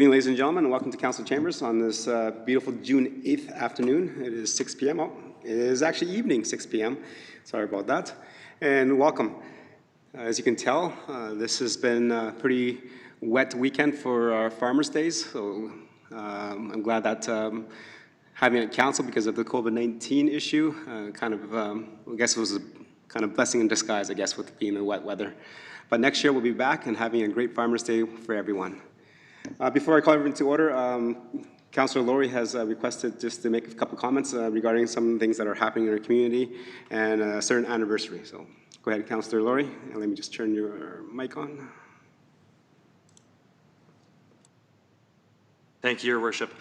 Good evening, ladies and gentlemen, and welcome to Council Chambers on this beautiful June 8th afternoon. It is 6 p.m. Oh, it is actually evening, 6 p.m. Sorry about that. And welcome. As you can tell, this has been a pretty wet weekend for our Farmers' Days. So I'm glad that having it at Council because of the COVID-19 issue, I guess it was a kind of blessing in disguise, I guess, with being in wet weather. But next year we'll be back and having a great Farmers' Day for everyone. Before I call everything to order, Councillor Laurie has requested just to make a couple comments regarding some things that are happening in our community and a certain anniversary. So go ahead, Councillor Laurie, and let me just turn your mic on. Thank you, Your Worship.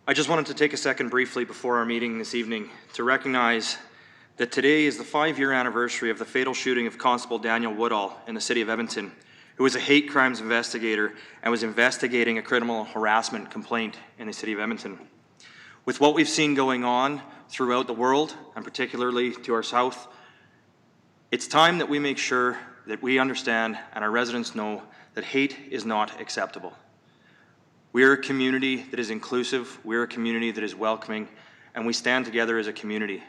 I just wanted to take a second briefly before our meeting this evening to recognize that today is the 5-year anniversary of the fatal shooting of Constable Daniel Woodall in the city of Edmonton, who was a hate crimes investigator and was investigating a criminal harassment complaint in the city of Edmonton. With what we've seen going on throughout the world, and particularly to our south, it's time that we make sure that we understand and our residents know that hate is not acceptable. We're a community that is inclusive, we're a community that is welcoming, and we stand together as a community.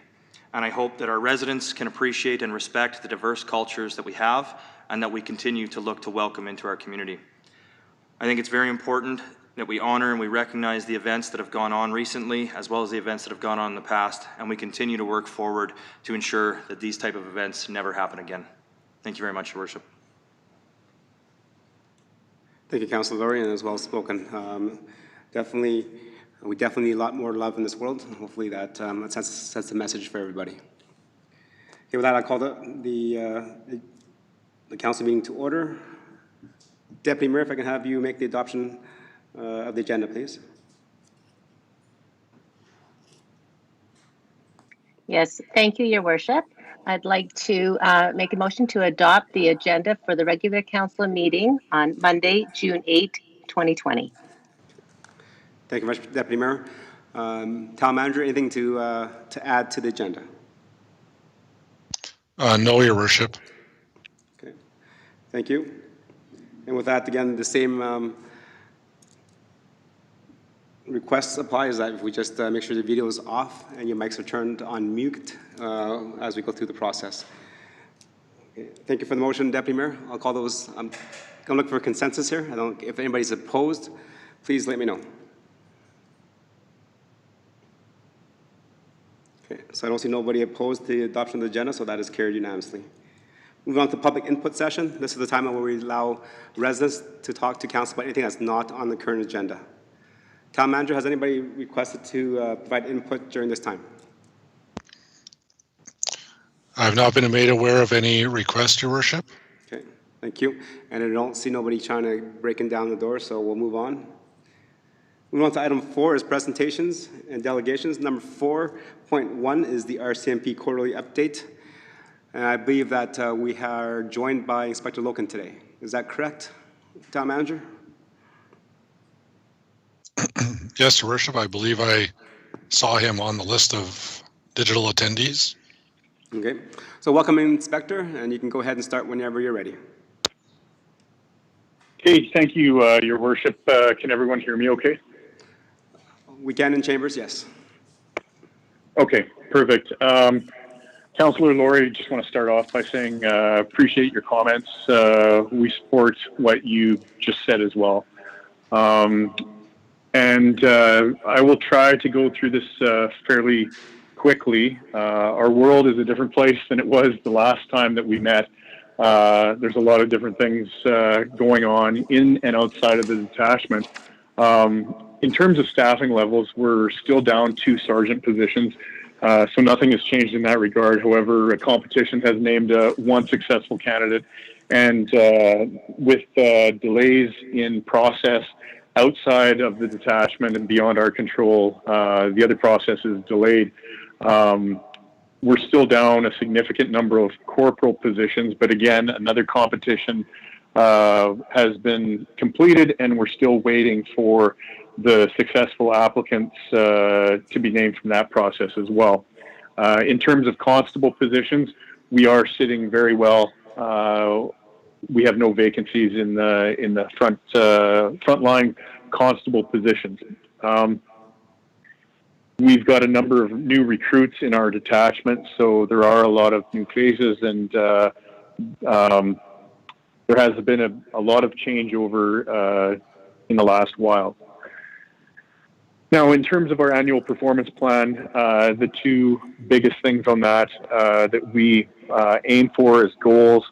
And I hope that our residents can appreciate and respect the diverse cultures that we have and that we continue to look to welcome into our community. I think it's very important that we honor and we recognize the events that have gone on recently as well as the events that have gone on in the past, and we continue to work forward to ensure that these type of events never happen again. Thank you very much, Your Worship. Thank you, Councillor Laurie, and as well spoken. We definitely need a lot more love in this world, and hopefully that sets the message for everybody. Okay, with that, I call the council meeting to order. Deputy Mayor, if I can have you make the adoption of the agenda, please. Yes, thank you, Your Worship. I'd like to make a motion to adopt the agenda for the regular council meeting on Monday, June 8, 2020. Thank you very much, Deputy Mayor. Town Manager, anything to add to the agenda? No, Your Worship. Okay, thank you. And with that, again, the same requests apply, is that if we just make sure the video is off and your mics are turned on mute as we go through the process. Okay. Thank you for the motion, Deputy Mayor. I'll call those, I'm gonna look for a consensus here. If anybody's opposed, please let me know. Okay, so I don't see nobody opposed to the adoption of the agenda, so that is carried unanimously. Moving on to public input session. This is the time where we allow residents to talk to council about anything that's not on the current agenda. Town Manager, has anybody requested to provide input during this time? I've not been made aware of any request, Your Worship. Okay, thank you. And I don't see nobody trying to break down the door, so we'll move on. Moving on to item 4 is presentations and delegations. Number 4.1 is the RCMP quarterly update. And I believe that we are joined by Inspector Loken today. Is that correct, Town Manager? Yes, Your Worship. I believe I saw him on the list of digital attendees. Okay. So welcome, Inspector, and you can go ahead and start whenever you're ready. Okay, thank you, Your Worship. Can everyone hear me okay? We can in chambers, yes. Okay, perfect. Councillor Laurie, just want to start off by saying appreciate your comments. We support what you just said as well. And I will try to go through this fairly quickly. Our world is a different place than it was the last time that we met. There's a lot of different things going on in and outside of the detachment. In terms of staffing levels, we're still down 2 sergeant positions, so nothing has changed in that regard. However, a competition has named 1 successful candidate, and with delays in process outside of the detachment and beyond our control, the other process is delayed. We're still down a significant number of corporal positions, but again, another competition has been completed, and we're still waiting for the successful applicants to be named from that process as well. In terms of constable positions, we are sitting very well. We have no vacancies in the frontline constable positions. We've got a number of new recruits in our detachment, so there are a lot of new faces, and there has been a lot of changeover in the last while. Now, in terms of our annual performance plan, the two biggest things on that that we aim for as goals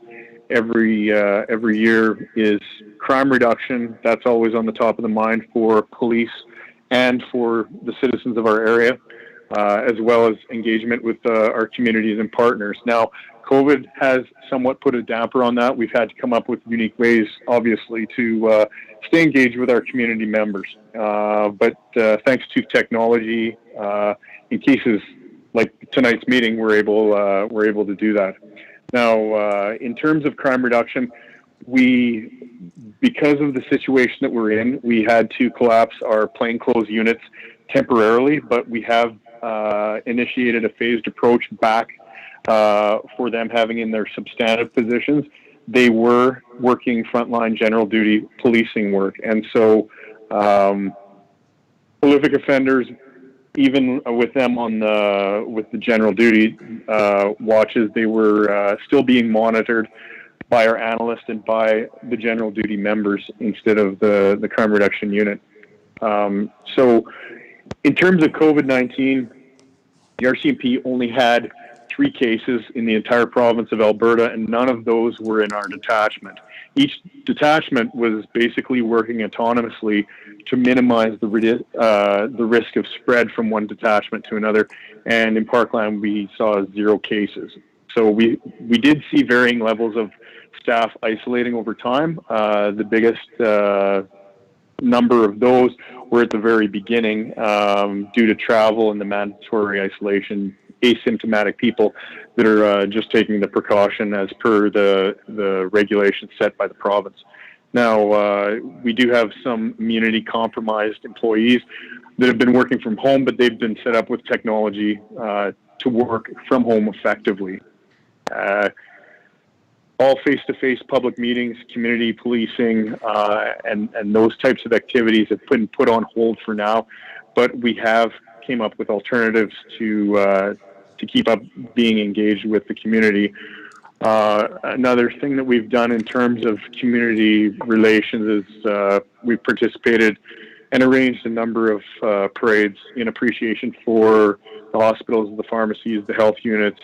every year is crime reduction. That's always on the top of the mind for police and for the citizens of our area, as well as engagement with our communities and partners. Now, COVID has somewhat put a damper on that. We've had to come up with unique ways, obviously, to stay engaged with our community members. But thanks to technology, in cases like tonight's meeting, we're able to do that. Now, in terms of crime reduction, because of the situation that we're in, we had to collapse our plainclothes units temporarily, but we have initiated a phased approach back for them having in their substantive positions. They were working frontline general duty policing work, and so prolific offenders, even with them on with the general duty watches, they were still being monitored by our analysts and by the general duty members instead of the crime reduction unit. So in terms of COVID-19, the RCMP only had 3 cases in the entire province of Alberta, and none of those were in our detachment. Each detachment was basically working autonomously to minimize the risk of spread from one detachment to another. And in Parkland, we saw 0 cases. So we did see varying levels of staff isolating over time. The biggest number of those were at the very beginning due to travel and the mandatory isolation, asymptomatic people that are just taking the precaution as per the regulations set by the province. Now, we do have some immunity compromised employees that have been working from home, but they've been set up with technology to work from home effectively. All face-to-face public meetings, community policing, and those types of activities have been put on hold for now, but we have came up with alternatives to keep up being engaged with the community. Another thing that we've done in terms of community relations is we've participated and arranged a number of parades in appreciation for the hospitals, the pharmacies, the health units,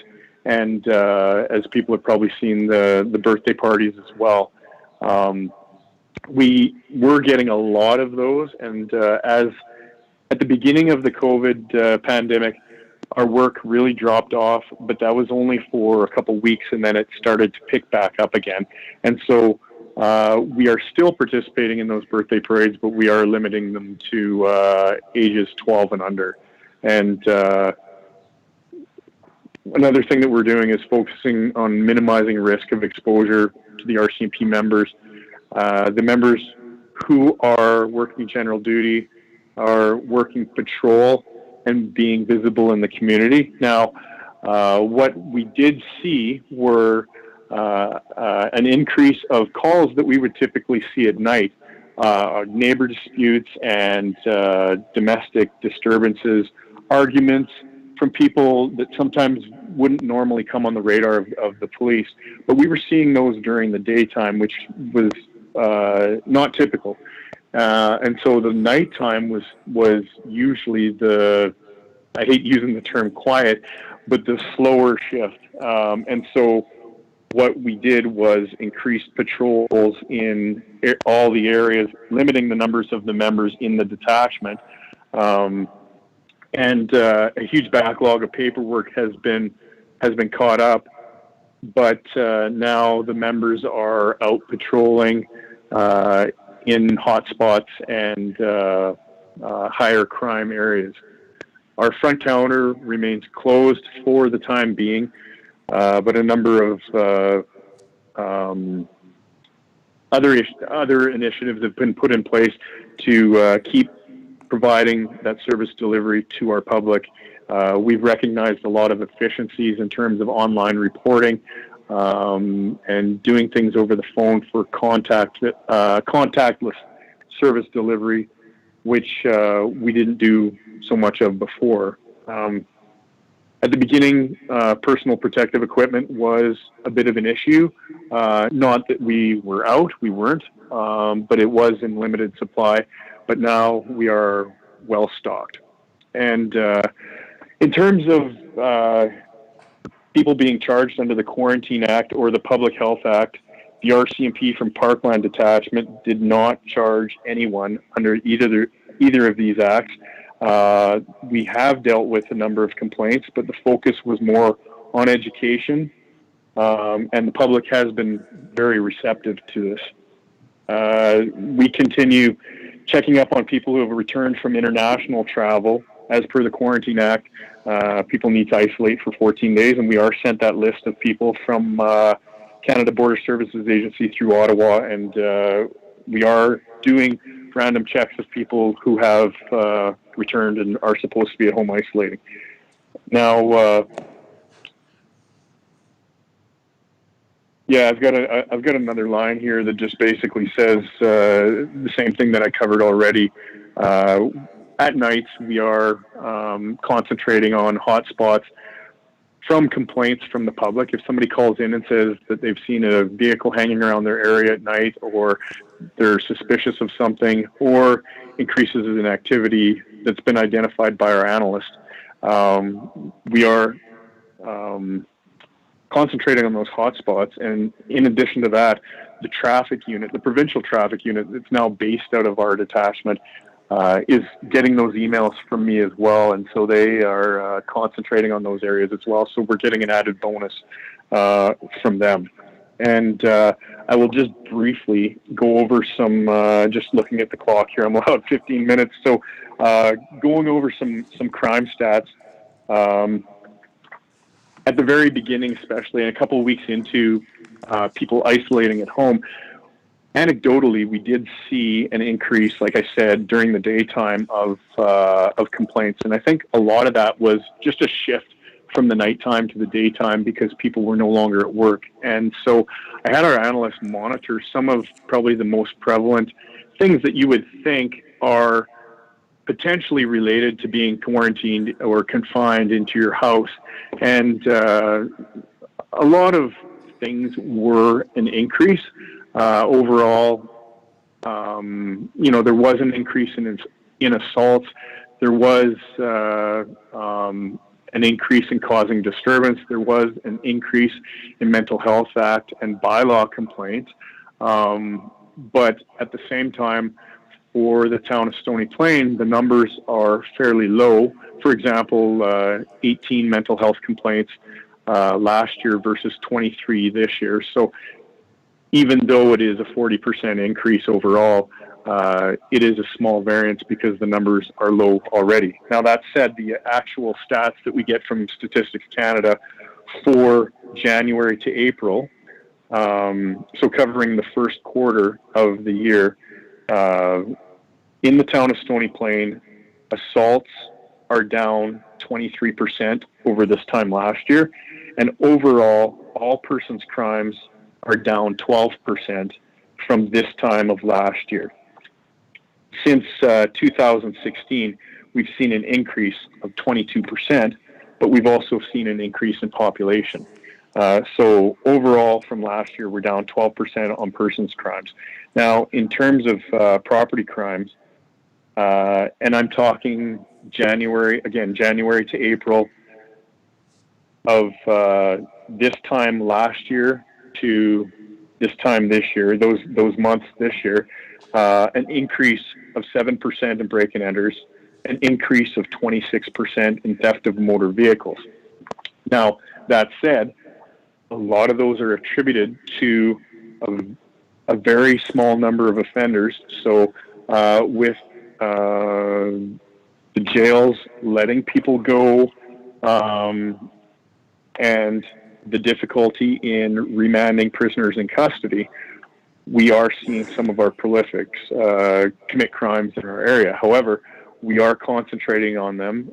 and as people have probably seen, the birthday parties as well. We were getting a lot of those, and as at the beginning of the COVID pandemic, our work really dropped off, but that was only for a couple weeks, and then it started to pick back up again. And so we are still participating in those birthday parades, but we are limiting them to ages 12 and under. And another thing that we're doing is focusing on minimizing risk of exposure to the RCMP members. The members who are working general duty are working patrol and being visible in the community. Now, what we did see were an increase of calls that we would typically see at night, neighbor disputes and domestic disturbances, arguments from people that sometimes wouldn't normally come on the radar of the police. But we were seeing those during the daytime, which was not typical. And so the nighttime was usually I hate using the term quiet, but the slower shift. And so what we did was increase patrols in all the areas, limiting the numbers of the members in the detachment. And a huge backlog of paperwork has been caught up, but now the members are out patrolling in hotspots and higher crime areas. Our front counter remains closed for the time being, but a number of other initiatives have been put in place to keep providing that service delivery to our public. We've recognized a lot of efficiencies in terms of online reporting and doing things over the phone for contactless service delivery which we didn't do so much of before. At the beginning, personal protective equipment was a bit of an issue. Not that we were out, we weren't, but it was in limited supply. But now we are well stocked. And in terms of people being charged under the Quarantine Act or the Public Health Act, the RCMP from Parkland Detachment did not charge anyone under either of these acts. We have dealt with a number of complaints, but the focus was more on education, and the public has been very receptive to this. We continue checking up on people who have returned from international travel. As per the Quarantine Act, people need to isolate for 14 days, and we are sent that list of people from Canada Border Services Agency through Ottawa, and we are doing random checks of people who have returned and are supposed to be at home isolating. Now, yeah, I've got another line here that just basically says the same thing that I covered already. At nights, we are concentrating on hotspots from complaints from the public. If somebody calls in and says that they've seen a vehicle hanging around their area at night, or they're suspicious of something, or increases in activity that's been identified by our analyst, we are concentrating on those hotspots. And in addition to that, the traffic unit, the provincial traffic unit that's now based out of our detachment, is getting those emails from me as well, and so they are concentrating on those areas as well. So we're getting an added bonus from them. And I will just briefly go over some, just looking at the clock here, I'm allowed 15 minutes. So going over some crime stats. At the very beginning, especially, and a couple of weeks into people isolating at home, anecdotally, we did see an increase, like I said, during the daytime of complaints. And I think a lot of that was just a shift from the nighttime to the daytime because people were no longer at work. And so I had our analysts monitor some of probably the most prevalent things that you would think are potentially related to being quarantined or confined into your house. And a lot of things were an increase. Overall, there was an increase in assaults. There was an increase in causing disturbance. There was an increase in Mental Health Act and bylaw complaints. But at the same time, for the town of Stony Plain, the numbers are fairly low. For example, 18 mental health complaints last year versus 23 this year. So even though it is a 40% increase overall, it is a small variance because the numbers are low already. Now, that said, the actual stats that we get from Statistics Canada for January to April, so covering the first quarter of the year, in the town of Stony Plain, assaults are down 23% over this time last year, and overall, all persons crimes are down 12% from this time of last year. Since 2016, we've seen an increase of 22%, but we've also seen an increase in population. So overall, from last year, we're down 12% on persons crimes. Now, in terms of property crimes, and I'm talking January to April of this time last year to this time this year, those months this year, an increase of 7% in break and enters, an increase of 26% in theft of motor vehicles. Now, that said, a lot of those are attributed to a very small number of offenders. So with the jails letting people go, and the difficulty in remanding prisoners in custody, we are seeing some of our prolifics commit crimes in our area. However, we are concentrating on them.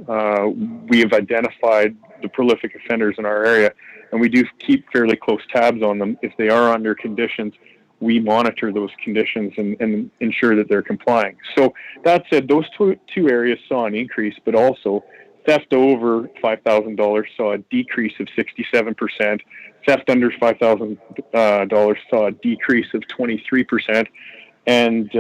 We have identified the prolific offenders in our area, and we do keep fairly close tabs on them. If they are under conditions we monitor those conditions and ensure that they're complying. So that said, those two areas saw an increase, but also theft over $5,000 saw a decrease of 67%. Theft under $5,000 saw a decrease of 23%, and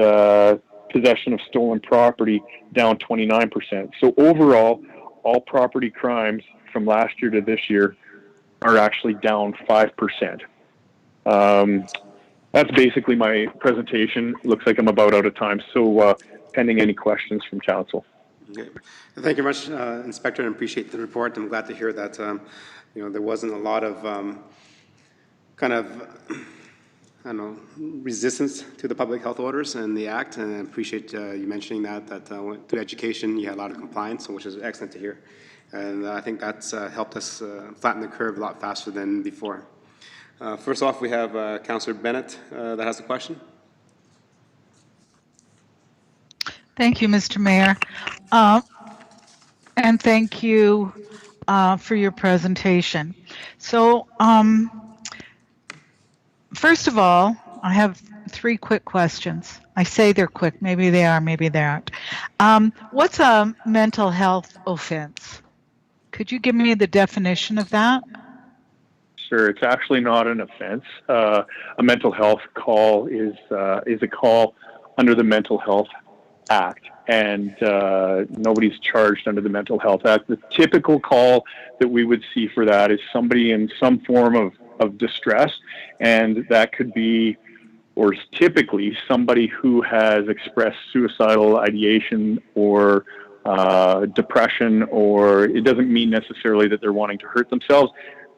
possession of stolen property down 29%. So overall, all property crimes from last year to this year are actually down 5%. That's basically my presentation. Looks like I'm about out of time, so pending any questions from council. Okay. Thank you very much, Inspector, and appreciate the report. I'm glad to hear that there wasn't a lot of resistance to the public health orders and the act, and I appreciate you mentioning that through education you had a lot of compliance, which is excellent to hear. And I think that's helped us flatten the curve a lot faster than before. First off, we have Councillor Bennett that has a question. Thank you, Mr. Mayor. And thank you for your presentation. So, first of all, I have 3 quick questions. I say they're quick. Maybe they are, maybe they aren't. What's a mental health offense? Could you give me the definition of that? Sure. It's actually not an offense. A mental health call is a call under the Mental Health Act, and nobody's charged under the Mental Health Act. The typical call that we would see for that is somebody in some form of distress, and that could be, or typically, somebody who has expressed suicidal ideation or depression, or it doesn't mean necessarily that they're wanting to hurt themselves,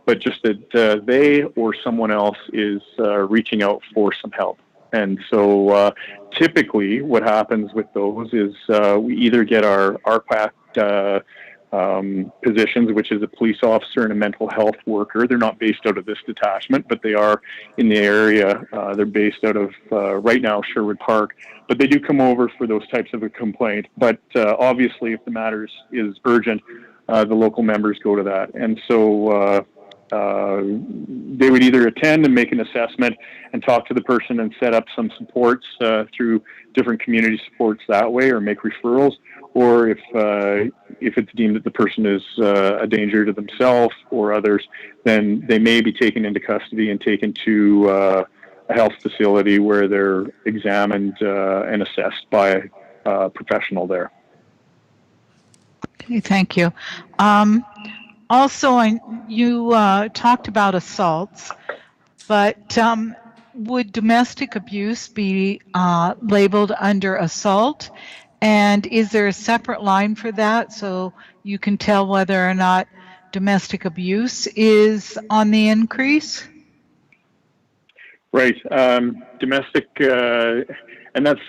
but just that they or someone else is reaching out for some help. And so typically what happens with those is we either get our RPAC positions, which is a police officer and a mental health worker. They're not based out of this detachment, but they are in the area. They're based out of, right now, Sherwood Park. But they do come over for those types of a complaint. But obviously, if the matter is urgent, the local members go to that. And so they would either attend and make an assessment and talk to the person and set up some supports through different community supports that way, or make referrals, or if it's deemed that the person is a danger to themselves or others, then they may be taken into custody and taken to a health facility where they're examined and assessed by a professional there. Okay, thank you. Also, you talked about assaults, but would domestic abuse be labeled under assault? And is there a separate line for that so you can tell whether or not domestic abuse is on the increase? Right. Domestic, and that's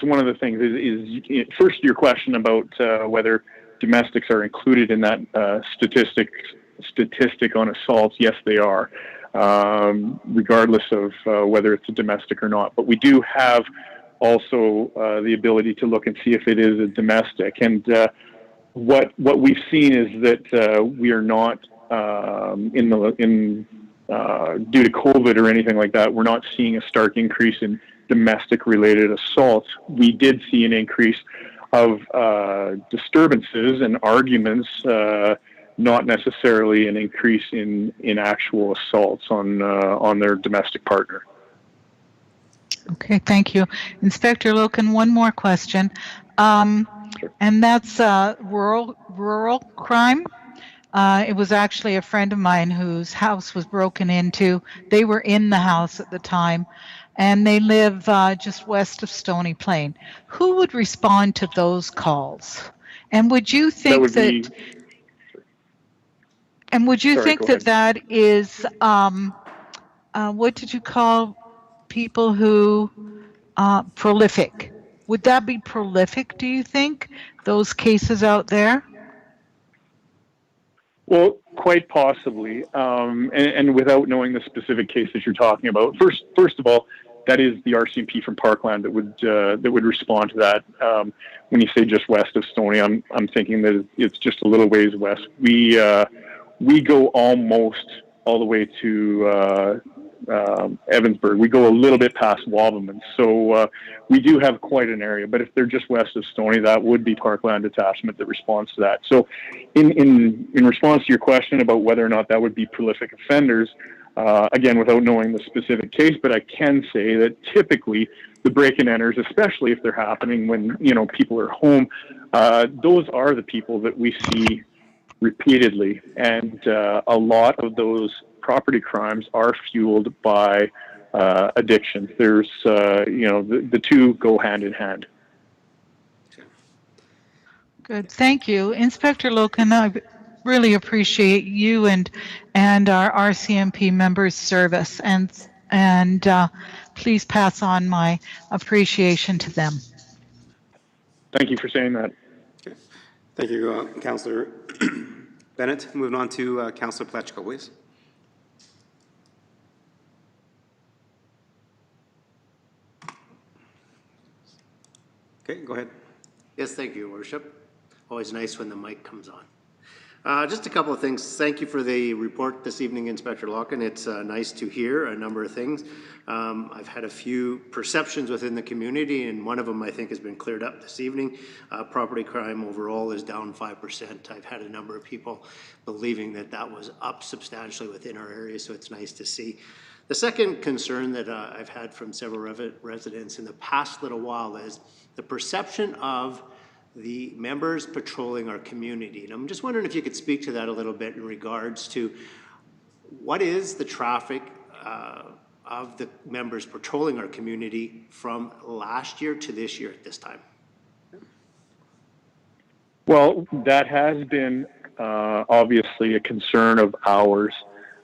one of the things is first your question about whether domestics are included in that statistic on assaults. Yes, they are, regardless of whether it's a domestic or not. But we do have also the ability to look and see if it is a domestic. And what we've seen is that we are not due to COVID or anything like that, we're not seeing a stark increase in domestic-related assaults. We did see an increase of disturbances and arguments, not necessarily an increase in actual assaults on their domestic partner. Okay, thank you. Inspector Loken, one more question, Sure. and that's rural crime. It was actually a friend of mine whose house was broken into. They were in the house at the time, and they live just west of Stony Plain. Who would respond to those calls? And would you think that that is, what did you call people who, prolific? Would that be prolific, do you think, those cases out there? Well, quite possibly, and without knowing the specific case that you're talking about. First of all, that is the RCMP from Parkland that would respond to that. When you say just west of Stony, I'm thinking that it's just a little ways west. We go almost all the way to Evansburg. We go a little bit past Wabamun. So we do have quite an area, but if they're just west of Stony, that would be Parkland Detachment that responds to that. So in response to your question about whether or not that would be prolific offenders, again, without knowing the specific case, but I can say that typically the break-and-enters, especially if they're happening when, people are home, those are the people that we see repeatedly. And a lot of those property crimes are fueled by addiction. There's, the two go hand in hand. Good. Thank you. Inspector Loken, I really appreciate you and our RCMP members' service, and please pass on my appreciation to them. Thank you for saying that. Okay. Thank you, Councillor Bennett. Moving on to Councillor Plechko, please. Okay, go ahead. Yes, thank you, Your Worship. Always nice when the mic comes on. Just a couple of things. Thank you for the report this evening, Inspector Locken. It's nice to hear a number of things. I've had a few perceptions within the community, and one of them I think has been cleared up this evening. Property crime overall is down 5%. I've had a number of people believing that that was up substantially within our area, so it's nice to see. The second concern that I've had from several residents in the past little while is the perception of the members patrolling our community. And I'm just wondering if you could speak to that a little bit in regards to what is the traffic of the members patrolling our community from last year to this year at this time? Well, that has been obviously a concern of ours.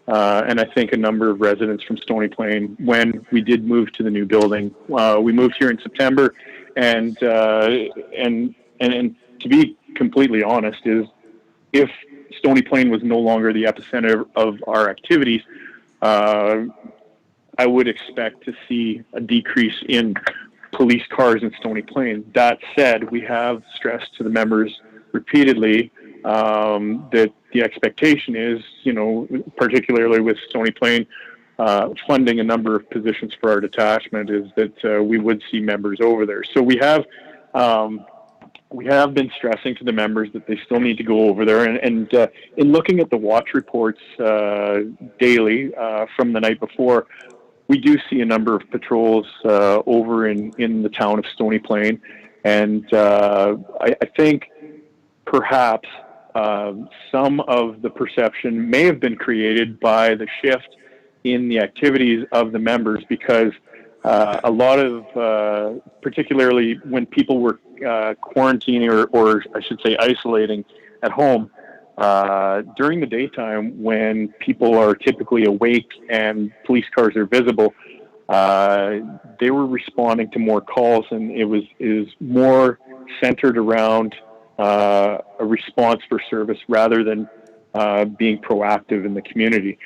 And I think a number of residents from Stony Plain, when we did move to the new building, we moved here in September, and to be completely honest, is if Stony Plain was no longer the epicenter of our activities, I would expect to see a decrease in police cars in Stony Plain. That said, we have stressed to the members repeatedly that the expectation is, particularly with Stony Plain funding a number of positions for our detachment, is that we would see members over there. So we have been stressing to the members that they still need to go over there. And in looking at the watch reports daily from the night before, we do see a number of patrols over in the town of Stony Plain. And I think perhaps some of the perception may have been created by the shift in the activities of the members, because a lot of, particularly when people were quarantining or I should say isolating at home, during the daytime when people are typically awake and police cars are visible, they were responding to more calls, and it was more centered around a response for service rather than being proactive in the community.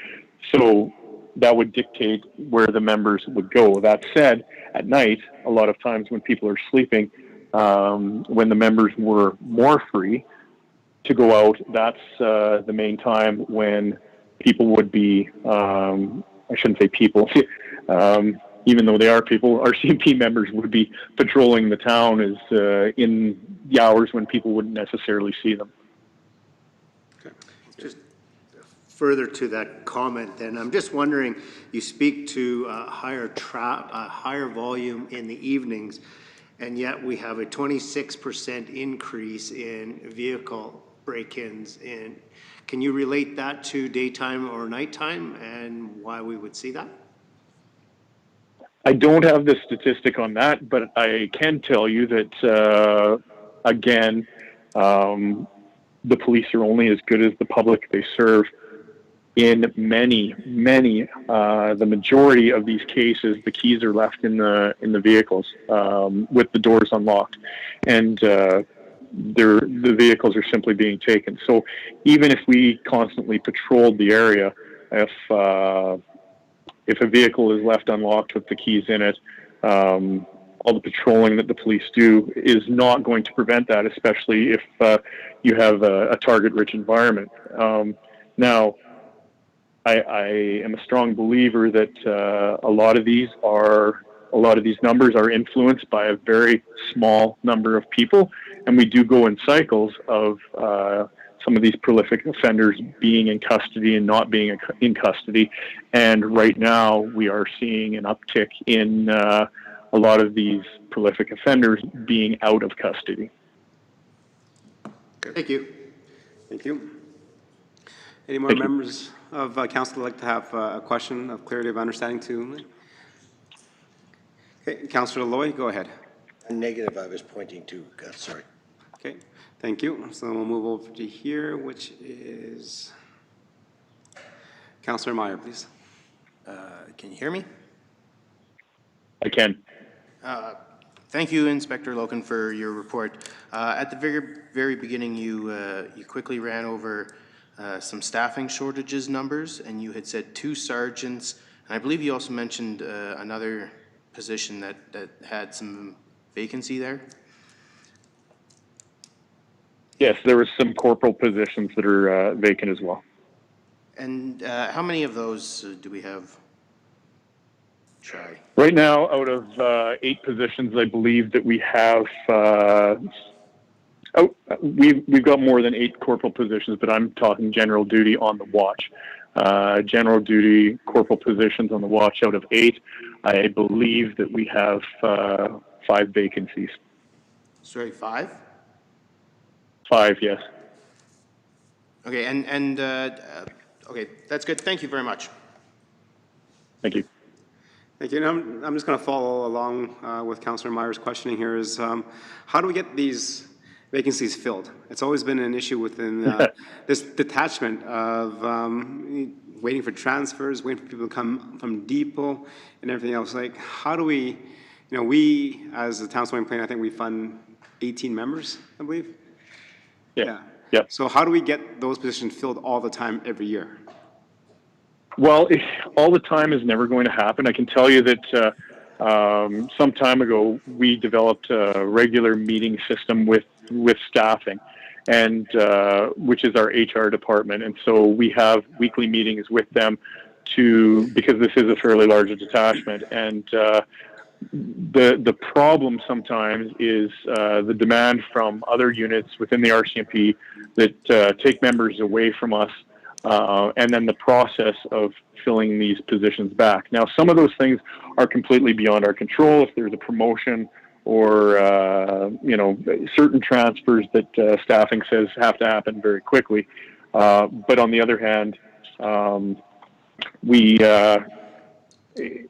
So that would dictate where the members would go. That said, at night, a lot of times when people are sleeping, when the members were more free to go out, that's the main time when people would be, I shouldn't say people, even though they are people, our CMP members would be patrolling the town is in the hours when people wouldn't necessarily see them. Okay. Just further to that comment, then, I'm just wondering, you speak to higher volume in the evenings, and yet we have a 26% increase in vehicle break-ins. Can you relate that to daytime or nighttime, and why we would see that? I don't have the statistic on that, but I can tell you that, again, the police are only as good as the public they serve. In many, the majority of these cases, the keys are left in the vehicles with the doors unlocked, and the vehicles are simply being taken. So even if we constantly patrolled the area, if a vehicle is left unlocked with the keys in it, all the patrolling that the police do is not going to prevent that, especially if you have a target-rich environment. Now, I am a strong believer that a lot of these numbers are influenced by a very small number of people, and we do go in cycles of some of these prolific offenders being in custody and not being in custody. And right now we are seeing an uptick in a lot of these prolific offenders being out of custody. Thank you. Thank you. Any more members of council would like to have a question of clarity of understanding to? Okay, Councillor Loy, go ahead. A negative I was pointing to, sorry. Okay, thank you. So we'll move over to here, which is Councillor Meyer, please. Can you hear me? I can. Thank you, Inspector Loken, for your report. At the very beginning, you quickly ran over some staffing shortages numbers, and you had said 2 sergeants, and I believe you also mentioned another position that had some vacancy there. Yes, there was some corporal positions that are vacant as well. And how many of those do we have? Try. Right now, out of 8 positions, I believe that we have. We've got more than 8 corporal positions, but I'm talking general duty on the watch. General duty corporal positions on the watch out of 8. I believe that we have 5 vacancies. Sorry, 5? 5, yes. Okay, okay, that's good. Thank you very much. Thank you. Thank you. And I'm just going to follow along with Councillor Meyer's questioning here is how do we get these vacancies filled? It's always been an issue within this detachment of waiting for transfers, waiting for people to come from depot and everything else. Like, how do we, we as the town of Stony Plain, I think we fund 18 members, I believe. Yeah. Yep. So how do we get those positions filled all the time every year? Well, all the time is never going to happen. I can tell you that some time ago we developed a regular meeting system with staffing, and which is our HR department, and so we have weekly meetings with them because this is a fairly large detachment, and the problem sometimes is the demand from other units within the RCMP that take members away from us, and then the process of filling these positions back. Now, some of those things are completely beyond our control. If there's a promotion or certain transfers that staffing says have to happen very quickly, but on the other hand, we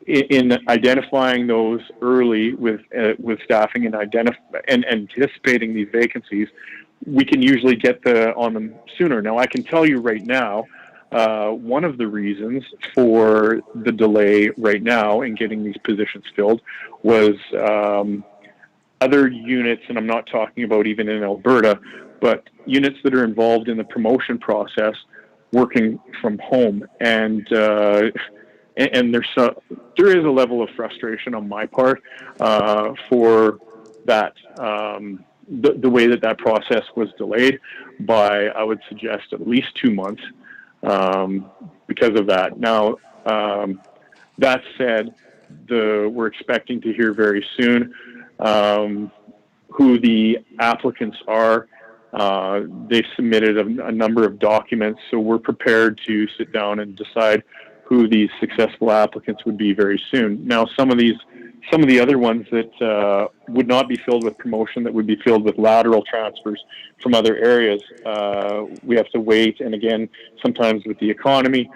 in identifying those early with staffing and anticipating these vacancies, we can usually get on them sooner. Now, I can tell you right now, one of the reasons for the delay right now in getting these positions filled was other units, and I'm not talking about even in Alberta, but units that are involved in the promotion process working from home. And there is a level of frustration on my part for that, the way that process was delayed by, I would suggest, at least 2 months because of that. Now, that said, we're expecting to hear very soon who the applicants are. They've submitted a number of documents, so we're prepared to sit down and decide who these successful applicants would be very soon. Now, some of the other ones that would not be filled with promotion, that would be filled with lateral transfers from other areas, we have to wait. And again, sometimes with the economy,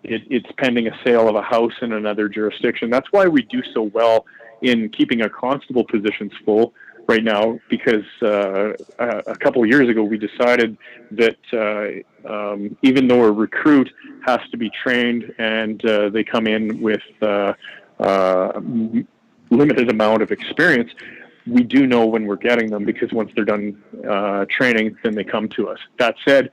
it's pending a sale of a house in another jurisdiction. That's why we do so well in keeping our constable positions full right now, because a couple of years ago we decided that even though a recruit has to be trained and they come in with limited amount of experience, we do know when we're getting them, because once they're done training, then they come to us. That said,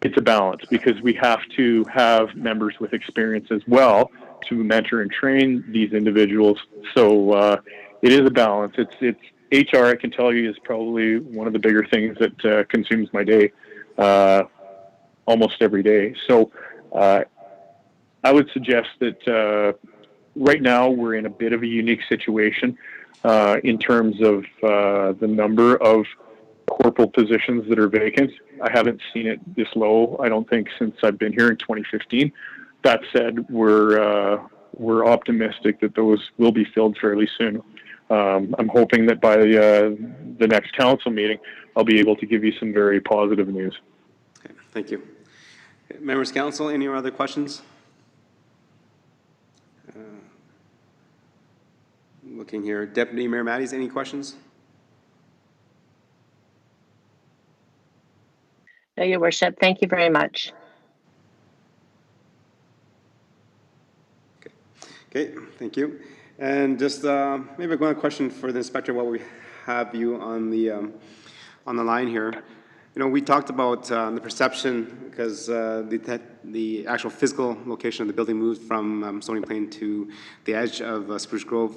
it's a balance, because we have to have members with experience as well to mentor and train these individuals. So it is a balance. It's HR, I can tell you, is probably one of the bigger things that consumes my day almost every day. So I would suggest that right now we're in a bit of a unique situation in terms of the number of corporal positions that are vacant. I haven't seen it this low, I don't think, since I've been here in 2015. That said, we're optimistic that those will be filled fairly soon. I'm hoping that by the next council meeting, I'll be able to give you some very positive news. Okay, thank you. Members council, any other questions? Looking here, Deputy Mayor Matties, any questions? No, Your Worship. Thank you very much. Okay, thank you. And just maybe one question for the inspector while we have you on the line here. You know, we talked about the perception because the actual physical location of the building moved from Stony Plain to the edge of Spruce Grove,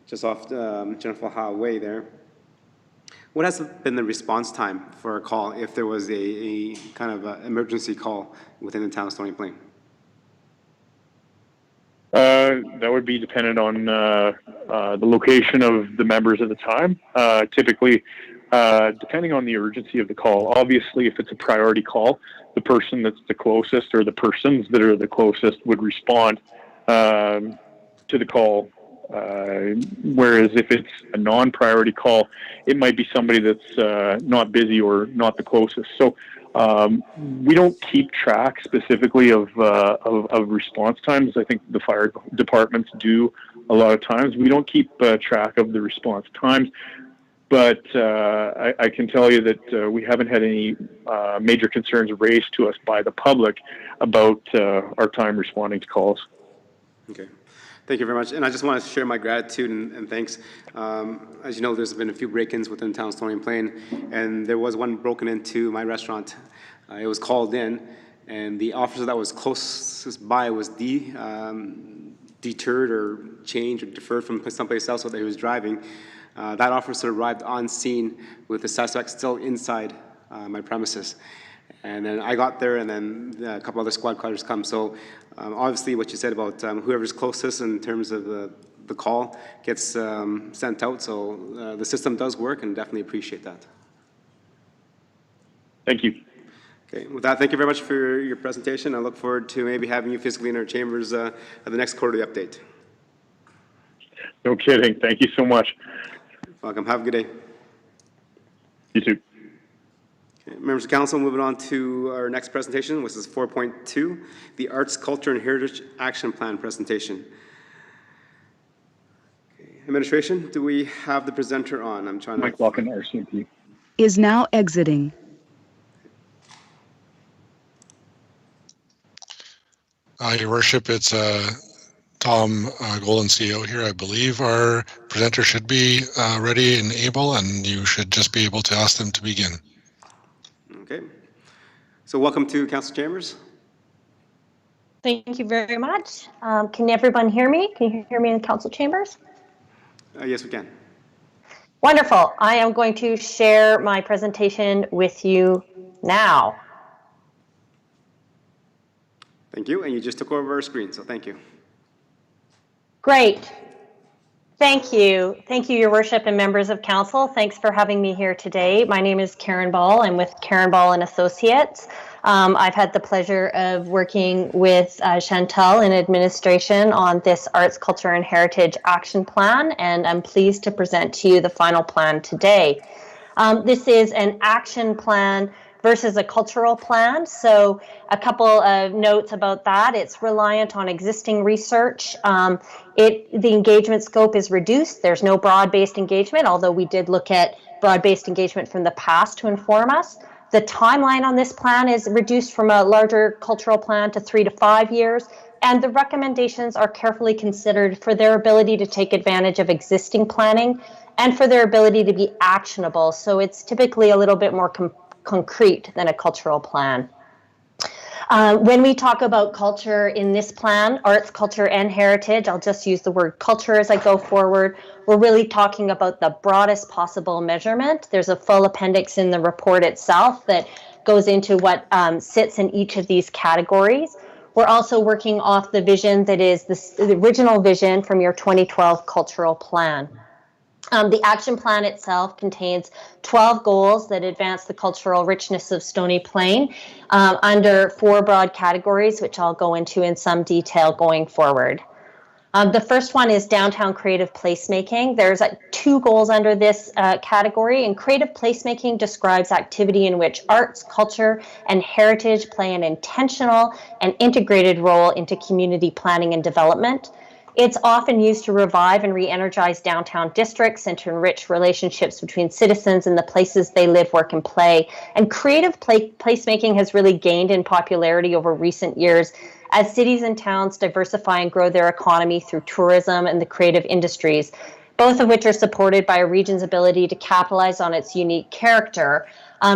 just off Jennifer Highway there. What has been the response time for a call if there was a kind of emergency call within the town of Stony Plain? That would be dependent on the location of the members at the time. Typically, depending on the urgency of the call. Obviously, if it's a priority call, the person that's the closest or the persons that are the closest would respond to the call. Whereas if it's a non-priority call, it might be somebody that's not busy or not the closest. So we don't keep track specifically of response times. I think the fire departments do a lot of times. We don't keep track of the response times, but I can tell you that we haven't had any major concerns raised to us by the public about our time responding to calls. Okay. Thank you very much. And I just want to share my gratitude and thanks. As you know, there's been a few break-ins within town Stony Plain, and there was one broken into my restaurant. It was called in, and the officer that was closest by was deterred or changed or deferred from someplace else that he was driving. That officer arrived on scene with the suspect still inside my premises. And then I got there, and then a couple other squad cars come. So obviously what you said about whoever's closest in terms of the call gets sent out. So the system does work, and definitely appreciate that. Thank you. Okay, with that, thank you very much for your presentation. I look forward to maybe having you physically in our chambers at the next quarterly update. No kidding. Thank you so much. Welcome. Have a good day. You too. Okay, members of council, moving on to our next presentation, which is 4.2, the Arts, Culture, and Heritage Action Plan presentation. Okay. Administration, do we have the presenter on? I'm trying to... Mike Locken, RCMP. Is now exiting. Your worship, it's Tom Golden, CEO here. I believe our presenter should be ready and able, and you should just be able to ask them to begin. Okay. So welcome to council chambers. Thank you very much. Can everyone hear me? Can you hear me in council chambers? Yes, we can. Wonderful. I am going to share my presentation with you now. Thank you. And you just took over our screen, so thank you. Great. Thank you. Thank you, Your Worship and members of council. Thanks for having me here today. My name is Karen Ball. I'm with Karen Ball and Associates. I've had the pleasure of working with Chantal in administration on this Arts, Culture, and Heritage Action Plan, and I'm pleased to present to you the final plan today. This is an action plan versus a cultural plan. So a couple of notes about that. It's reliant on existing research. The engagement scope is reduced. There's no broad-based engagement, although we did look at broad-based engagement from the past to inform us. The timeline on this plan is reduced from a larger cultural plan to 3 to 5 years, and the recommendations are carefully considered for their ability to take advantage of existing planning and for their ability to be actionable. So it's typically a little bit more concrete than a cultural plan. When we talk about culture in this plan, arts, culture, and heritage, I'll just use the word culture as I go forward. We're really talking about the broadest possible measurement. There's a full appendix in the report itself that goes into what sits in each of these categories. We're also working off the vision that is the original vision from your 2012 cultural plan. The action plan itself contains 12 goals that advance the cultural richness of Stony Plain under 4 broad categories, which I'll go into in some detail going forward. The first one is downtown creative placemaking. There's 2 goals under this category, and creative placemaking describes activity in which arts, culture, and heritage play an intentional and integrated role into community planning and development. It's often used to revive and re-energize downtown districts and to enrich relationships between citizens and the places they live, work, and play. And creative placemaking has really gained in popularity over recent years as cities and towns diversify and grow their economy through tourism and the creative industries, both of which are supported by a region's ability to capitalize on its unique character.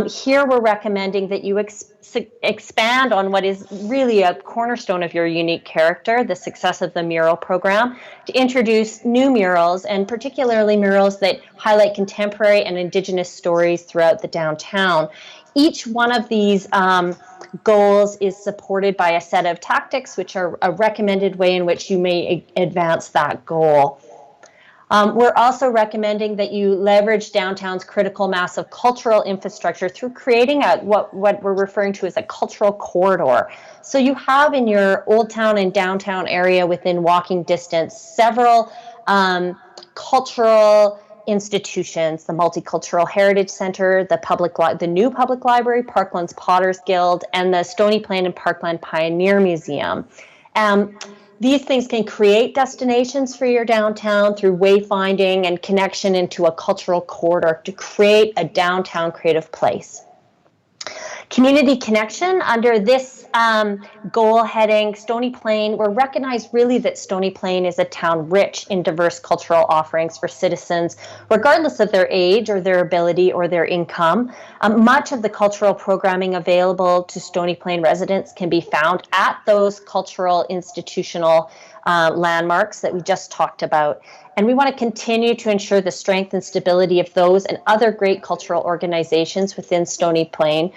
Here we're recommending that you expand on what is really a cornerstone of your unique character, the success of the mural program, to introduce new murals, and particularly murals that highlight contemporary and Indigenous stories throughout the downtown. Each one of these goals is supported by a set of tactics, which are a recommended way in which you may advance that goal. We're also recommending that you leverage downtown's critical mass of cultural infrastructure through creating what we're referring to as a cultural corridor. So you have in your Old Town and downtown area within walking distance several cultural institutions: the Multicultural Heritage Center, the new public library, Parkland's Potters Guild, and the Stony Plain and Parkland Pioneer Museum. These things can create destinations for your downtown through wayfinding and connection into a cultural corridor to create a downtown creative place. Community connection, under this goal heading, Stony Plain, we're recognized really that Stony Plain is a town rich in diverse cultural offerings for citizens, regardless of their age or their ability or their income. Much of the cultural programming available to Stony Plain residents can be found at those cultural institutional landmarks that we just talked about. And we want to continue to ensure the strength and stability of those and other great cultural organizations within Stony Plain,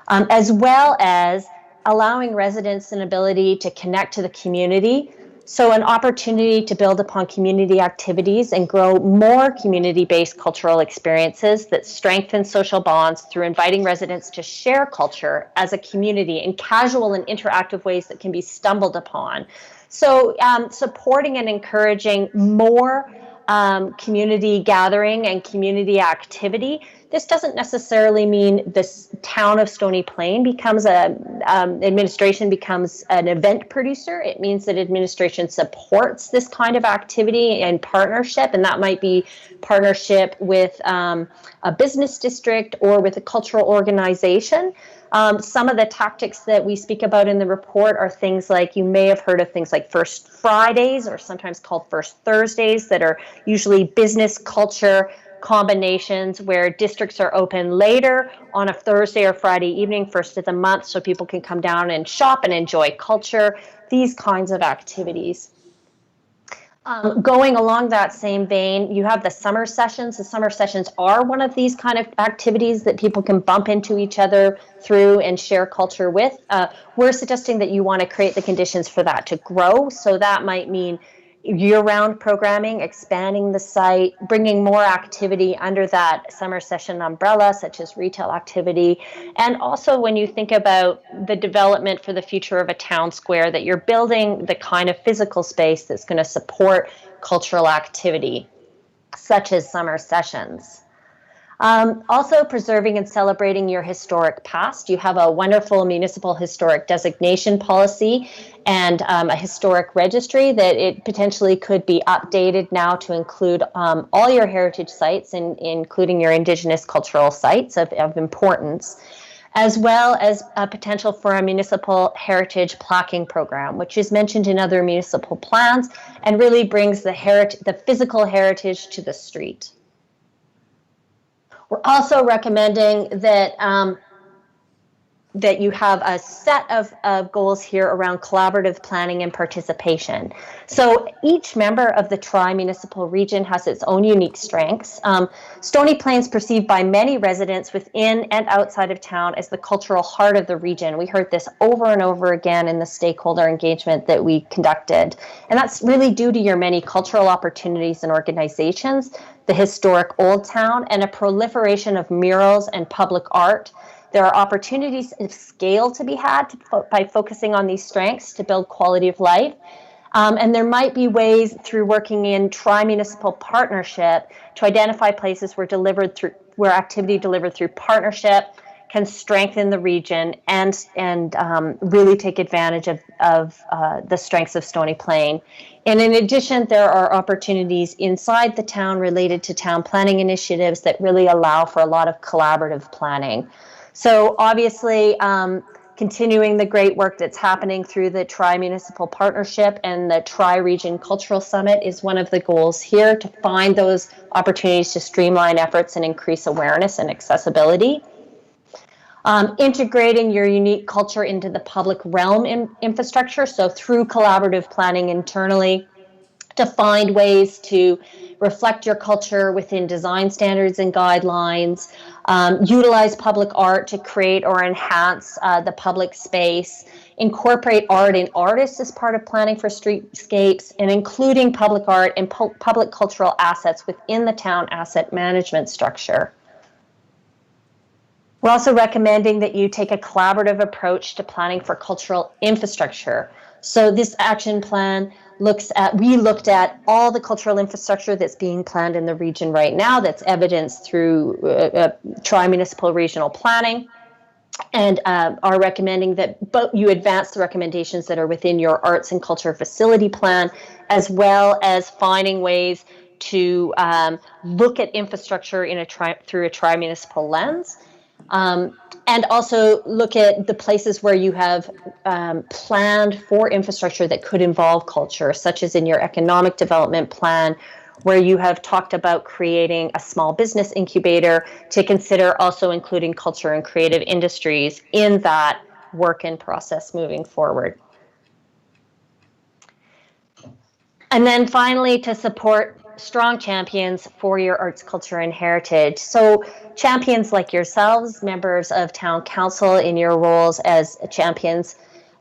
as well as allowing residents an ability to connect to the community. So an opportunity to build upon community activities and grow more community-based cultural experiences that strengthen social bonds through inviting residents to share culture as a community in casual and interactive ways that can be stumbled upon. So supporting and encouraging more community gathering and community activity. This doesn't necessarily mean this town of Stony Plain becomes administration becomes an event producer. It means that administration supports this kind of activity and partnership, and that might be partnership with a business district or with a cultural organization. Some of the tactics that we speak about in the report are things like, you may have heard of things like First Fridays, or sometimes called First Thursdays, that are usually business culture combinations where districts are open later on a Thursday or Friday evening, first of the month, so people can come down and shop and enjoy culture, these kinds of activities. Going along that same vein, you have the summer sessions. The summer sessions are one of these kind of activities that people can bump into each other through and share culture with. We're suggesting that you want to create the conditions for that to grow. So that might mean year-round programming, expanding the site, bringing more activity under that summer session umbrella, such as retail activity. And also when you think about the development for the future of a town square, that you're building the kind of physical space that's going to support cultural activity, such as summer sessions. Also preserving and celebrating your historic past. You have a wonderful municipal historic designation policy and a historic registry that it potentially could be updated now to include all your heritage sites, including your Indigenous cultural sites of importance, as well as a potential for a municipal heritage plaquing program, which is mentioned in other municipal plans and really brings the physical heritage to the street. We're also recommending that that you have a set of goals here around collaborative planning and participation. So each member of the tri-municipal region has its own unique strengths. Stony Plain's perceived by many residents within and outside of town as the cultural heart of the region. We heard this over and over again in the stakeholder engagement that we conducted. And that's really due to your many cultural opportunities and organizations, the historic Old Town, and a proliferation of murals and public art. There are opportunities of scale to be had by focusing on these strengths to build quality of life. And there might be ways through working in tri-municipal partnership to identify places where activity delivered through partnership can strengthen the region and really take advantage of the strengths of Stony Plain. And in addition, there are opportunities inside the town related to town planning initiatives that really allow for a lot of collaborative planning. So obviously, continuing the great work that's happening through the Tri-Municipal Partnership and the Tri-Region Cultural Summit is one of the goals here, to find those opportunities to streamline efforts and increase awareness and accessibility. Integrating your unique culture into the public realm infrastructure, so through collaborative planning internally, to find ways to reflect your culture within design standards and guidelines, utilize public art to create or enhance the public space, incorporate art and artists as part of planning for streetscapes, and including public art and public cultural assets within the town asset management structure. We're also recommending that you take a collaborative approach to planning for cultural infrastructure. So this action plan we looked at all the cultural infrastructure that's being planned in the region right now, that's evidenced through tri-municipal regional planning, and are recommending that you advance the recommendations that are within your arts and culture facility plan, as well as finding ways to look at infrastructure through a tri-municipal lens. And also look at the places where you have planned for infrastructure that could involve culture, such as in your economic development plan, where you have talked about creating a small business incubator, to consider also including culture and creative industries in that work and process moving forward. And then finally, to support strong champions for your arts, culture, and heritage. So champions like yourselves, members of town council in your roles as champions,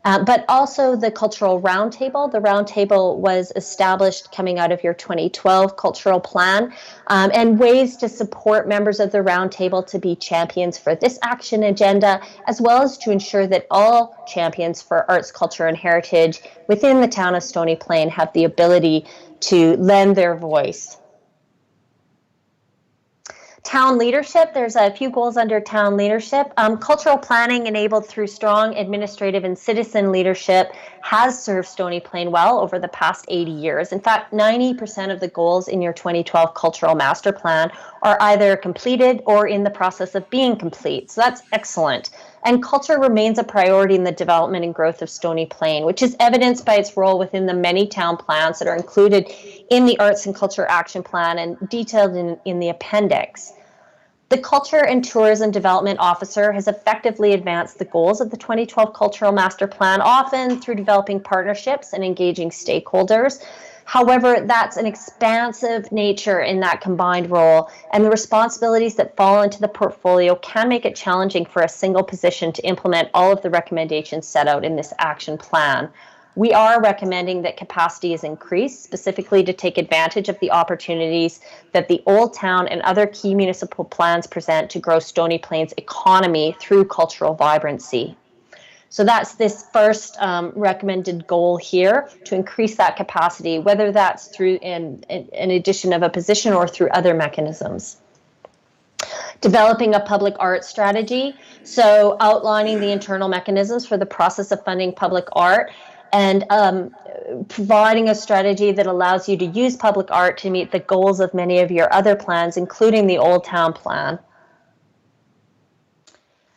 but also the Cultural Roundtable. The Roundtable was established coming out of your 2012 cultural plan, and ways to support members of the Roundtable to be champions for this action agenda, as well as to ensure that all champions for arts, culture, and heritage within the town of Stony Plain have the ability to lend their voice. Town leadership, there's a few goals under town leadership. Cultural planning enabled through strong administrative and citizen leadership has served Stony Plain well over the past 80 years. In fact, 90% of the goals in your 2012 cultural master plan are either completed or in the process of being complete. So that's excellent. And culture remains a priority in the development and growth of Stony Plain, which is evidenced by its role within the many town plans that are included in the Arts and Culture Action Plan and detailed in the appendix. The Culture and Tourism Development Officer has effectively advanced the goals of the 2012 Cultural Master Plan, often through developing partnerships and engaging stakeholders. However, that's an expansive nature in that combined role, and the responsibilities that fall into the portfolio can make it challenging for a single position to implement all of the recommendations set out in this action plan. We are recommending that capacity is increased, specifically to take advantage of the opportunities that the Old Town and other key municipal plans present to grow Stony Plain's economy through cultural vibrancy. So that's this first recommended goal here, to increase that capacity, whether that's through an addition of a position or through other mechanisms. Developing a public art strategy, so outlining the internal mechanisms for the process of funding public art, and providing a strategy that allows you to use public art to meet the goals of many of your other plans, including the Old Town Plan.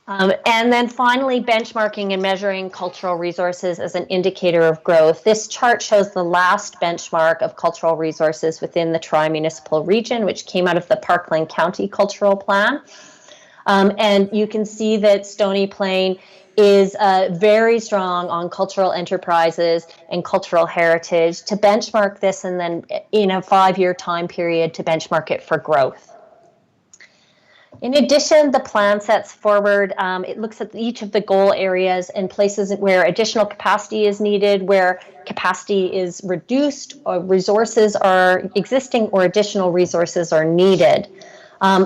And then finally, benchmarking and measuring cultural resources as an indicator of growth. This chart shows the last benchmark of cultural resources within the tri-municipal region, which came out of the Parkland County Cultural Plan. And you can see that Stony Plain is very strong on cultural enterprises and cultural heritage to benchmark this, and then in a 5-year time period to benchmark it for growth. In addition, the plan sets forward, it looks at each of the goal areas and places where additional capacity is needed, where capacity is reduced, or resources are existing, or additional resources are needed.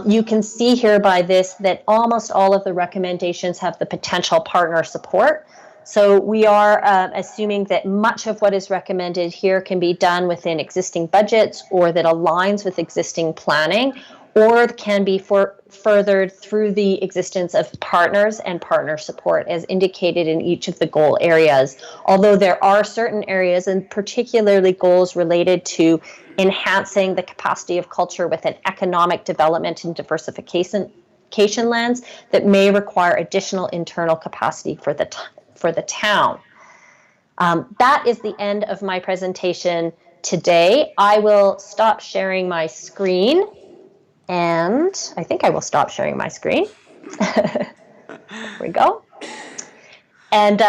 You can see here by this that almost all of the recommendations have the potential partner support. So we are assuming that much of what is recommended here can be done within existing budgets, or that aligns with existing planning, or can be furthered through the existence of partners and partner support as indicated in each of the goal areas. Although there are certain areas, and particularly goals related to enhancing the capacity of culture with an economic development and diversification lens, that may require additional internal capacity for the town. That is the end of my presentation today. I will stop sharing my screen. And I think I will stop sharing my screen. There we go. And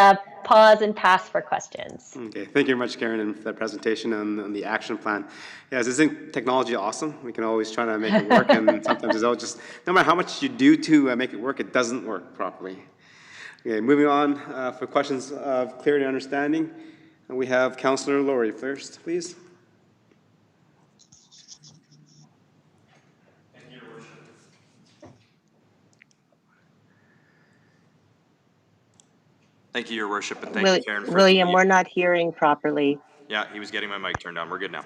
pause and pass for questions. Okay, thank you very much, Karen, for that presentation on the action plan. Yes, isn't technology awesome? We can always try to make it work, and sometimes it's all just, no matter how much you do to make it work, it doesn't work properly. Okay, moving on for questions of clarity and understanding. We have Councillor Laurie first, please. Thank you, Your Worship, and thank you, Karen, for William, we're not hearing properly. Yeah, he was getting my mic turned on. We're good now.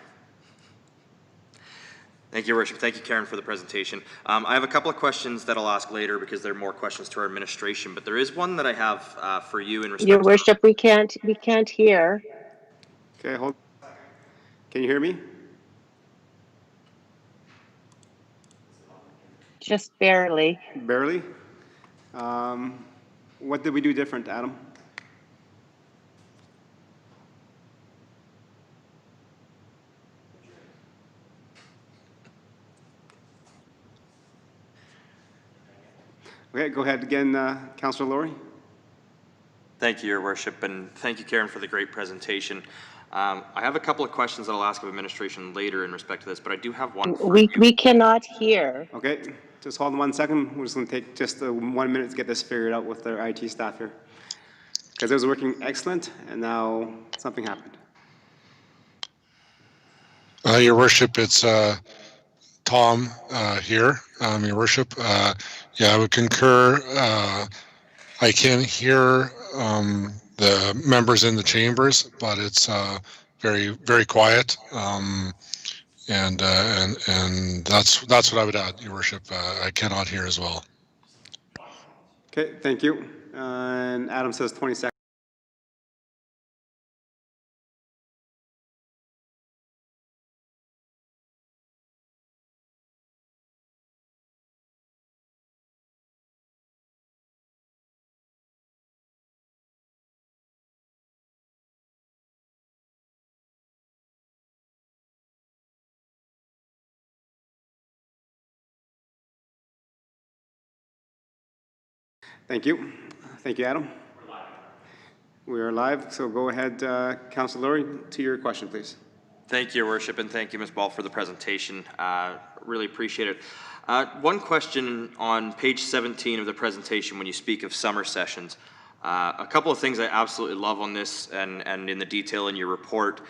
Thank you, Your Worship. Thank you, Karen, for the presentation. I have a couple of questions that I'll ask later because there are more questions to our administration, but there is one that I have for you in respect. Your Worship, we can't hear. Okay, hold. Can you hear me? Just barely. Barely. What did we do different, Adam? Okay, go ahead again, Councillor Laurie. Thank you, Your Worship, and thank you, Karen, for the great presentation. I have a couple of questions that I'll ask of administration later in respect to this, but I do have one for you. We cannot hear. Okay, just hold on 1 second. We're just going to take just 1 minute to get this figured out with our IT staff here. Because it was working excellent, and now something happened. Your Worship, it's Tom here, Your Worship. Yeah, I would concur. I can hear the members in the chambers, but it's very, very quiet. And that's what I would add, Your Worship. I cannot hear as well. Okay, thank you. And Adam says 20 seconds. Thank you. Thank you, Adam. We are live, so go ahead, Councillor Laurie, to your question, please. Thank you, Your Worship, and thank you, Ms. Ball, for the presentation. Really appreciate it. One question on page 17 of the presentation when you speak of summer sessions. A couple of things I absolutely love on this and in the detail in your report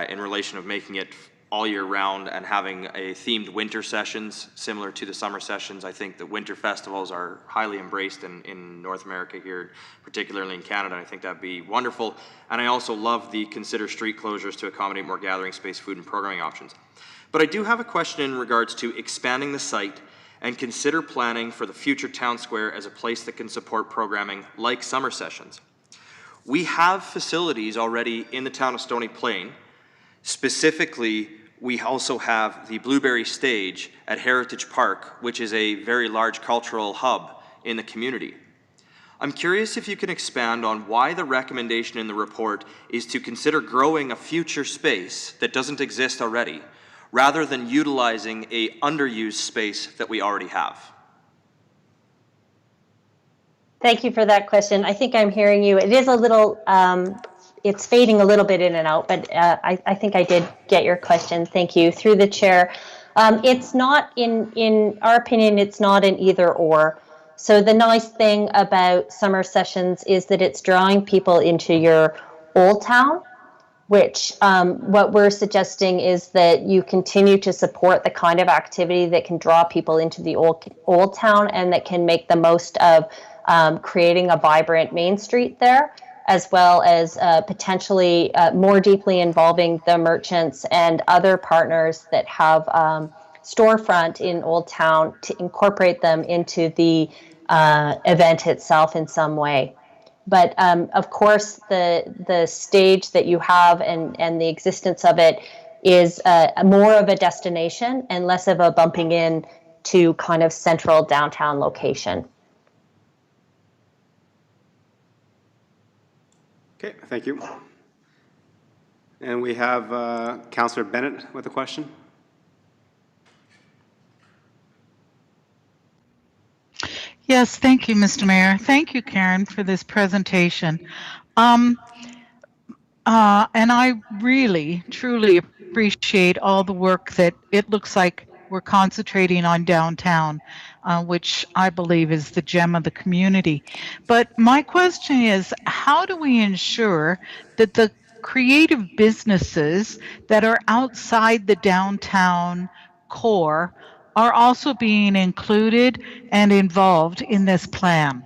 in relation of making it all year round and having a themed winter sessions similar to the summer sessions. I think that winter festivals are highly embraced in North America here, particularly in Canada. I think that'd be wonderful. And I also love the consider street closures to accommodate more gathering space, food and programming options. But I do have a question in regards to expanding the site and consider planning for the future town square as a place that can support programming like summer sessions. We have facilities already in the town of Stony Plain. Specifically, we also have the Blueberry Stage at Heritage Park, which is a very large cultural hub in the community. I'm curious if you can expand on why the recommendation in the report is to consider growing a future space that doesn't exist already, rather than utilizing a underused space that we already have. Thank you for that question. I think I'm hearing you. It is a little, it's fading a little bit in and out, but I think I did get your question. Thank you. Through the chair. It's not, in our opinion, it's not an either or. So the nice thing about summer sessions is that it's drawing people into your old town, which what we're suggesting is that you continue to support the kind of activity that can draw people into the old town and that can make the most of creating a vibrant Main Street there, as well as potentially more deeply involving the merchants and other partners that have storefront in Old Town to incorporate them into the event itself in some way. But of course, the stage that you have and the existence of it is more of a destination and less of a bumping in to kind of central downtown location. Okay, thank you. And we have Councillor Bennett with a question. Yes, thank you, Mr. Mayor. Thank you, Karen, for this presentation. And I really, truly appreciate all the work that it looks like we're concentrating on downtown, which I believe is the gem of the community. But my question is, how do we ensure that the creative businesses that are outside the downtown core are also being included and involved in this plan?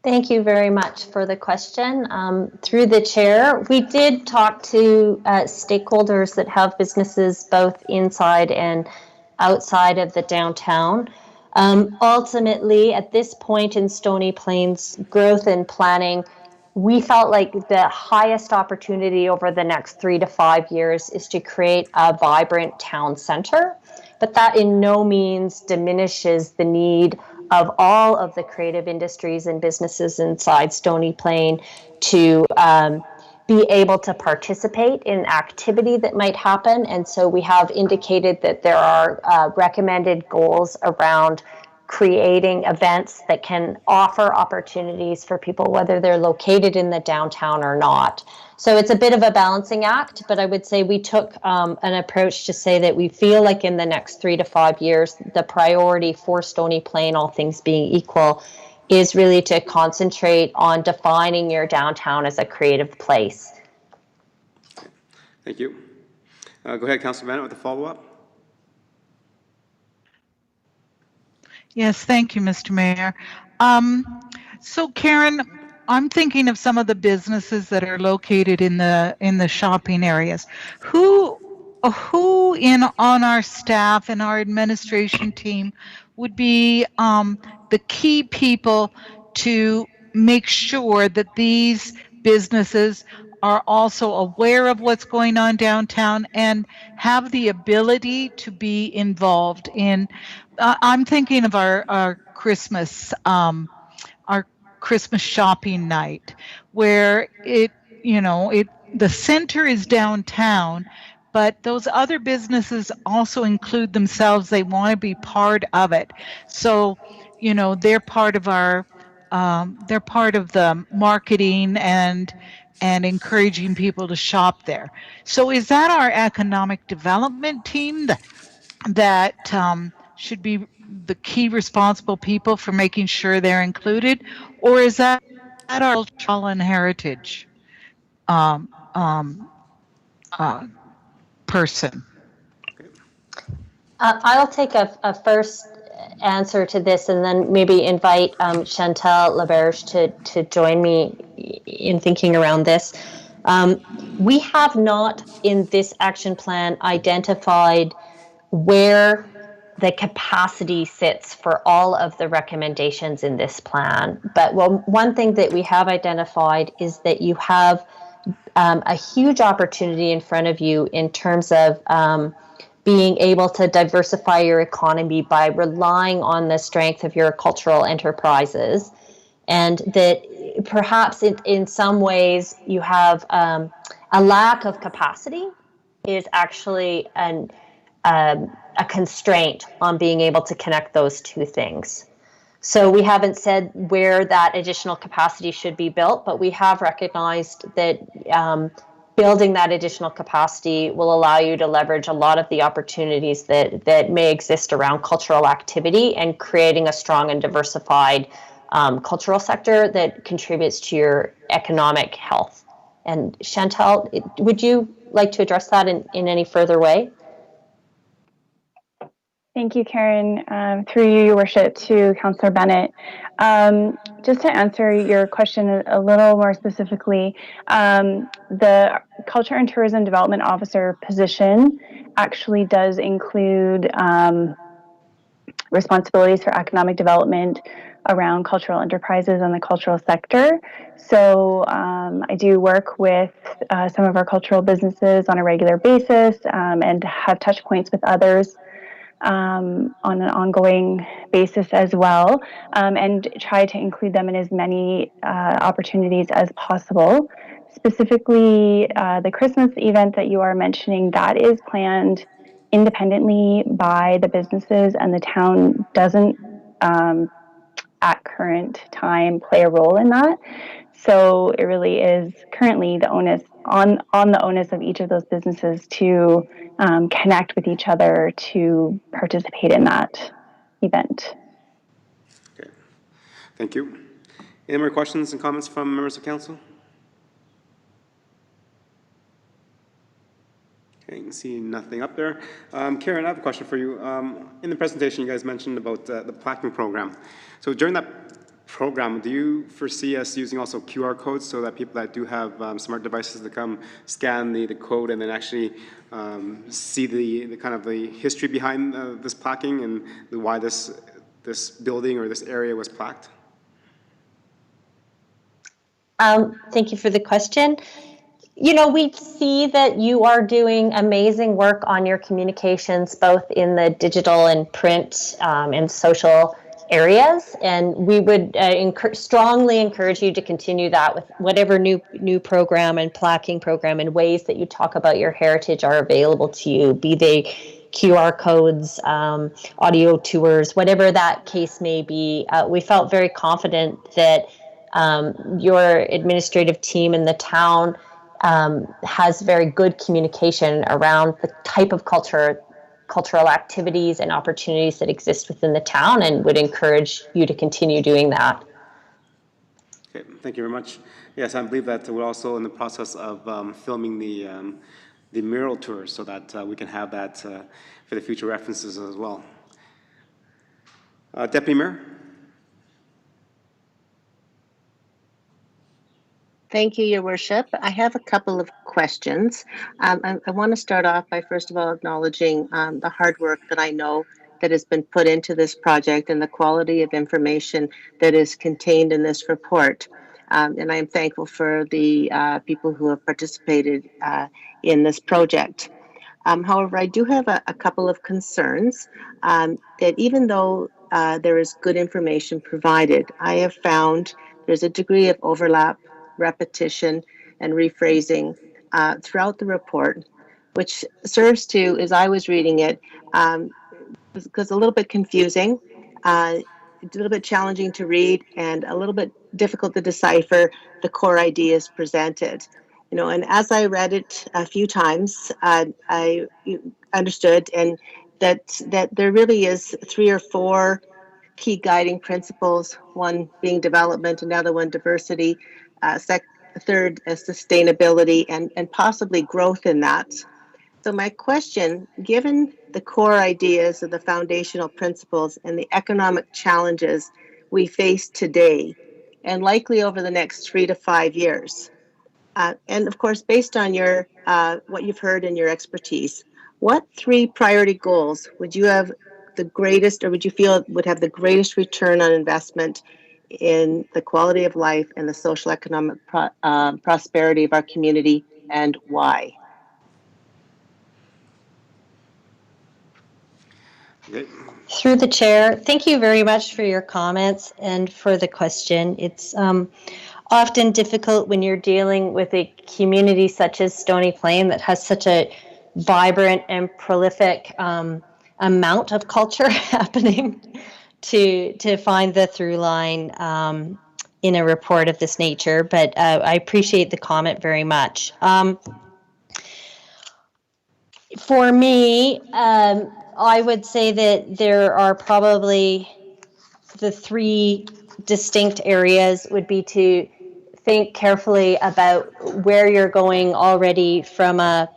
Thank you very much for the question. Through the chair, we did talk to stakeholders that have businesses both inside and outside of the downtown. Ultimately, at this point in Stony Plains growth and planning, we felt like the highest opportunity over the next 3 to 5 years is to create a vibrant town center, but that in no means diminishes the need of all of the creative industries and businesses inside Stony Plain to be able to participate in activity that might happen. And so we have indicated that there are recommended goals around creating events that can offer opportunities for people, whether they're located in the downtown or not. So it's a bit of a balancing act, but I would say we took an approach to say that we feel like in the next 3 to 5 years, the priority for Stony Plain, all things being equal, is really to concentrate on defining your downtown as a creative place. Thank you. Go ahead, Councillor Bennett, with a follow-up. Yes, thank you, Mr. Mayor. So Karen, I'm thinking of some of the businesses that are located in the shopping areas. Who on our staff and our administration team would be the key people to make sure that these businesses are also aware of what's going on downtown and have the ability to be involved in? I'm thinking of our Christmas shopping night, where the center is downtown, but those other businesses also include themselves. They want to be part of it. So, they're part of they're part of the marketing and encouraging people to shop there. So is that our economic development team that should be the key responsible people for making sure they're included, or is that our cultural and heritage person? I'll take a first answer to this and then maybe invite Chantal Laberge to join me in thinking around this. We have not in this action plan identified where the capacity sits for all of the recommendations in this plan. But one thing that we have identified is that you have a huge opportunity in front of you in terms of being able to diversify your economy by relying on the strength of your cultural enterprises. And that perhaps in some ways you have a lack of capacity is actually a constraint on being able to connect those two things. So we haven't said where that additional capacity should be built, but we have recognized that building that additional capacity will allow you to leverage a lot of the opportunities that may exist around cultural activity and creating a strong and diversified cultural sector that contributes to your economic health. And Chantal, would you like to address that in any further way? Thank you, Karen. Through you, Your Worship, to Councillor Bennett. Just to answer your question a little more specifically, the Culture and Tourism Development Officer position actually does include responsibilities for economic development around cultural enterprises and the cultural sector. So I do work with some of our cultural businesses on a regular basis and have touch points with others on an ongoing basis as well, and try to include them in as many opportunities as possible. Specifically, the Christmas event that you are mentioning, that is planned independently by the businesses, and the town doesn't at current time play a role in that. So it really is currently the onus on the onus of each of those businesses to connect with each other to participate in that event. Okay, thank you. Any more questions and comments from members of council? Okay, you can see nothing up there. Karen, I have a question for you. In the presentation, you guys mentioned about the plaquing program. So during that program, do you foresee us using also QR codes so that people that do have smart devices to come scan the code and then actually see the kind of the history behind this plaquing and why this building or this area was plaqued? Thank you for the question. You know, we see that you are doing amazing work on your communications, both in the digital and print and social areas, and we would strongly encourage you to continue that with whatever new program and plaquing program and ways that you talk about your heritage are available to you, be they QR codes, audio tours, whatever that case may be. We felt very confident that your administrative team in the town has very good communication around the type of cultural activities and opportunities that exist within the town, and would encourage you to continue doing that. Okay, thank you very much. Yes, I believe that we're also in the process of filming the mural tour so that we can have that for the future references as well. Deputy Mayor? Thank you, Your Worship. I have a couple of questions. I want to start off by first of all acknowledging the hard work that I know that has been put into this project and the quality of information that is contained in this report. And I am thankful for the people who have participated in this project. However, I do have a couple of concerns that even though there is good information provided, I have found there's a degree of overlap, repetition, and rephrasing throughout the report, which serves to, as I was reading it, was a little bit confusing, a little bit challenging to read, and a little bit difficult to decipher the core ideas presented. You know, and as I read it a few times, I understood and that there really is 3 or 4 key guiding principles, one being development, another one diversity, third sustainability, and possibly growth in that. So my question, given the core ideas of the foundational principles and the economic challenges we face today, and likely over the next 3 to 5 years, and of course, based on your what you've heard and your expertise, what 3 priority goals would you have the greatest, or would you feel would have the greatest return on investment in the quality of life and the social economic prosperity of our community, and why? Okay. Through the chair, thank you very much for your comments and for the question. It's often difficult when you're dealing with a community such as Stony Plain that has such a vibrant and prolific amount of culture happening to find the through line in a report of this nature, but I appreciate the comment very much. For me, I would say that there are probably the three distinct areas would be to think carefully about where you're going already from a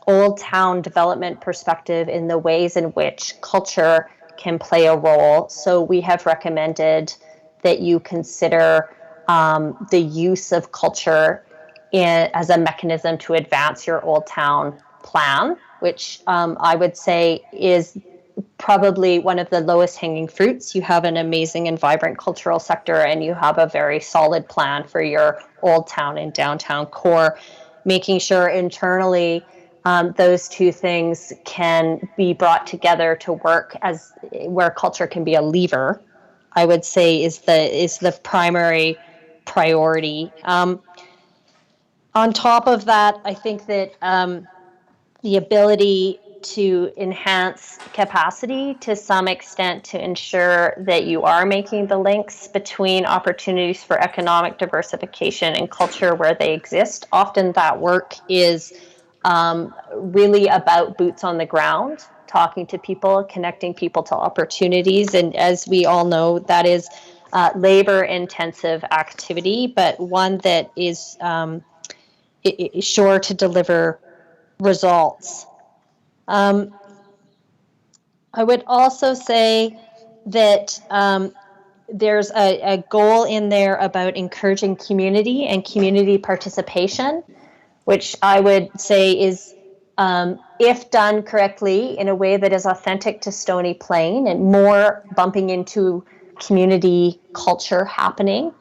old town development perspective in the ways in which culture can play a role. So we have recommended that you consider the use of culture as a mechanism to advance your old town plan, which I would say is probably one of the lowest hanging fruits. You have an amazing and vibrant cultural sector, and you have a very solid plan for your old town and downtown core, making sure internally those two things can be brought together to work as where culture can be a lever, I would say is the primary priority. On top of that, I think that the ability to enhance capacity to some extent to ensure that you are making the links between opportunities for economic diversification and culture where they exist. Often that work is really about boots on the ground, talking to people, connecting people to opportunities. And as we all know, that is labor-intensive activity, but one that is sure to deliver results. I would also say that there's a goal in there about encouraging community and community participation, which I would say is, if done correctly in a way that is authentic to Stony Plain and more bumping into community culture happening,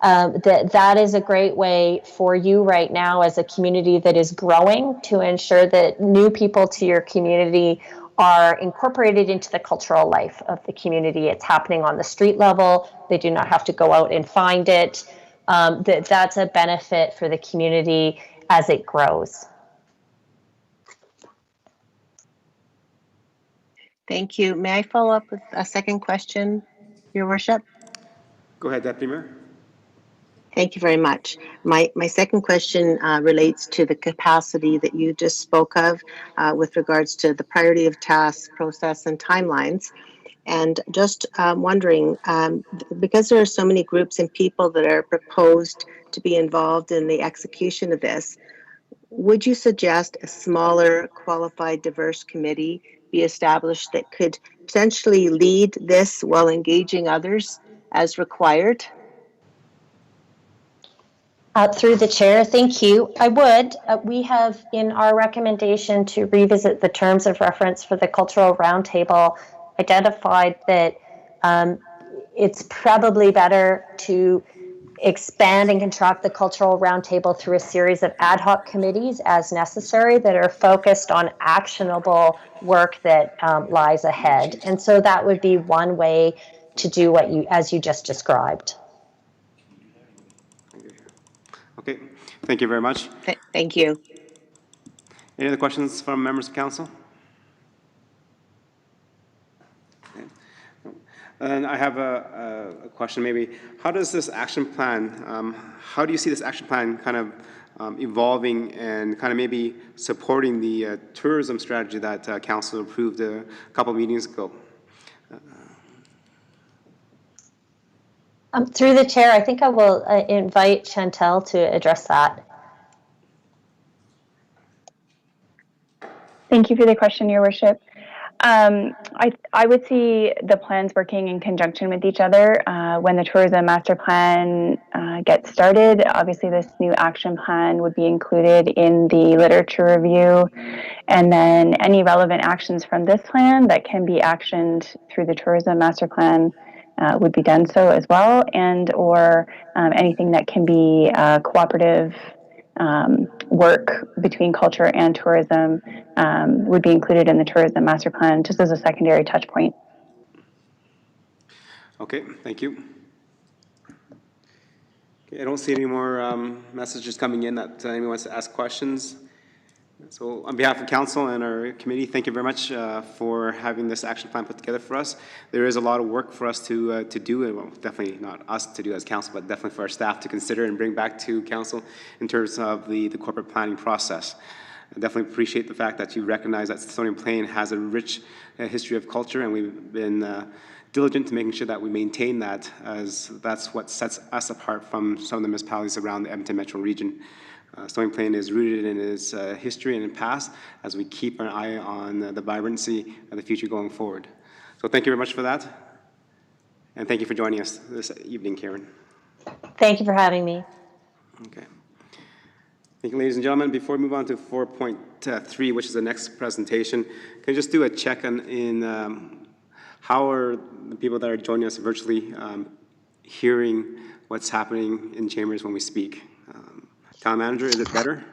that is a great way for you right now as a community that is growing to ensure that new people to your community are incorporated into the cultural life of the community. It's happening on the street level. They do not have to go out and find it. That's a benefit for the community as it grows. Thank you. May I follow up with a second question, Your Worship? Go ahead, Deputy Mayor. Thank you very much. My second question relates to the capacity that you just spoke of with regards to the priority of tasks, process, and timelines. And just wondering, because there are so many groups and people that are proposed to be involved in the execution of this, would you suggest a smaller, qualified, diverse committee be established that could potentially lead this while engaging others as required? Through the chair, thank you. I would. We have in our recommendation to revisit the terms of reference for the Cultural Roundtable identified that it's probably better to expand and contract the Cultural Roundtable through a series of ad hoc committees as necessary that are focused on actionable work that lies ahead. And so that would be one way to do what you, as you just described. Okay, thank you very much. Thank you. Any other questions from members of council? Okay. And I have a question maybe. How does this action plan, how do you see this action plan kind of evolving and kind of maybe supporting the tourism strategy that council approved a couple of meetings ago? Through the chair, I think I will invite Chantel to address that. Thank you for the question, Your Worship. I would see the plans working in conjunction with each other. When the tourism master plan gets started, obviously this new action plan would be included in the literature review, and then any relevant actions from this plan that can be actioned through the tourism master plan would be done so as well, and or anything that can be cooperative work between culture and tourism would be included in the tourism master plan just as a secondary touch point. Okay, thank you. Okay, I don't see any more messages coming in that anyone wants to ask questions. So on behalf of council and our committee, thank you very much for having this action plan put together for us. There is a lot of work for us to do, and well, definitely not us to do as council, but definitely for our staff to consider and bring back to council in terms of the corporate planning process. I definitely appreciate the fact that you recognize that Stony Plain has a rich history of culture, and we've been diligent to making sure that we maintain that, as that's what sets us apart from some of the municipalities around the Edmonton metro region. Stony Plain is rooted in its history and in past as we keep an eye on the vibrancy of the future going forward. So thank you very much for that. And thank you for joining us this evening, Karen. Thank you for having me. Okay. Thank you, ladies and gentlemen. Before we move on to 4.3, which is the next presentation, can you just do a check in how are the people that are joining us virtually hearing what's happening in chambers when we speak? Town manager, is it better?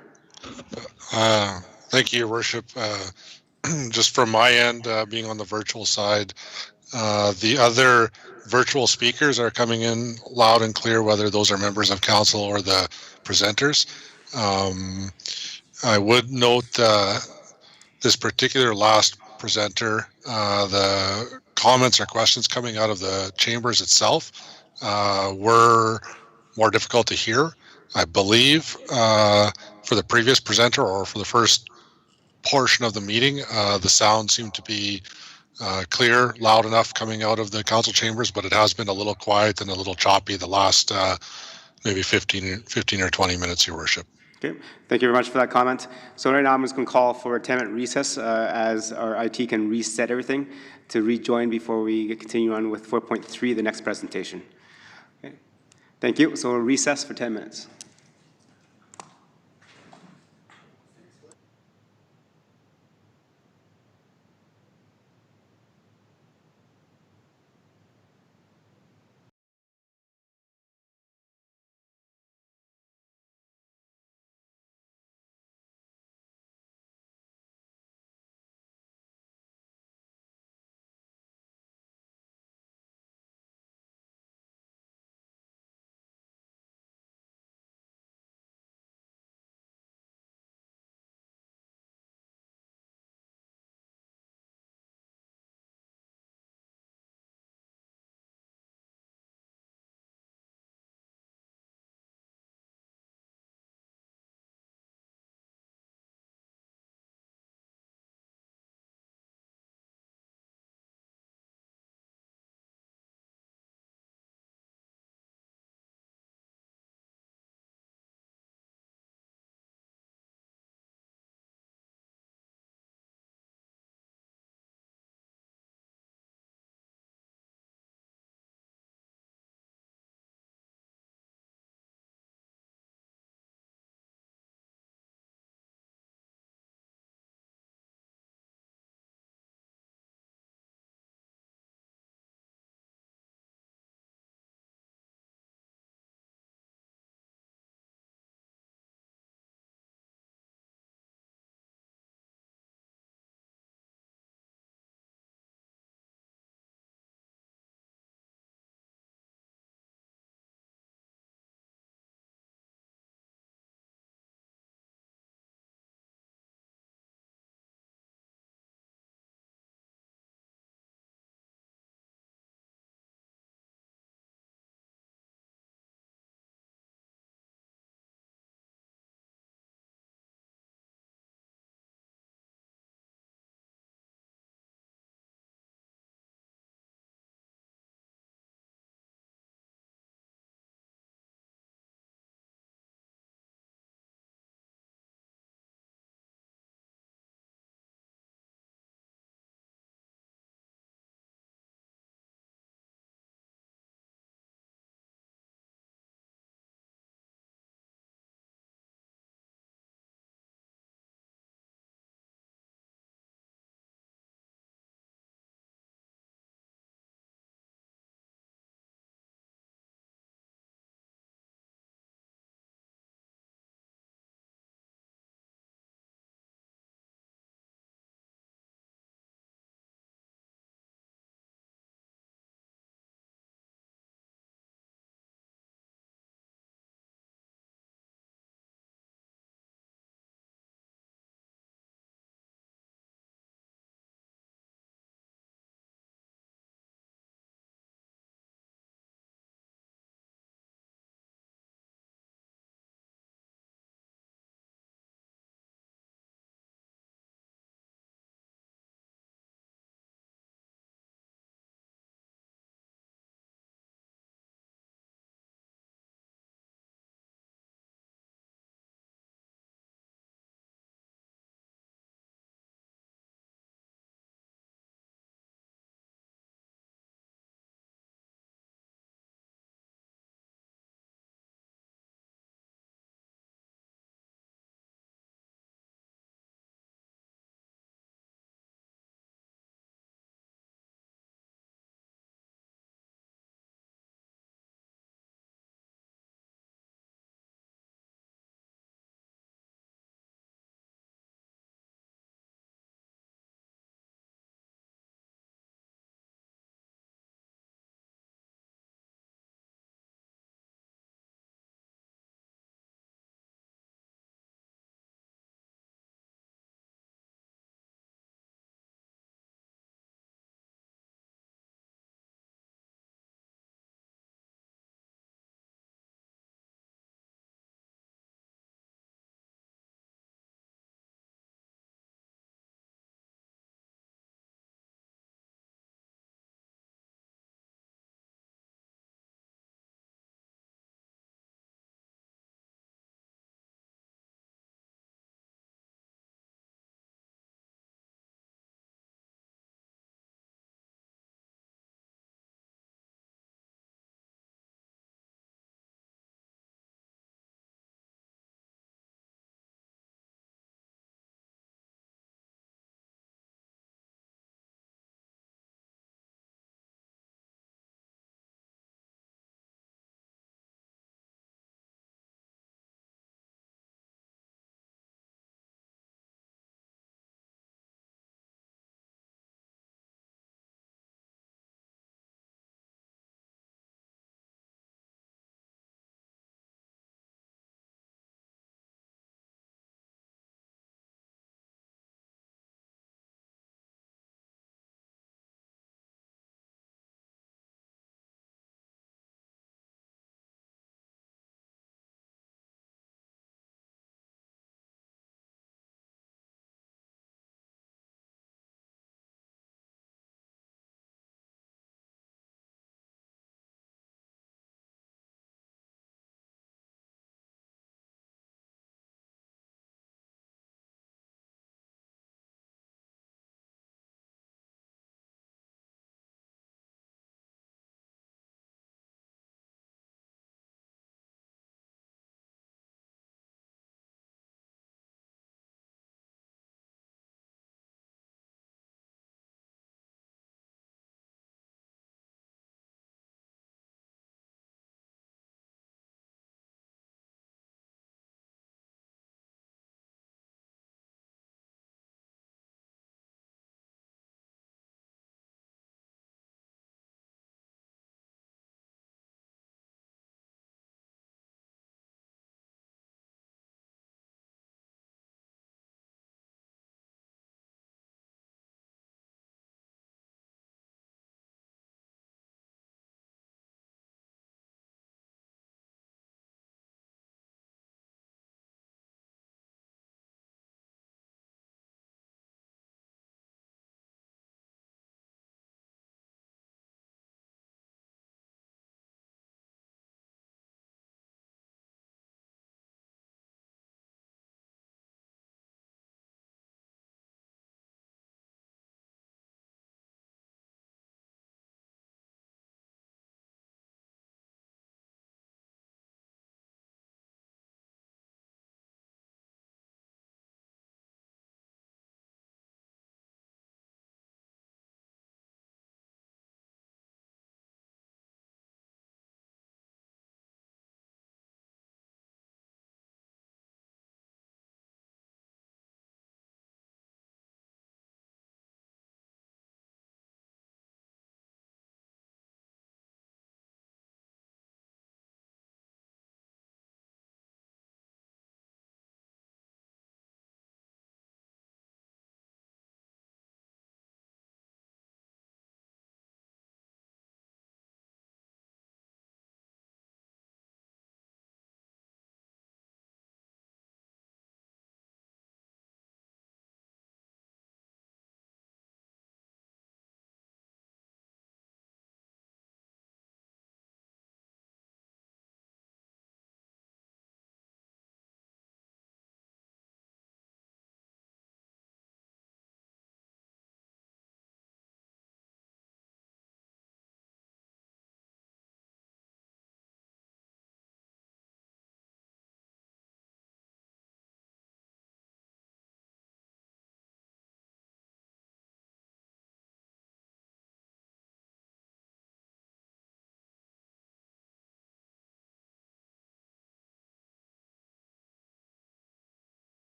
Thank you, Your Worship. Just from my end, being on the virtual side, the other virtual speakers are coming in loud and clear, whether those are members of council or the presenters. I would note this particular last presenter, the comments or questions coming out of the chambers itself were more difficult to hear. I believe for the previous presenter or for the first portion of the meeting, the sound seemed to be clear, loud enough coming out of the council chambers, but it has been a little quiet and a little choppy the last maybe 15 or 20 minutes, Your Worship. Okay, thank you very much for that comment. So right now I'm just going to call for a 10-minute recess as our IT can reset everything to rejoin before we continue on with 4.3, the next presentation. Okay. Thank you. So we'll recess for 10 minutes.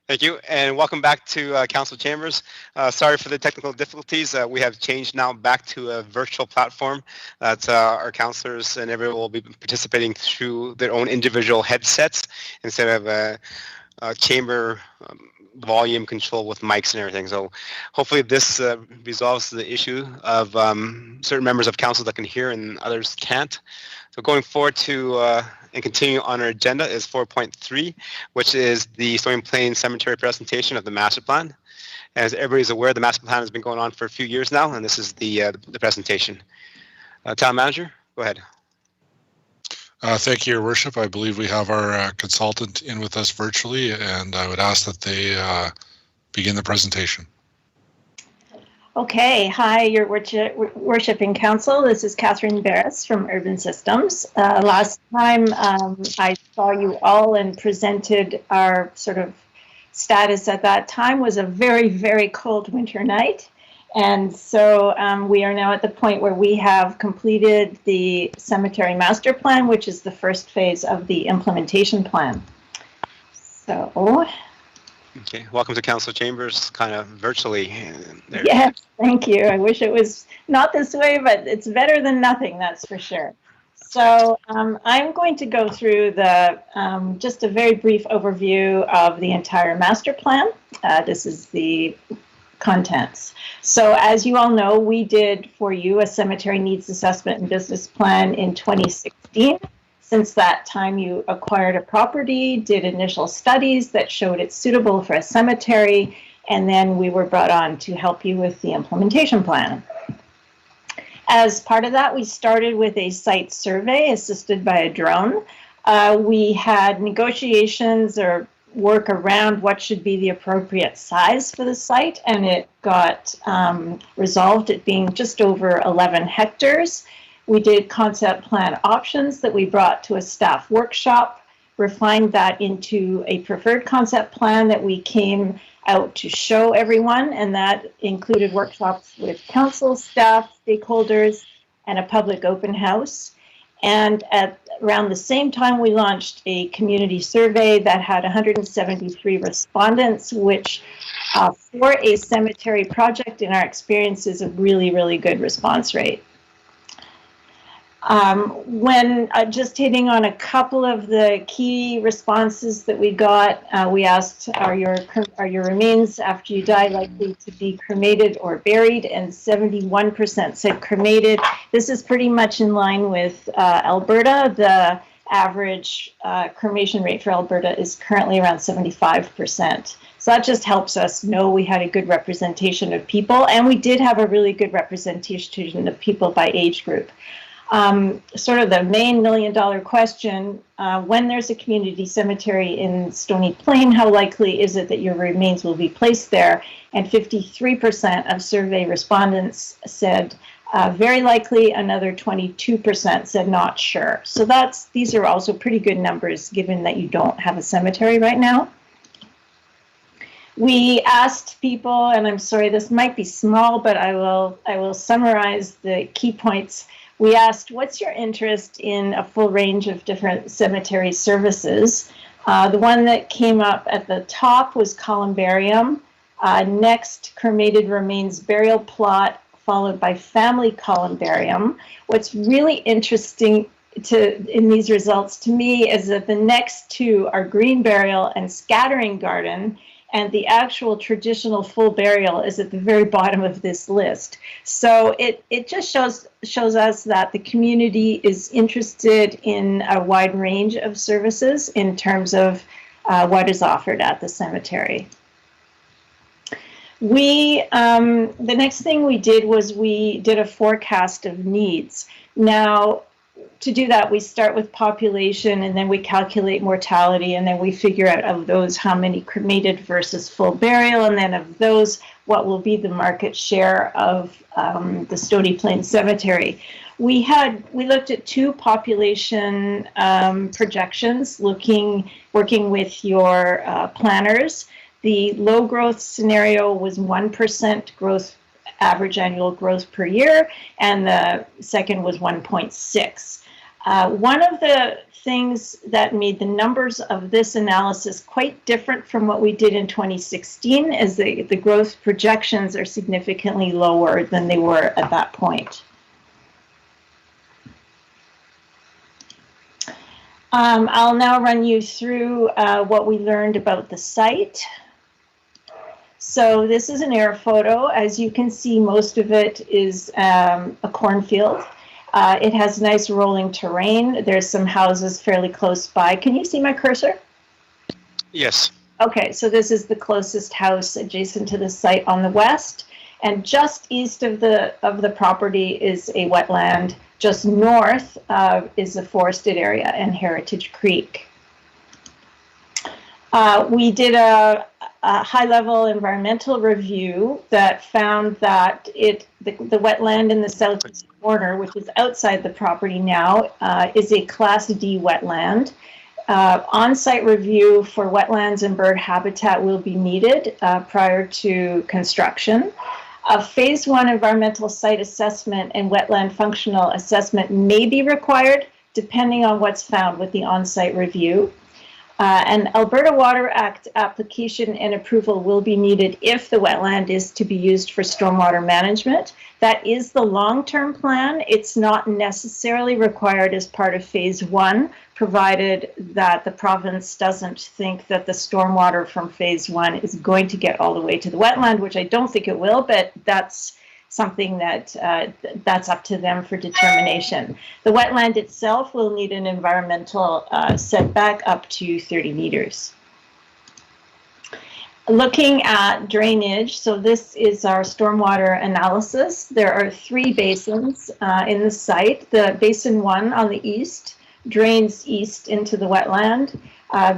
Thank you, and welcome back to Council Chambers. Sorry for the technical difficulties. We have changed now back to a virtual platform that our councillors and everyone will be participating through their own individual headsets instead of a chamber volume control with mics and everything. So hopefully this resolves the issue of certain members of council that can hear and others can't. So going forward to and continue on our agenda is 4.3, which is the Stony Plain Cemetery presentation of the master plan. As everybody's aware, the master plan has been going on for a few years now, and this is the presentation. Town manager, go ahead. Thank you, Your Worship. I believe we have our consultant in with us virtually, and I would ask that they begin the presentation. Okay, hi, Your Worship in Council. This is Catherine Barris from Urban Systems. Last time I saw you all and presented our sort of status at that time was a very, very cold winter night. And so we are now at the point where we have completed the cemetery master plan, which is the first phase of the implementation plan. So. Okay, welcome to Council Chambers, kind of virtually. Yes, thank you. I wish it was not this way, but it's better than nothing, that's for sure. So I'm going to go through the just a very brief overview of the entire master plan. This is the contents. So as you all know, we did for you a cemetery needs assessment and business plan in 2016. Since that time, you acquired a property, did initial studies that showed it's suitable for a cemetery, and then we were brought on to help you with the implementation plan. As part of that, we started with a site survey assisted by a drone. We had negotiations or work around what should be the appropriate size for the site, and it got resolved at being just over 11 hectares. We did concept plan options that we brought to a staff workshop, refined that into a preferred concept plan that we came out to show everyone, and that included workshops with council, staff, stakeholders, and a public open house. And at around the same time, we launched a community survey that had 173 respondents, which for a cemetery project, in our experience, is a really, really good response rate. When just hitting on a couple of the key responses that we got, we asked, are your remains after you die likely to be cremated or buried? And 71% said cremated. This is pretty much in line with Alberta. The average cremation rate for Alberta is currently around 75%. So that just helps us know we had a good representation of people, and we did have a really good representation of people by age group. Sort of the main million-dollar question, when there's a community cemetery in Stony Plain, how likely is it that your remains will be placed there? And 53% of survey respondents said very likely, another 22% said not sure. So these are also pretty good numbers given that you don't have a cemetery right now. We asked people, and I'm sorry, this might be small, but I will summarize the key points. We asked, what's your interest in a full range of different cemetery services? The one that came up at the top was columbarium. Next, cremated remains burial plot, followed by family columbarium. What's really interesting in these results to me is that the next two are green burial and scattering garden, and the actual traditional full burial is at the very bottom of this list. So it just shows us that the community is interested in a wide range of services in terms of what is offered at the cemetery. The next thing we did was we did a forecast of needs. Now, to do that, we start with population, and then we calculate mortality, and then we figure out of those how many cremated versus full burial, and then of those, what will be the market share of the Stony Plain Cemetery. We looked at two population projections, working with your planners. The low growth scenario was 1% growth, average annual growth per year, and the second was 1.6. One of the things that made the numbers of this analysis quite different from what we did in 2016 is the growth projections are significantly lower than they were at that point. I'll now run you through what we learned about the site. So this is an air photo. As you can see, most of it is a cornfield. It has nice rolling terrain. There's some houses fairly close by. Can you see my cursor? Yes. Okay, so this is the closest house adjacent to the site on the west, and just east of the property is a wetland. Just north is a forested area and Heritage Creek. We did a high-level environmental review that found that the wetland in the southeast corner, which is outside the property now, is a Class D wetland. On-site review for wetlands and bird habitat will be needed prior to construction. A Phase 1 environmental site assessment and wetland functional assessment may be required depending on what's found with the on-site review. An Alberta Water Act application and approval will be needed if the wetland is to be used for stormwater management. That is the long-term plan. It's not necessarily required as part of Phase 1, provided that the province doesn't think that the stormwater from Phase 1 is going to get all the way to the wetland, which I don't think it will, but that's something that that's up to them for determination. The wetland itself will need an environmental setback up to 30 meters. Looking at drainage, so this is our stormwater analysis. There are 3 basins in the site. The basin 1 on the east drains east into the wetland.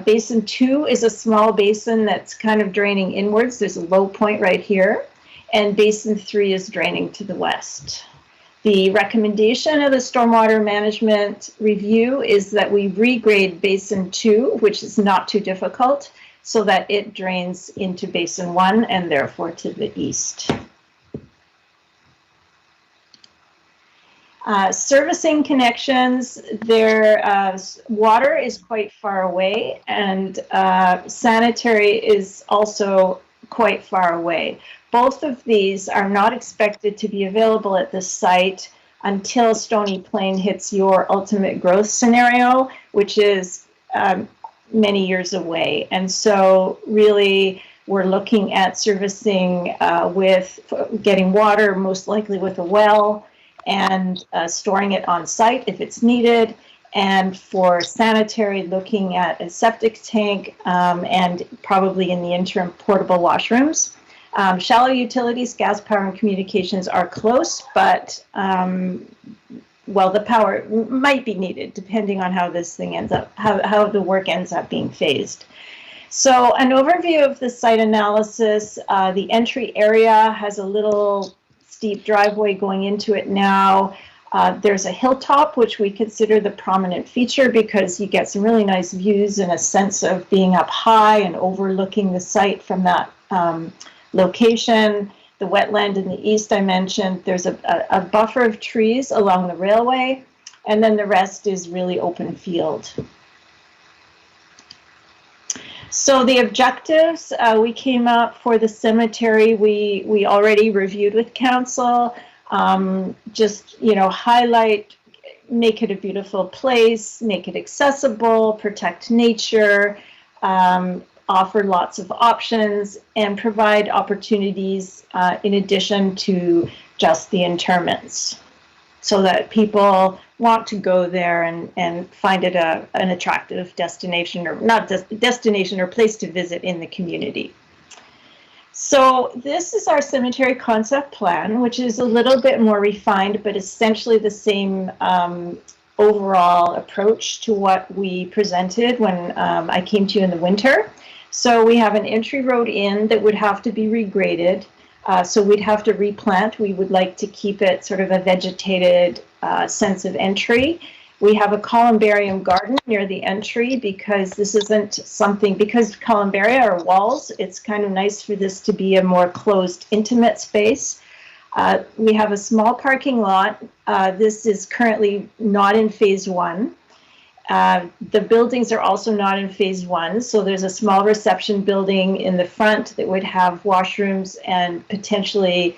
Basin 2 is a small basin that's kind of draining inwards. There's a low point right here. And Basin 3 is draining to the west. The recommendation of the Stormwater Management Review is that we regrade Basin 2, which is not too difficult, so that it drains into Basin 1 and therefore to the east. Servicing connections, their water is quite far away, and sanitary is also quite far away. Both of these are not expected to be available at the site until Stony Plain hits your ultimate growth scenario, which is many years away. And so really we're looking at servicing with getting water, most likely with a well, and storing it on site if it's needed. And for sanitary, looking at a septic tank and probably in the interim portable washrooms. Shallow utilities, gas, power, and communications are close, but well, the power might be needed depending on how this thing ends up, how the work ends up being phased. So an overview of the site analysis, the entry area has a little steep driveway going into it now. There's a hilltop, which we consider the prominent feature because you get some really nice views and a sense of being up high and overlooking the site from that location. The wetland in the east I mentioned, there's a buffer of trees along the railway, and then the rest is really open field. So the objectives, we came up for the cemetery, we already reviewed with council, just, you know, highlight, make it a beautiful place, make it accessible, protect nature, offer lots of options, and provide opportunities in addition to just the interments, so that people want to go there and find it an attractive destination, or not destination, or place to visit in the community. So this is our cemetery concept plan, which is a little bit more refined, but essentially the same overall approach to what we presented when I came to you in the winter. So we have an entry road in that would have to be regraded. So we'd have to replant. We would like to keep it sort of a vegetated sense of entry. We have a columbarium garden near the entry because this isn't something, because columbaria are walls, it's kind of nice for this to be a more closed, intimate space. We have a small parking lot. This is currently not in phase one. The buildings are also not in phase one, so there's a small reception building in the front that would have washrooms and potentially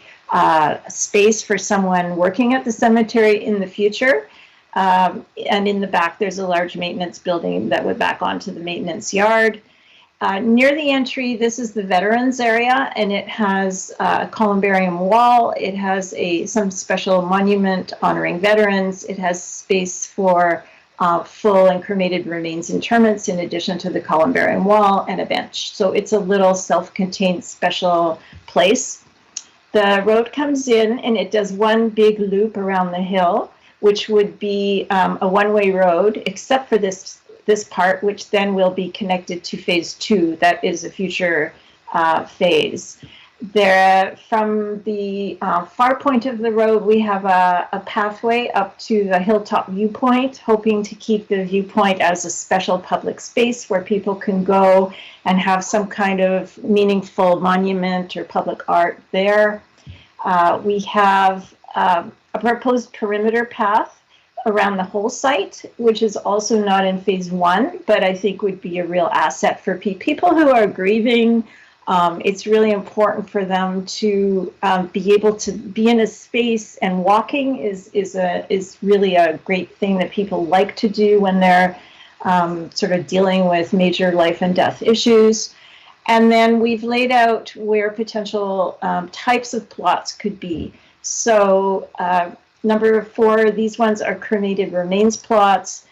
space for someone working at the cemetery in the future. And in the back, there's a large maintenance building that would back onto the maintenance yard. Near the entry, this is the veterans area, and it has a columbarium wall. It has some special monument honoring veterans. It has space for full and cremated remains interments in addition to the columbarium wall and a bench. So it's a little self-contained special place. The road comes in and it does one big loop around the hill, which would be a one-way road, except for this part, which then will be connected to phase two. That is a future phase. There, from the far point of the road, we have a pathway up to the hilltop viewpoint, hoping to keep the viewpoint as a special public space where people can go and have some kind of meaningful monument or public art there. We have a proposed perimeter path around the whole site, which is also not in phase one, but I think would be a real asset for people who are grieving. It's really important for them to be able to be in a space, and walking is really a great thing that people like to do when they're sort of dealing with major life and death issues. And then we've laid out where potential types of plots could be. So number 4, these ones are cremated remains plots.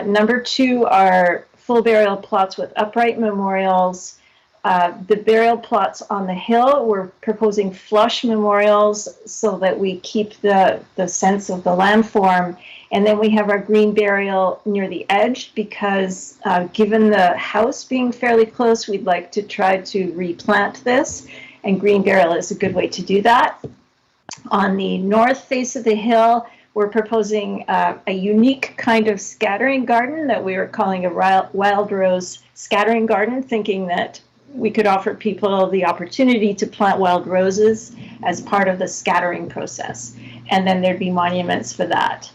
Number 2 are full burial plots with upright memorials. The burial plots on the hill, we're proposing flush memorials so that we keep the sense of the landform. And then we have our green burial near the edge because given the house being fairly close, we'd like to try to replant this, and green burial is a good way to do that. On the north face of the hill, we're proposing a unique kind of scattering garden that we are calling a wild rose scattering garden, thinking that we could offer people the opportunity to plant wild roses as part of the scattering process. And then there'd be monuments for that.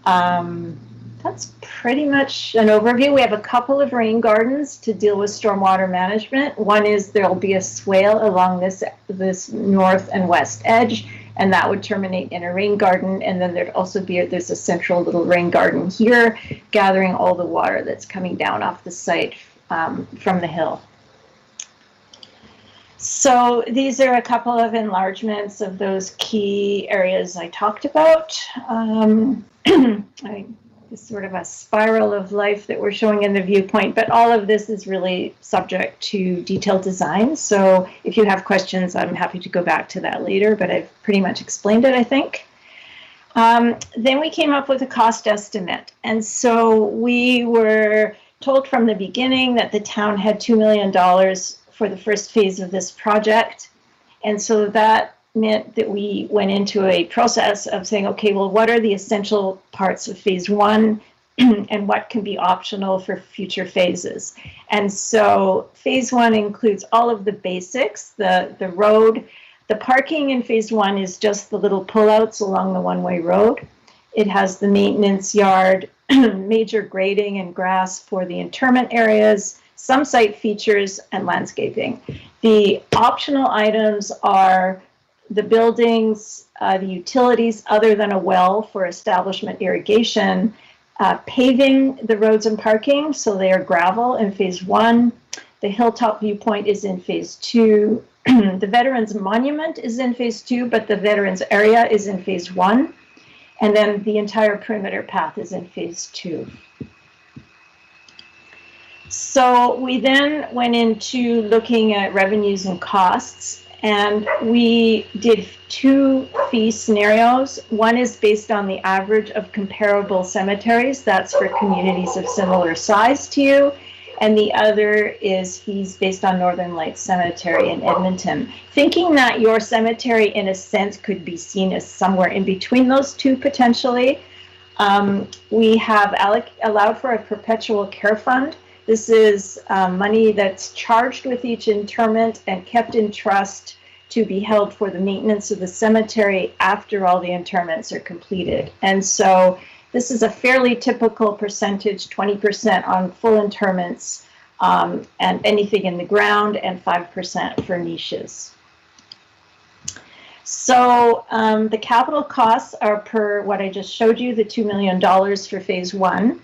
That's pretty much an overview. We have a couple of rain gardens to deal with stormwater management. One is there'll be a swale along this north and west edge, and that would terminate in a rain garden. And then there'd also be there's a central little rain garden here, gathering all the water that's coming down off the site from the hill. So these are a couple of enlargements of those key areas I talked about. It's sort of a spiral of life that we're showing in the viewpoint, but all of this is really subject to detailed design. So if you have questions, I'm happy to go back to that later, but I've pretty much explained it, I think. Then we came up with a cost estimate. And so we were told from the beginning that the town had $2 million for the first phase of this project. And so that meant that we went into a process of saying, okay, well, what are the essential parts of phase one and what can be optional for future phases? And so phase one includes all of the basics, the road. The parking in phase one is just the little pullouts along the one-way road. It has the maintenance yard, major grading and grass for the interment areas, some site features, and landscaping. The optional items are the buildings, the utilities other than a well for establishment irrigation, paving the roads and parking, so they are gravel in phase one. The hilltop viewpoint is in phase two. The Veterans Monument is in phase two, but the Veterans area is in phase one. And then the entire perimeter path is in phase two. So we then went into looking at revenues and costs, and we did 2 fee scenarios. One is based on the average of comparable cemeteries. That's for communities of similar size to you. And the other is fees based on Northern Lights Cemetery in Edmonton. Thinking that your cemetery, in a sense, could be seen as somewhere in between those two potentially, we have allowed for a perpetual care fund. This is money that's charged with each interment and kept in trust to be held for the maintenance of the cemetery after all the interments are completed. And so this is a fairly typical percentage, 20% on full interments and anything in the ground, and 5% for niches. So the capital costs are per what I just showed you, the $2 million for phase one.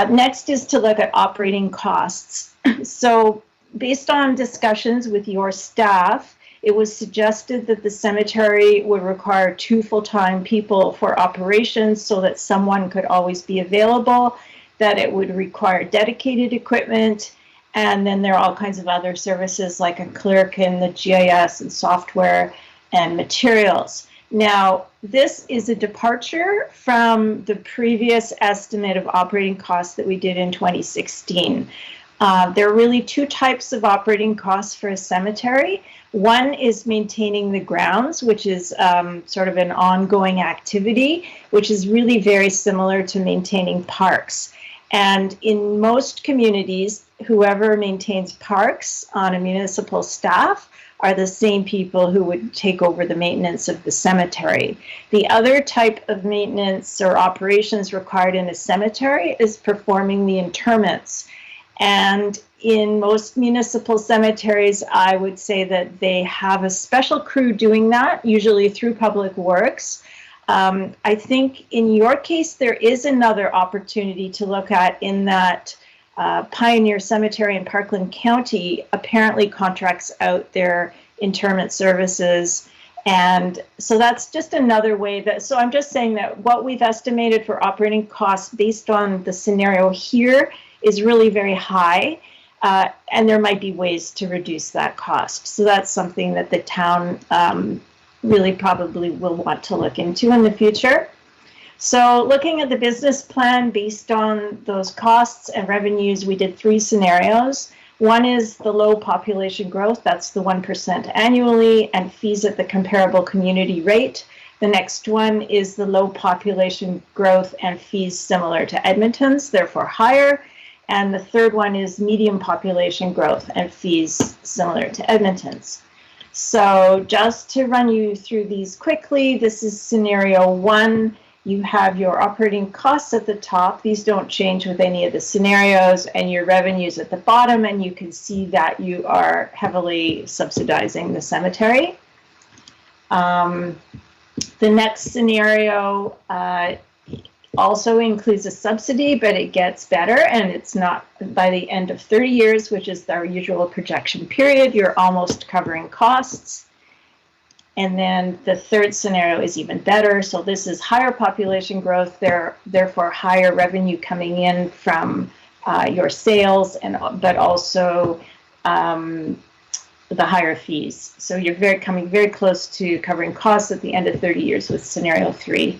Next is to look at operating costs. So based on discussions with your staff, it was suggested that the cemetery would require 2 full-time people for operations so that someone could always be available, that it would require dedicated equipment, and then there are all kinds of other services like a clerk and the GIS and software and materials. Now, this is a departure from the previous estimate of operating costs that we did in 2016. There are really 2 types of operating costs for a cemetery. One is maintaining the grounds, which is sort of an ongoing activity, which is really very similar to maintaining parks. And in most communities, whoever maintains parks on a municipal staff are the same people who would take over the maintenance of the cemetery. The other type of maintenance or operations required in a cemetery is performing the interments. And in most municipal cemeteries, I would say that they have a special crew doing that, usually through Public Works. I think in your case, there is another opportunity to look at in that Pioneer Cemetery in Parkland County apparently contracts out their interment services. And so that's just another way that, so I'm just saying that what we've estimated for operating costs based on the scenario here is really very high. And there might be ways to reduce that cost. So that's something that the town really probably will want to look into in the future. So looking at the business plan based on those costs and revenues, we did 3 scenarios. One is the low population growth, that's the 1% annually, and fees at the comparable community rate. The next one is the low population growth and fees similar to Edmonton's, therefore higher. And the third one is medium population growth and fees similar to Edmonton's. So just to run you through these quickly, this is scenario 1. You have your operating costs at the top. These don't change with any of the scenarios, and your revenues at the bottom, and you can see that you are heavily subsidizing the cemetery. The next scenario also includes a subsidy, but it gets better, and it's not by the end of 30 years, which is our usual projection period. You're almost covering costs. And then the third scenario is even better. So this is higher population growth, therefore higher revenue coming in from your sales, but also the higher fees. So you're coming very close to covering costs at the end of 30 years with scenario 3.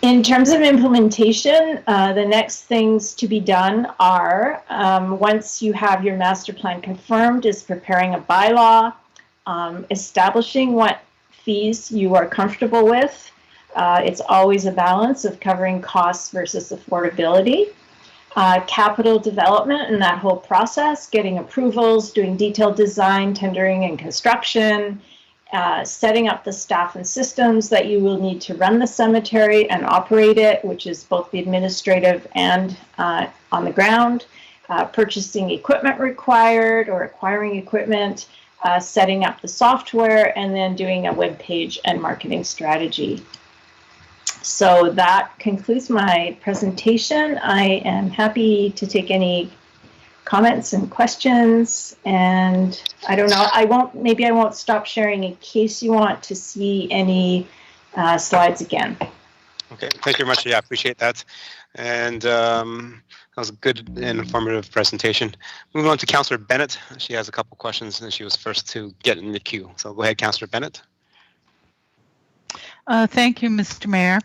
In terms of implementation, the next things to be done are, once you have your master plan confirmed, is preparing a bylaw, establishing what fees you are comfortable with. It's always a balance of covering costs versus affordability. Capital development and that whole process, getting approvals, doing detailed design, tendering and construction, setting up the staff and systems that you will need to run the cemetery and operate it, which is both the administrative and on the ground, purchasing equipment required or acquiring equipment, setting up the software, and then doing a web page and marketing strategy. So that concludes my presentation. I am happy to take any comments and questions, and I don't know, maybe I won't stop sharing in case you want to see any slides again. Okay, thank you very much. Yeah, I appreciate that. And that was a good and informative presentation. Moving on to Councillor Bennett. She has a couple questions, and she was first to get in the queue. So go ahead, Councillor Bennett. Thank you, Mr. Mayor.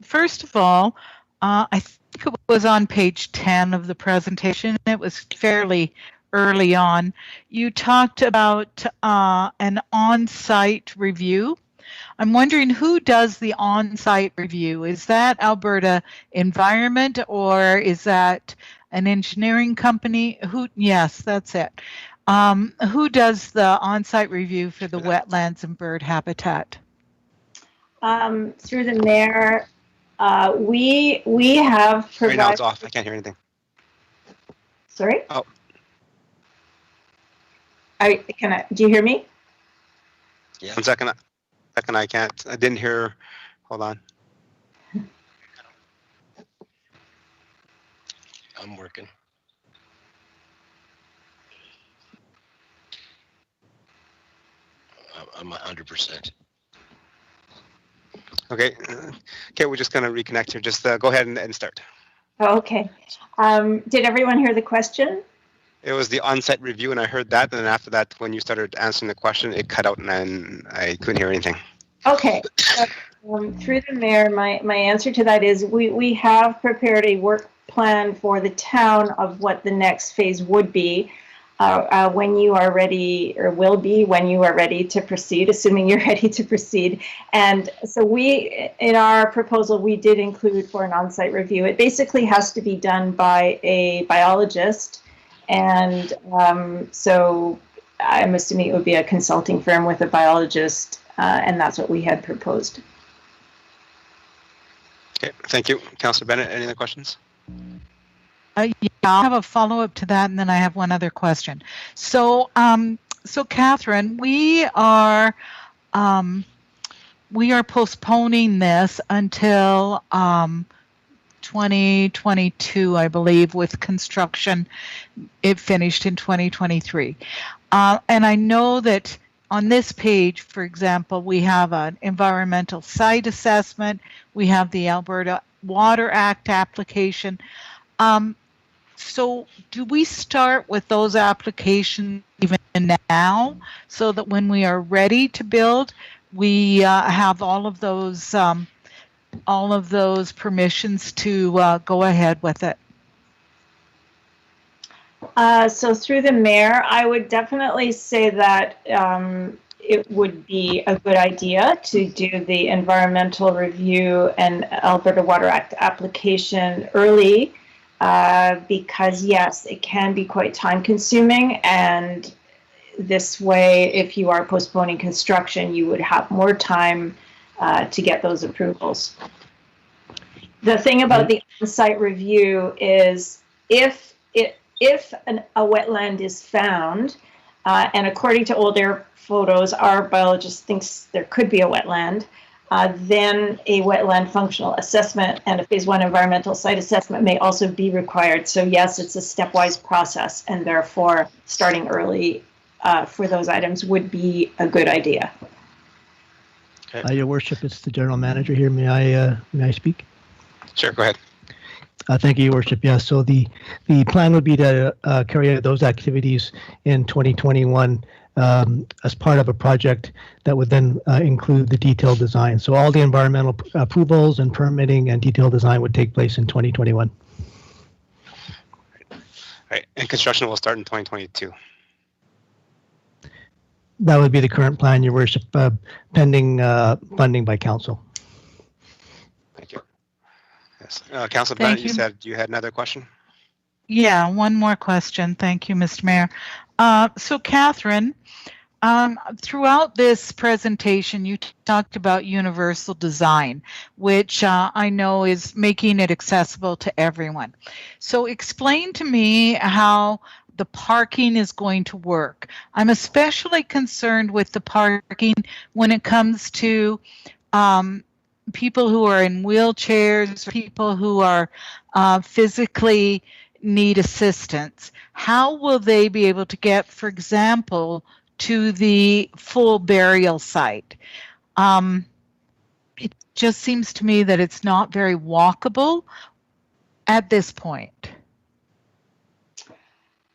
First of all, I think it was on page 10 of the presentation. It was fairly early on. You talked about an on-site review. I'm wondering who does the on-site review? Is that Alberta Environment, or is that an engineering company? Yes, that's it. Who does the on-site review for the wetlands and bird habitat? Through the mayor, we have provided. Right now it's off. I can't hear anything. Sorry? Oh. Do you hear me? Yeah. 1 second. I can't. I didn't hear. Hold on. I'm working. I'm 100%. Okay. Okay, we're just going to reconnect here. Just go ahead and start. Okay. Did everyone hear the question? It was the on-site review, and I heard that. And then after that, when you started answering the question, it cut out, and then I couldn't hear anything. Okay. Through the mayor, my answer to that is we have prepared a work plan for the town of what the next phase would be when you are ready, or will be when you are ready to proceed, assuming you're ready to proceed. And so in our proposal, we did include for an on-site review. It basically has to be done by a biologist. And so I'm assuming it would be a consulting firm with a biologist, and that's what we had proposed. Okay, thank you. Councillor Bennett, any other questions? Yeah, I'll have a follow-up to that, and then I have one other question. So, Catherine, we are postponing this until 2022, I believe, with construction. It finished in 2023, and I know that on this page, for example, we have an environmental site assessment. We have the Alberta Water Act application. So do we start with those applications even now, so that when we are ready to build, we have all of those permissions to go ahead with it? So through the mayor, I would definitely say that it would be a good idea to do the environmental review and Alberta Water Act application early, because yes, it can be quite time consuming, and this way, if you are postponing construction, you would have more time to get those approvals. The thing about the on-site review is if a wetland is found, and according to old air photos, our biologist thinks there could be a wetland, then a wetland functional assessment and a phase 1 environmental site assessment may also be required. So yes, it's a stepwise process, and therefore starting early for those items would be a good idea. Okay. Your Worship, it's the General Manager here. May I speak? Sure, go ahead. Thank you, Your Worship. Yeah, so the plan would be to carry out those activities in 2021 as part of a project that would then include the detailed design. So all the environmental approvals and permitting and detailed design would take place in 2021. Right, and construction will start in 2022. That would be the current plan, Your Worship, pending funding by Council. Thank you. Yes, Councilor Bennett, you said you had another question? Yeah, one more question. Thank you, Mr. Mayor. So, Catherine, throughout this presentation, you talked about universal design, which I know is making it accessible to everyone. So explain to me how the parking is going to work. I'm especially concerned with the parking when it comes to people who are in wheelchairs, people who are physically need assistance. How will they be able to get, for example, to the full burial site? It just seems to me that it's not very walkable at this point.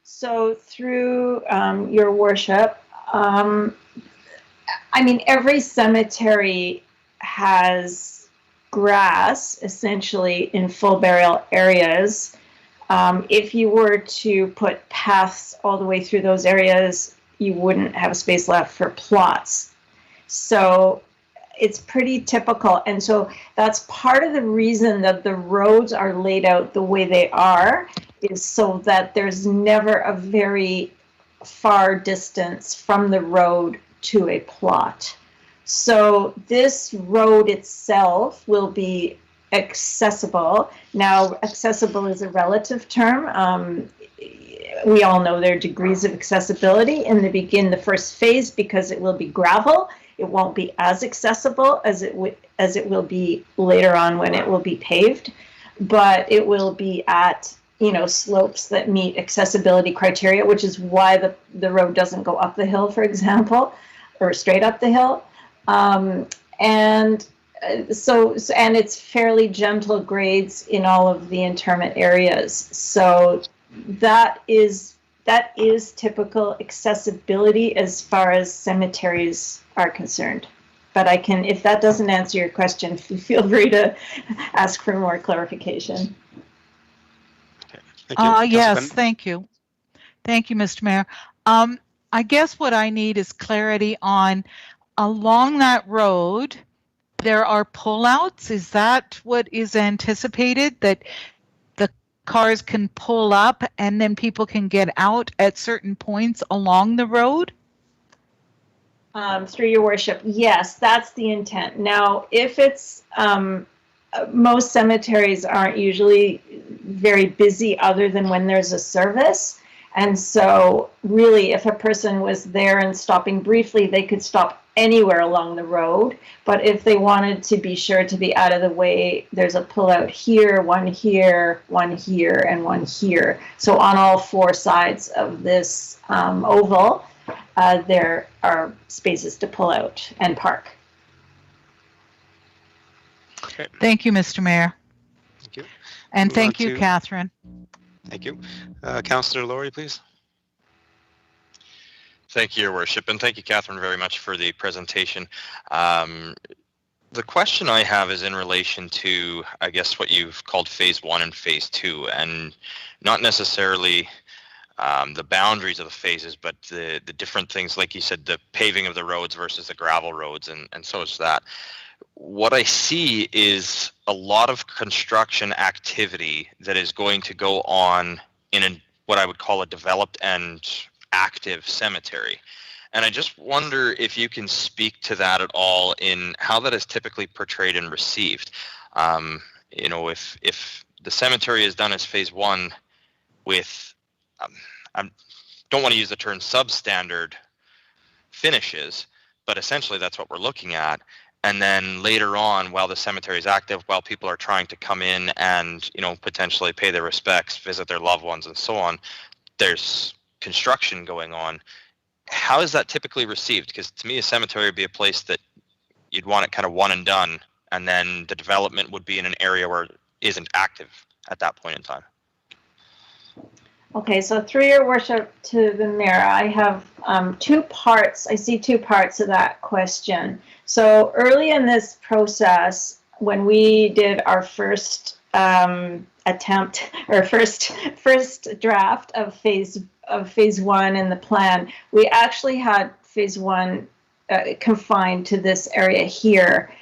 So through Your Worship, I mean, every cemetery has grass essentially in full burial areas. If you were to put paths all the way through those areas, you wouldn't have space left for plots. So it's pretty typical. And so that's part of the reason that the roads are laid out the way they are, is so that there's never a very far distance from the road to a plot. So this road itself will be accessible. Now, accessible is a relative term. We all know there are degrees of accessibility. In the first phase, because it will be gravel, it won't be as accessible as it will be later on when it will be paved, but it will be at slopes that meet accessibility criteria, which is why the road doesn't go up the hill, for example, or straight up the hill. And it's fairly gentle grades in all of the interment areas. So that is typical accessibility as far as cemeteries are concerned. But if that doesn't answer your question, feel free to ask for more clarification. Yes, thank you. Thank you, Mr. Mayor. I guess what I need is clarity on along that road, there are pullouts. Is that what is anticipated, that the cars can pull up and then people can get out at certain points along the road? Through your worship, yes, that's the intent. Now, if it's most cemeteries aren't usually very busy other than when there's a service. And so really, if a person was there and stopping briefly, they could stop anywhere along the road. But if they wanted to be sure to be out of the way, there's a pullout here, one here, one here, and one here. So on all four sides of this oval, there are spaces to pull out and park. Okay. Thank you, Mr. Mayor. Thank you. And thank you, Catherine. Thank you. Councillor Laurie, please. Thank you, Your Worship, and thank you, Catherine, very much for the presentation. The question I have is in relation to, I guess, what you've called Phase 1 and Phase 2, and not necessarily the boundaries of the phases, but the different things, like you said, the paving of the roads versus the gravel roads, and so is that. What I see is a lot of construction activity that is going to go on in what I would call a developed and active cemetery. And I just wonder if you can speak to that at all in how that is typically portrayed and received. If the cemetery is done as Phase 1 with, I don't want to use the term substandard finishes, but essentially that's what we're looking at. And then later on, while the cemetery is active, while people are trying to come in and, potentially pay their respects, visit their loved ones and so on, there's construction going on. How is that typically received? Because to me, a cemetery would be a place that you'd want it kind of one and done, and then the development would be in an area where it isn't active at that point in time. Okay, so through your worship to the mayor, I have two parts. I see two parts of that question. So early in this process, when we did our first attempt or first draft of phase 1 in the plan, we actually had Phase 1 confined to this area here.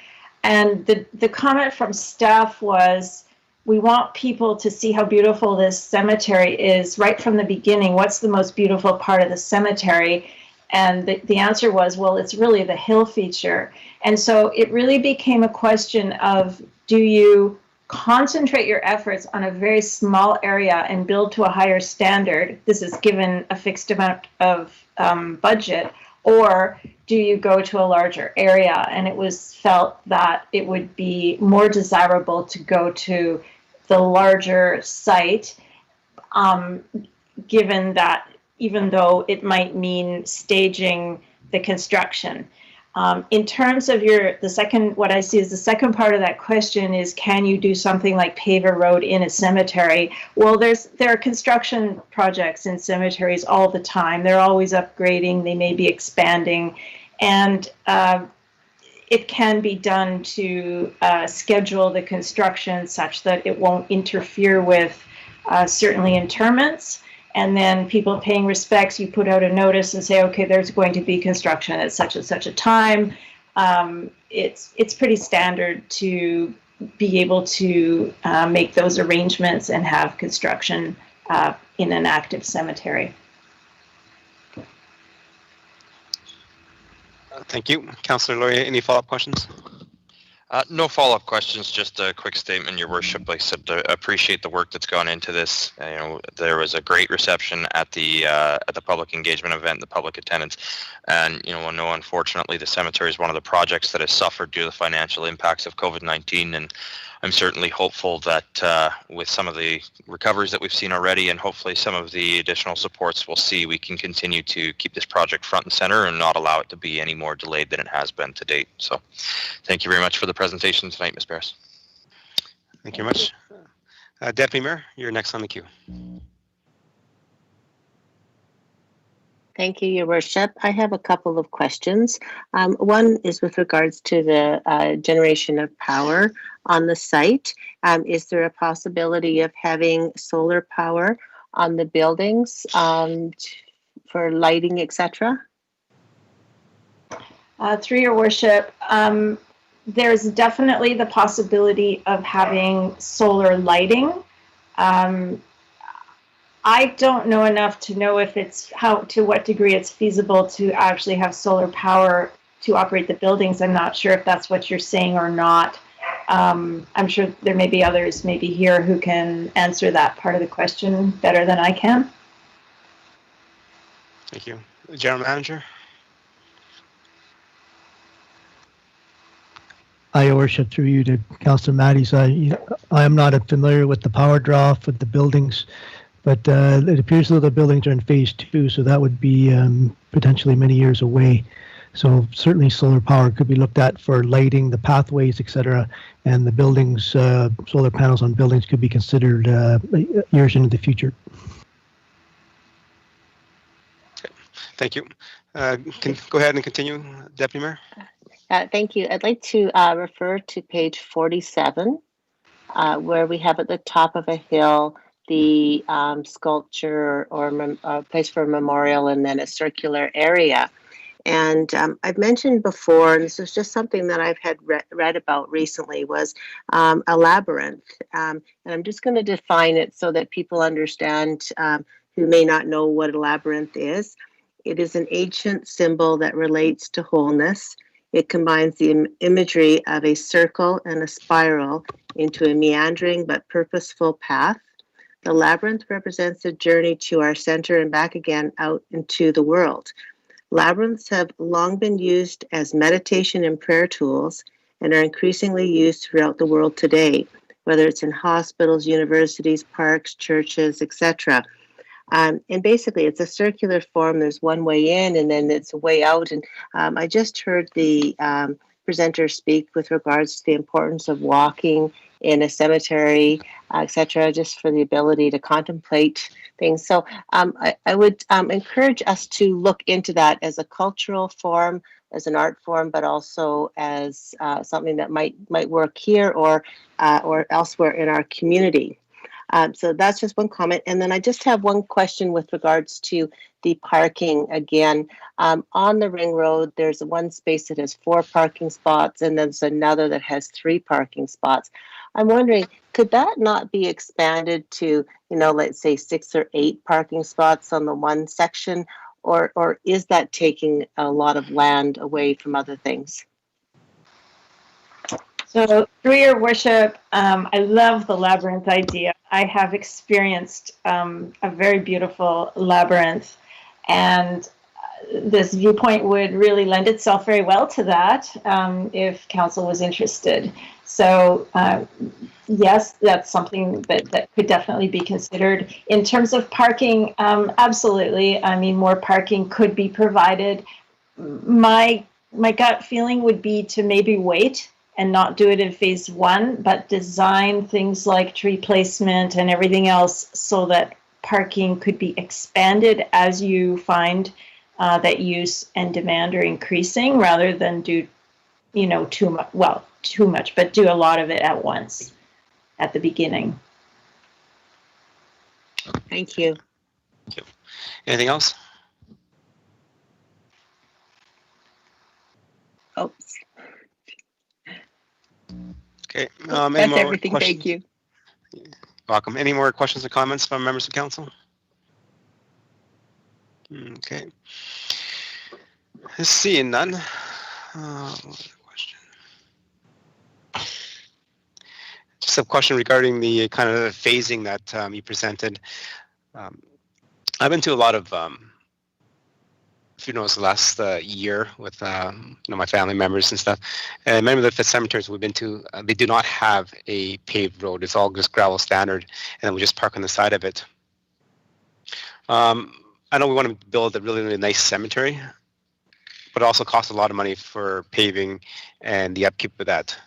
And the comment from staff was, we want people to see how beautiful this cemetery is right from the beginning. What's the most beautiful part of the cemetery? And the answer was, well, it's really the hill feature. And so it really became a question of, do you concentrate your efforts on a very small area and build to a higher standard? This is given a fixed amount of budget. Or do you go to a larger area? And it was felt that it would be more desirable to go to the larger site, given that even though it might mean staging the construction. In terms of what I see as the second part of that question is, can you do something like pave a road in a cemetery? Well, there are construction projects in cemeteries all the time. They're always upgrading, they may be expanding, and it can be done to schedule the construction such that it won't interfere with certainly interments. And then people paying respects, you put out a notice and say, okay, there's going to be construction at such and such a time. It's pretty standard to be able to make those arrangements and have construction in an active cemetery. Thank you. Councillor Laurie, any follow-up questions? No follow-up questions, just a quick statement, Your Worship. Like I said, I appreciate the work that's gone into this. There was a great reception at the public engagement event, the public attendance, and unfortunately, the cemetery is one of the projects that has suffered due to the financial impacts of COVID-19, and I'm certainly hopeful that with some of the recoveries that we've seen already, and hopefully some of the additional supports we'll see, we can continue to keep this project front and center and not allow it to be any more delayed than it has been to date. So thank you very much for the presentation tonight, Ms. Barris. Thank you very much. Deputy Mayor, you're next on the queue. Thank you, Your Worship. I have a couple of questions. One is with regards to the generation of power on the site. Is there a possibility of having solar power on the buildings for lighting, etc.? Through Your Worship, there's definitely the possibility of having solar lighting. I don't know enough to know if to what degree it's feasible to actually have solar power to operate the buildings. I'm not sure if that's what you're saying or not. I'm sure there may be others maybe here who can answer that part of the question better than I can. Thank you. General Manager. Your Worship, through you to Councillor Matties, I am not familiar with the power draw for the buildings, but it appears as though the buildings are in phase 2, so that would be potentially many years away. So certainly solar power could be looked at for lighting, the pathways, etc., and the buildings, solar panels on buildings could be considered years into the future. Thank you. Go ahead and continue, Deputy Mayor. Thank you. I'd like to refer to page 47, where we have at the top of a hill the sculpture or place for a memorial and then a circular area. And I've mentioned before, and this is just something that I've had read about recently, was a labyrinth. And I'm just going to define it so that people understand who may not know what a labyrinth is. It is an ancient symbol that relates to wholeness. It combines the imagery of a circle and a spiral into a meandering but purposeful path. The labyrinth represents a journey to our center and back again out into the world. Labyrinths have long been used as meditation and prayer tools and are increasingly used throughout the world today, whether it's in hospitals, universities, parks, churches, etc. And basically, it's a circular form. There's one way in, and then it's a way out. And I just heard the presenter speak with regards to the importance of walking in a cemetery, etc., just for the ability to contemplate things. So I would encourage us to look into that as a cultural form, as an art form, but also as something that might work here or elsewhere in our community. So that's just one comment. And then I just have one question with regards to the parking again. On the ring road, there's one space that has 4 parking spots, and there's another that has 3 parking spots. I'm wondering, could that not be expanded to, let's say 6 or 8 parking spots on the one section, or is that taking a lot of land away from other things? So through Your Worship, I love the labyrinth idea. I have experienced a very beautiful labyrinth, and this viewpoint would really lend itself very well to that if council was interested. So yes, that's something that could definitely be considered. In terms of parking, absolutely. I mean, more parking could be provided. My gut feeling would be to maybe wait and not do it in phase 1, but design things like tree placement and everything else so that parking could be expanded as you find that use and demand are increasing, rather than do, too much, but do a lot of it at once at the beginning. Thank you. Thank you. Anything else? Oops. Okay. That's everything. Thank you. Welcome. Any more questions or comments from members of council? Okay. Seeing none, Just a question regarding the kind of phasing that you presented. I've been to a lot of funerals the last year with my family members and stuff. And many of the cemeteries we've been to, they do not have a paved road. It's all just gravel standard, and then we just park on the side of it. I know we want to build a really, really nice cemetery, but it also costs a lot of money for paving and the upkeep of that.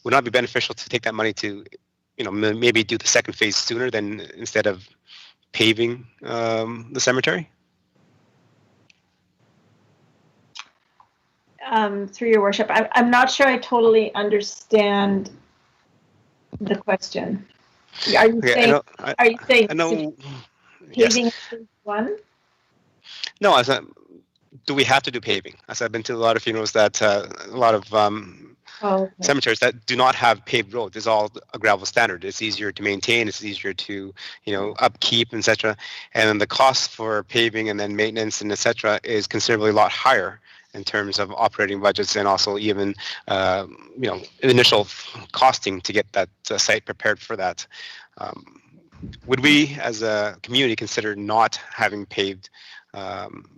Would it not be beneficial to take that money to, maybe do the second phase sooner than instead of paving the cemetery? Through your worship, I'm not sure I totally understand the question. Are you saying? Are you saying? I know. Paving Yes. phase one? No, I said, do we have to do paving? I said, I've been to a lot of funerals that a lot of cemeteries that do not have paved roads. It's all a gravel standard. It's easier to maintain. It's easier to, upkeep, etc. And then the cost for paving and then maintenance and etc. is considerably a lot higher in terms of operating budgets and also even, initial costing to get that site prepared for that. Would we, as a community, consider not having paved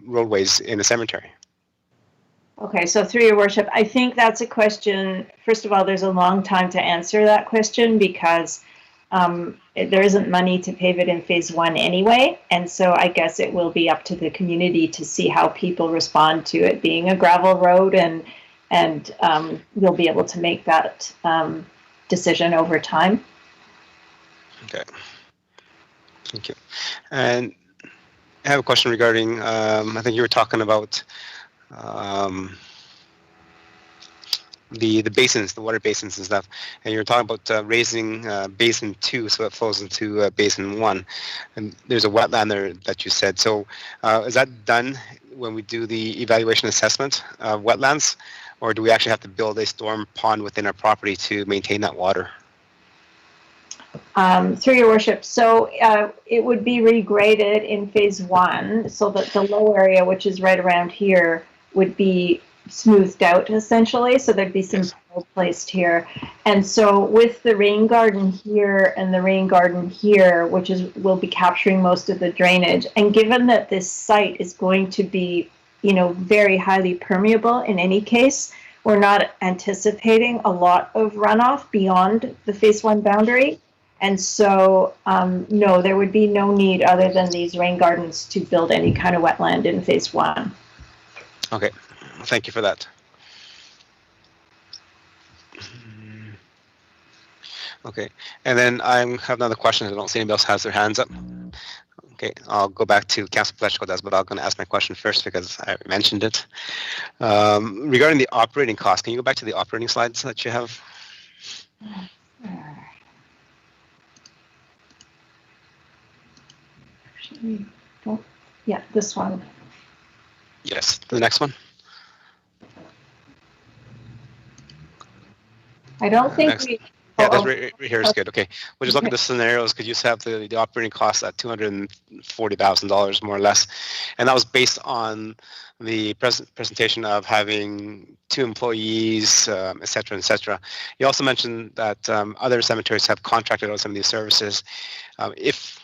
roadways in the cemetery? Okay, so through your worship, I think that's a question. First of all, there's a long time to answer that question because there isn't money to pave it in phase one anyway. And so I guess it will be up to the community to see how people respond to it being a gravel road, and we'll be able to make that decision over time. Okay. Thank you. And I have a question regarding, I think you were talking about the basins, the water basins and stuff, and you're talking about raising basin 2 so it flows into basin 1, and there's a wetland there that you said. So is that done when we do the evaluation assessment of wetlands, or do we actually have to build a storm pond within our property to maintain that water? Through your worship, so it would be regraded in phase one so that the low area, which is right around here, would be smoothed out essentially. So there'd be some soil placed here. And so with the rain garden here and the rain garden here, which will be capturing most of the drainage, and given that this site is going to be, very highly permeable in any case, we're not anticipating a lot of runoff beyond the phase one boundary. And so, no, there would be no need other than these rain gardens to build any kind of wetland in phase one. Okay, thank you for that. Okay, and then I have another question. I don't see anybody else has their hands up. Okay, I'll go back to Councilor Pleshko, but I'm going to ask my question first because I mentioned it. Regarding the operating costs, can you go back to the operating slides that you have? Yeah, this one. Yes, the next one. I don't think we. Yeah, that's right here is good. Okay, we'll just look at the scenarios because you just have the operating costs at $240,000 more or less, and that was based on the presentation of having 2 employees, et cetera, et cetera. You also mentioned that other cemeteries have contracted out some of these services. If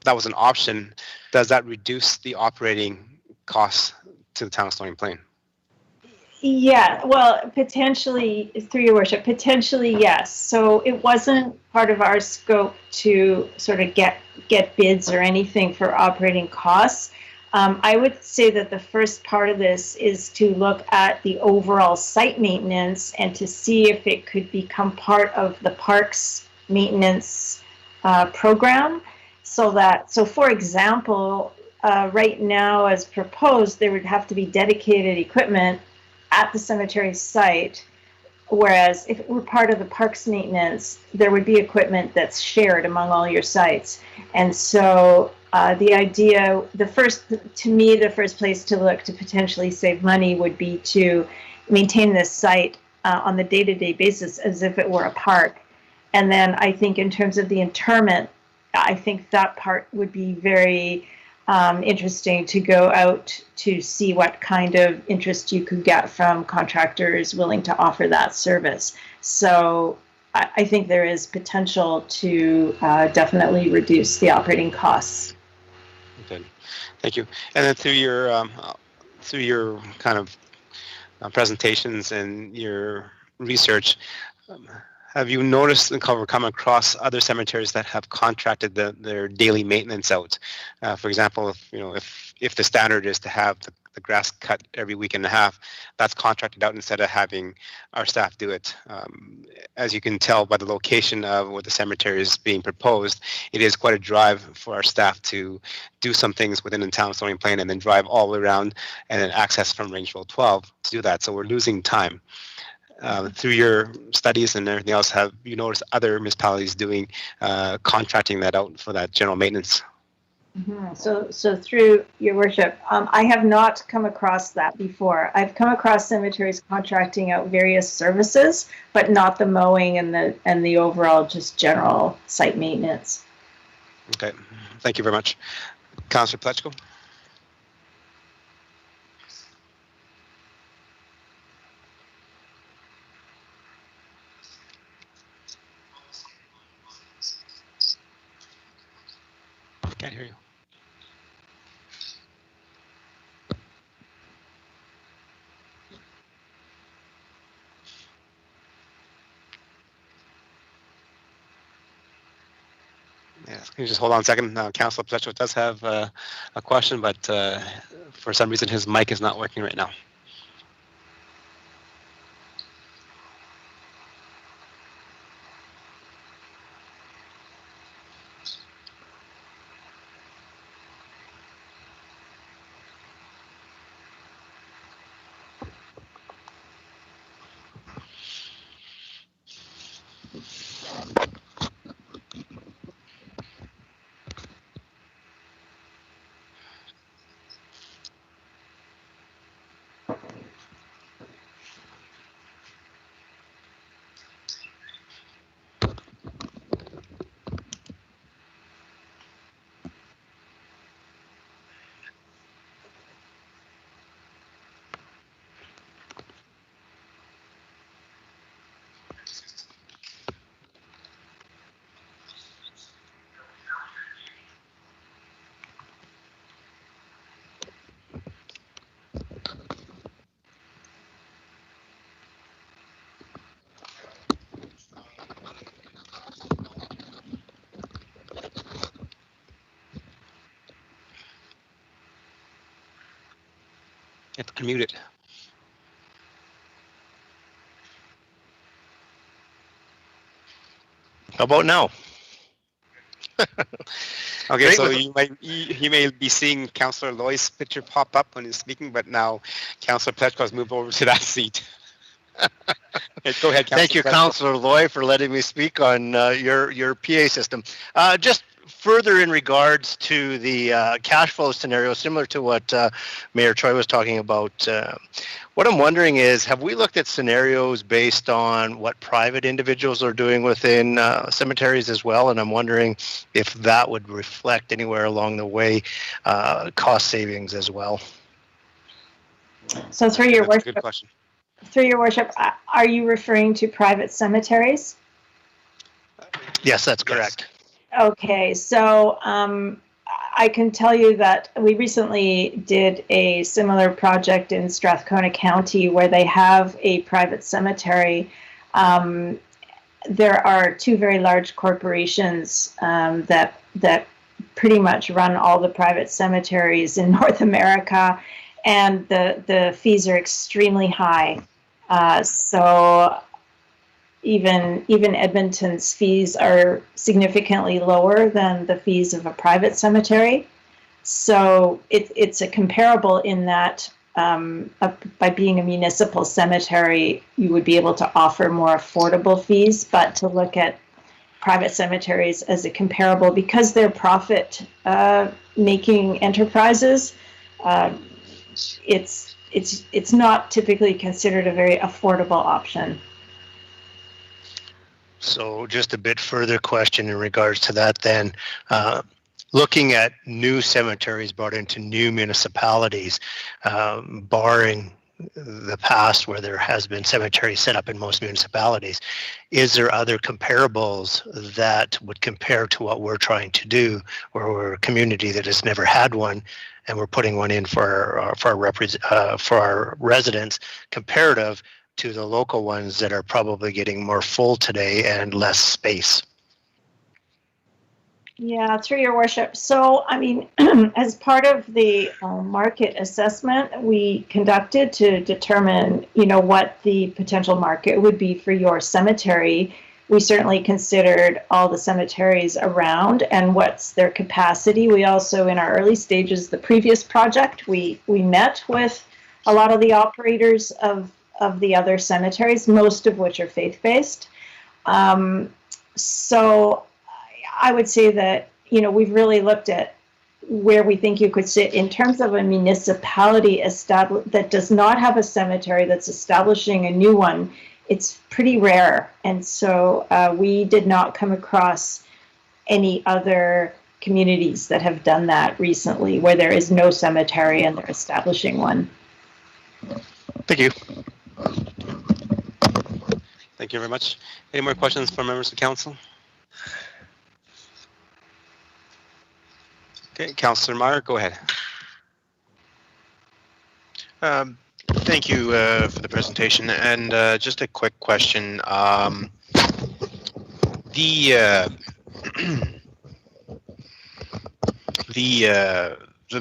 that was an option, does that reduce the operating costs to the town of Stony Plain? Yeah, well, potentially, through your worship, potentially, yes. So it wasn't part of our scope to sort of get bids or anything for operating costs. I would say that the first part of this is to look at the overall site maintenance and to see if it could become part of the parks maintenance program. So for example, right now as proposed, there would have to be dedicated equipment at the cemetery site, whereas if it were part of the parks maintenance, there would be equipment that's shared among all your sites. And so the idea, the first place to look to potentially save money would be to maintain this site on the day-to-day basis as if it were a park. And then I think in terms of the interment, I think that part would be very interesting to go out to see what kind of interest you could get from contractors willing to offer that service. So I think there is potential to definitely reduce the operating costs. Good. Thank you. And then through your kind of presentations and your research, have you noticed and come across other cemeteries that have contracted their daily maintenance out? For example, if the standard is to have the grass cut every week and a half, that's contracted out instead of having our staff do it. As you can tell by the location of where the cemetery is being proposed, it is quite a drive for our staff to do some things within the town of Stony Plain and then drive all the way around and then access from Range Road 12 to do that. So we're losing time. Through your studies and everything else, have you noticed other municipalities doing contracting that out for that general maintenance? Mm-hmm. So through your worship, I have not come across that before. I've come across cemeteries contracting out various services, but not the mowing and the overall just general site maintenance. Okay, thank you very much. Councillor Plechko? Can't hear you. Yes, can you just hold on a second? Councillor Plechko does have a question, but for some reason his mic is not working right now. You have to unmute it. How about now? Okay, so you may be seeing Councillor Loy's picture pop up when he's speaking, but now Councillor Plechko has moved over to that seat. Go ahead, Councillor. Thank you, Councillor Loy, for letting me speak on your PA system. Just further in regards to the cash flow scenario, similar to what Mayor Choi was talking about, what I'm wondering is, have we looked at scenarios based on what private individuals are doing within cemeteries as well? And I'm wondering if that would reflect anywhere along the way cost savings as well. So through your worship, good question. Through your worship, are you referring to private cemeteries? Yes, that's correct. Okay, so I can tell you that we recently did a similar project in Strathcona County where they have a private cemetery. There are two very large corporations that pretty much run all the private cemeteries in North America, and the fees are extremely high. So even Edmonton's fees are significantly lower than the fees of a private cemetery. So it's a comparable in that by being a municipal cemetery, you would be able to offer more affordable fees, but to look at private cemeteries as a comparable, because they're profit making enterprises, it's not typically considered a very affordable option. So just a bit further question in regards to that then. looking at new cemeteries brought into new municipalities, barring the past where there has been cemeteries set up in most municipalities, is there other comparables that would compare to what we're trying to do, where we're a community that has never had one and we're putting one in for our residents, comparative to the local ones that are probably getting more full today and less space? Yeah, through your worship. So, I mean, as part of the market assessment we conducted to determine, what the potential market would be for your cemetery, we certainly considered all the cemeteries around and what's their capacity. We also, in our early stages, the previous project, we met with a lot of the operators of the other cemeteries, most of which are faith-based. So I would say that, we've really looked at where we think you could sit in terms of a municipality that does not have a cemetery that's establishing a new one. It's pretty rare. And so we did not come across any other communities that have done that recently, where there is no cemetery and they're establishing one. Thank you. Thank you very much. Any more questions from members of council? Okay, Councillor Meyer, go ahead. Thank you for the presentation. And just a quick question. The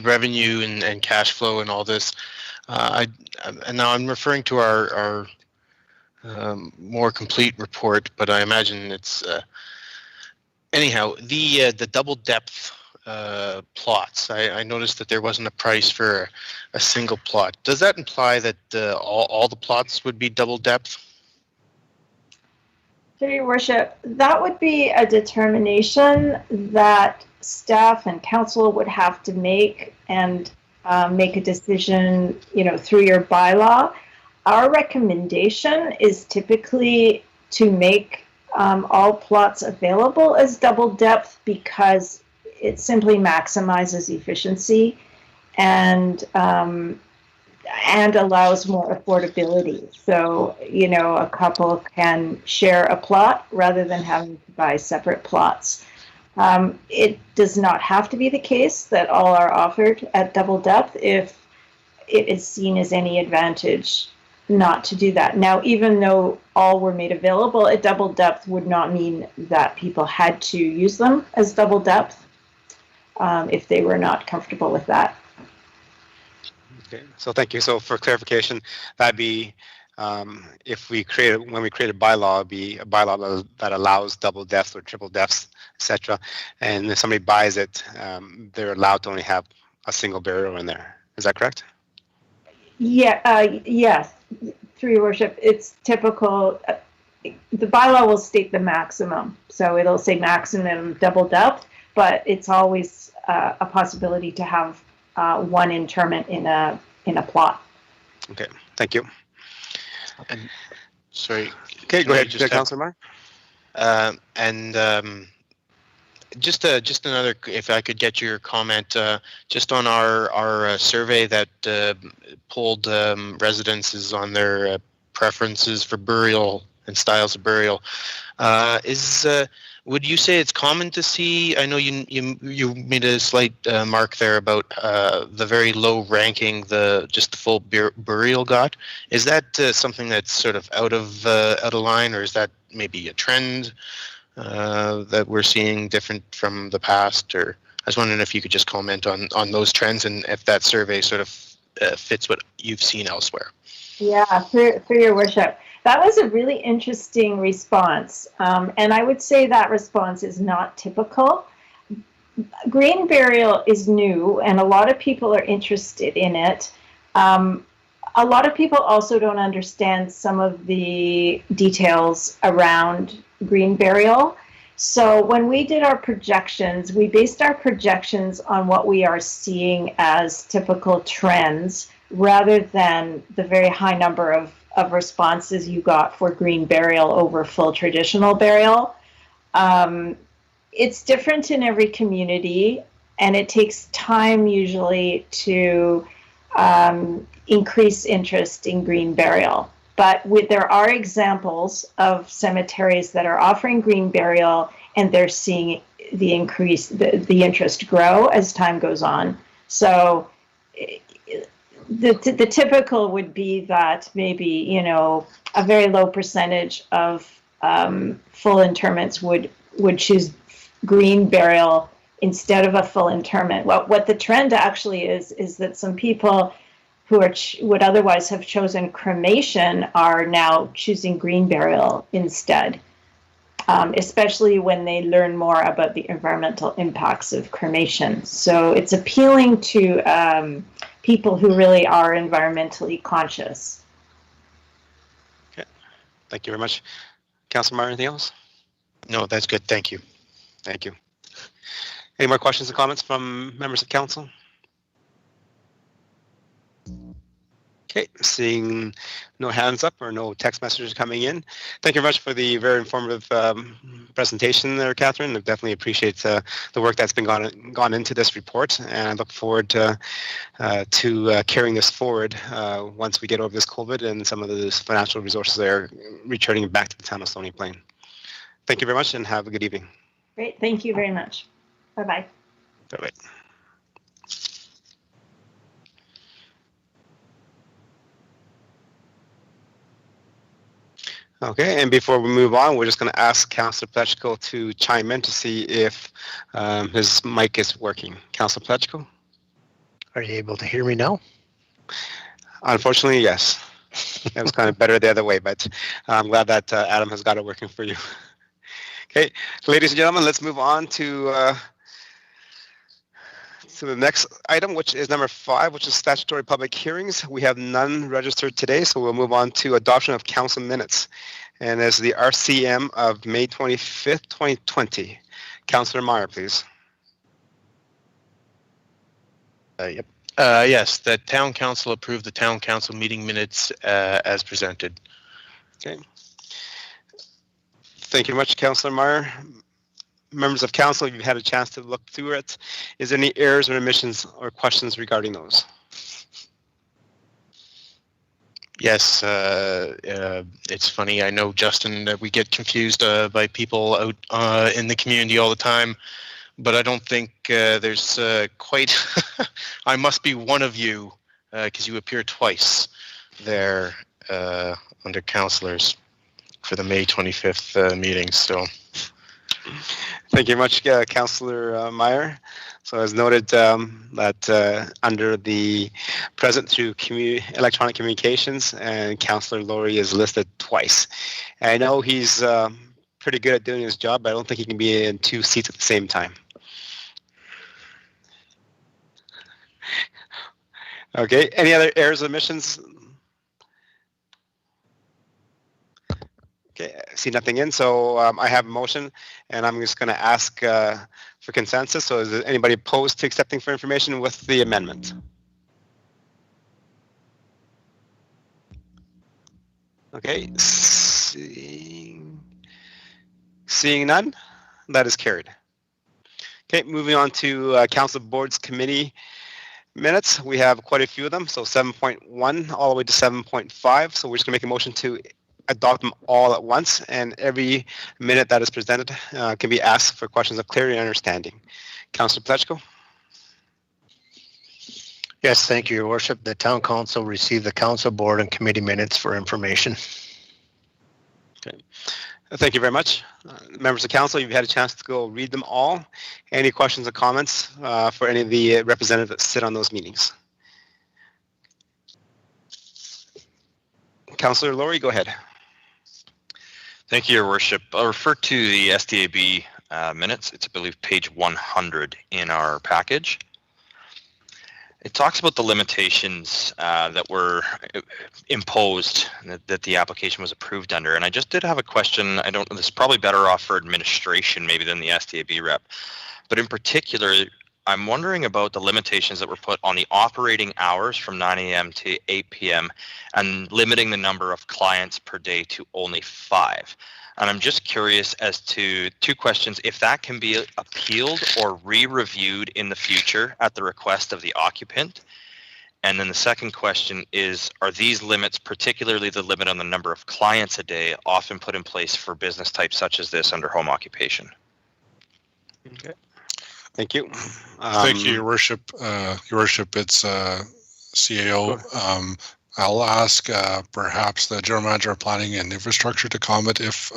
revenue and cash flow and all this, and now I'm referring to our more complete report, but I imagine it's anyhow the double depth plots. I noticed that there wasn't a price for a single plot. Does that imply that all the plots would be double depth? Through your worship, that would be a determination that staff and council would have to make and make a decision, through your bylaw. Our recommendation is typically to make all plots available as double depth because it simply maximizes efficiency and allows more affordability. So, a couple can share a plot rather than having to buy separate plots. It does not have to be the case that all are offered at double depth if it is seen as any advantage not to do that. Now, even though all were made available at double depth would not mean that people had to use them as double depth if they were not comfortable with that. Okay, so thank you. So for clarification, that'd be when we create a bylaw, it'd be a bylaw that allows double depths or triple depths, etc. And if somebody buys it, they're allowed to only have a single burial in there. Is that correct? Yeah. Yes. Through your worship, it's typical. The bylaw will state the maximum, so it'll say maximum double depth, but it's always a possibility to have one interment in a plot. Okay, thank you. And sorry. Okay, go ahead, Councillor Marr. Just another, if I could get your comment, just on our survey that polled residences on their preferences for burial and styles of burial. Would you say it's common to see? I know you made a slight mark there about the very low ranking just the full burial got. Is that something that's sort of out of line, or is that maybe a trend that we're seeing different from the past? Or I was wondering if you could just comment on those trends and if that survey sort of fits what you've seen elsewhere. Yeah, through your worship. That was a really interesting response, and I would say that response is not typical. Green burial is new, and a lot of people are interested in it. A lot of people also don't understand some of the details around green burial. So when we did our projections, we based our projections on what we are seeing as typical trends rather than the very high number of responses you got for green burial over full traditional burial. It's different in every community. and it takes time usually to increase interest in green burial. But there are examples of cemeteries that are offering green burial, and they're seeing the interest grow as time goes on. So the typical would be that maybe, a very low percentage of full interments would choose green burial instead of a full interment. What the trend actually is that some people who would otherwise have chosen cremation are now choosing green burial instead, especially when they learn more about the environmental impacts of cremation. So it's appealing to people who really are environmentally conscious. Okay. Thank you very much. Councilor Meyer, anything else? No, that's good. Thank you. Thank you. Any more questions or comments from members of council? Okay, seeing no hands up or no text messages coming in. Thank you very much for the very informative presentation there, Catherine. I definitely appreciate the work that's been gone into this report, and I look forward to carrying this forward once we get over this COVID and some of the financial resources that are returning back to the town of Stony Plain. Thank you very much and have a good evening. Great, thank you very much. Bye-bye. Bye-bye. Okay, and before we move on, we're just going to ask Councillor Plechko to chime in to see if his mic is working. Councillor Plechko? Are you able to hear me now? Unfortunately, yes. It was kind of better the other way, but I'm glad that Adam has got it working for you. Okay, ladies and gentlemen, let's move on to the next item, which is number 5, which is statutory public hearings. We have none registered today, so we'll move on to adoption of council minutes. And there's the RCM of May 25th, 2020. Councillor Meyer, please. Yep. Yes, the town council approved the town council meeting minutes as presented. Okay. Thank you very much, Councillor Meyer. Members of council, if you've had a chance to look through it, is there any errors or omissions or questions regarding those? Yes, it's funny. I know, Justin, that we get confused by people out in the community all the time, but I don't think there's quite, I must be one of you because you appear twice there under councillors for the May 25th meeting. So. Thank you very much, Councillor Meyer. So as noted, that under the present through electronic communications, and Councillor Laurie is listed twice. And I know he's pretty good at doing his job, but I don't think he can be in 2 seats at the same time. Okay, any other errors or omissions? Okay, I see nothing in, so I have a motion, and I'm just going to ask for consensus. So is there anybody opposed to accepting for information with the amendment? Okay, seeing none, that is carried. Okay, moving on to council boards committee minutes. We have quite a few of them, so 7.1 all the way to 7.5. So we're just going to make a motion to adopt them all at once, and every minute that is presented can be asked for questions of clarity and understanding. Councillor Plechko? Yes, thank you, Your Worship. The Town Council received the Council Board and Committee minutes for information. Okay. Thank you very much. Members of Council, you've had a chance to go read them all. Any questions or comments for any of the representatives that sit on those meetings? Councillor Laurie, go ahead. Thank you, Your Worship. I'll refer to the SDAB minutes. It's, I believe, page 100 in our package. It talks about the limitations that were imposed, that the application was approved under. And I just did have a question. I don't know, this is probably better off for administration maybe than the SDAB rep. But in particular, I'm wondering about the limitations that were put on the operating hours from 9 a.m. to 8 p.m. and limiting the number of clients per day to only 5. And I'm just curious as to two questions, if that can be appealed or re-reviewed in the future at the request of the occupant. And then the second question is, are these limits, particularly the limit on the number of clients a day, often put in place for business types such as this under home occupation? Okay. Thank you. Thank you, Your Worship. Your Worship, it's CAO. I'll ask perhaps the General Manager of Planning and Infrastructure to comment if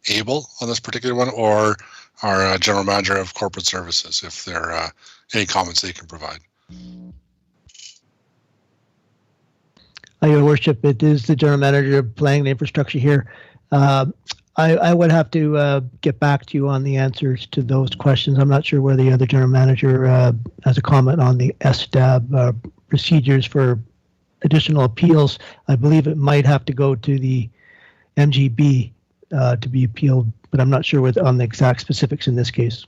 able on this particular one, or our General Manager of Corporate Services, if there are any comments they can provide. Your Worship, it is the General Manager of Planning and Infrastructure here. I would have to get back to you on the answers to those questions. I'm not sure where the other General Manager has a comment on the SDAB procedures for additional appeals. I believe it might have to go to the MGB to be appealed, but I'm not sure on the exact specifics in this case.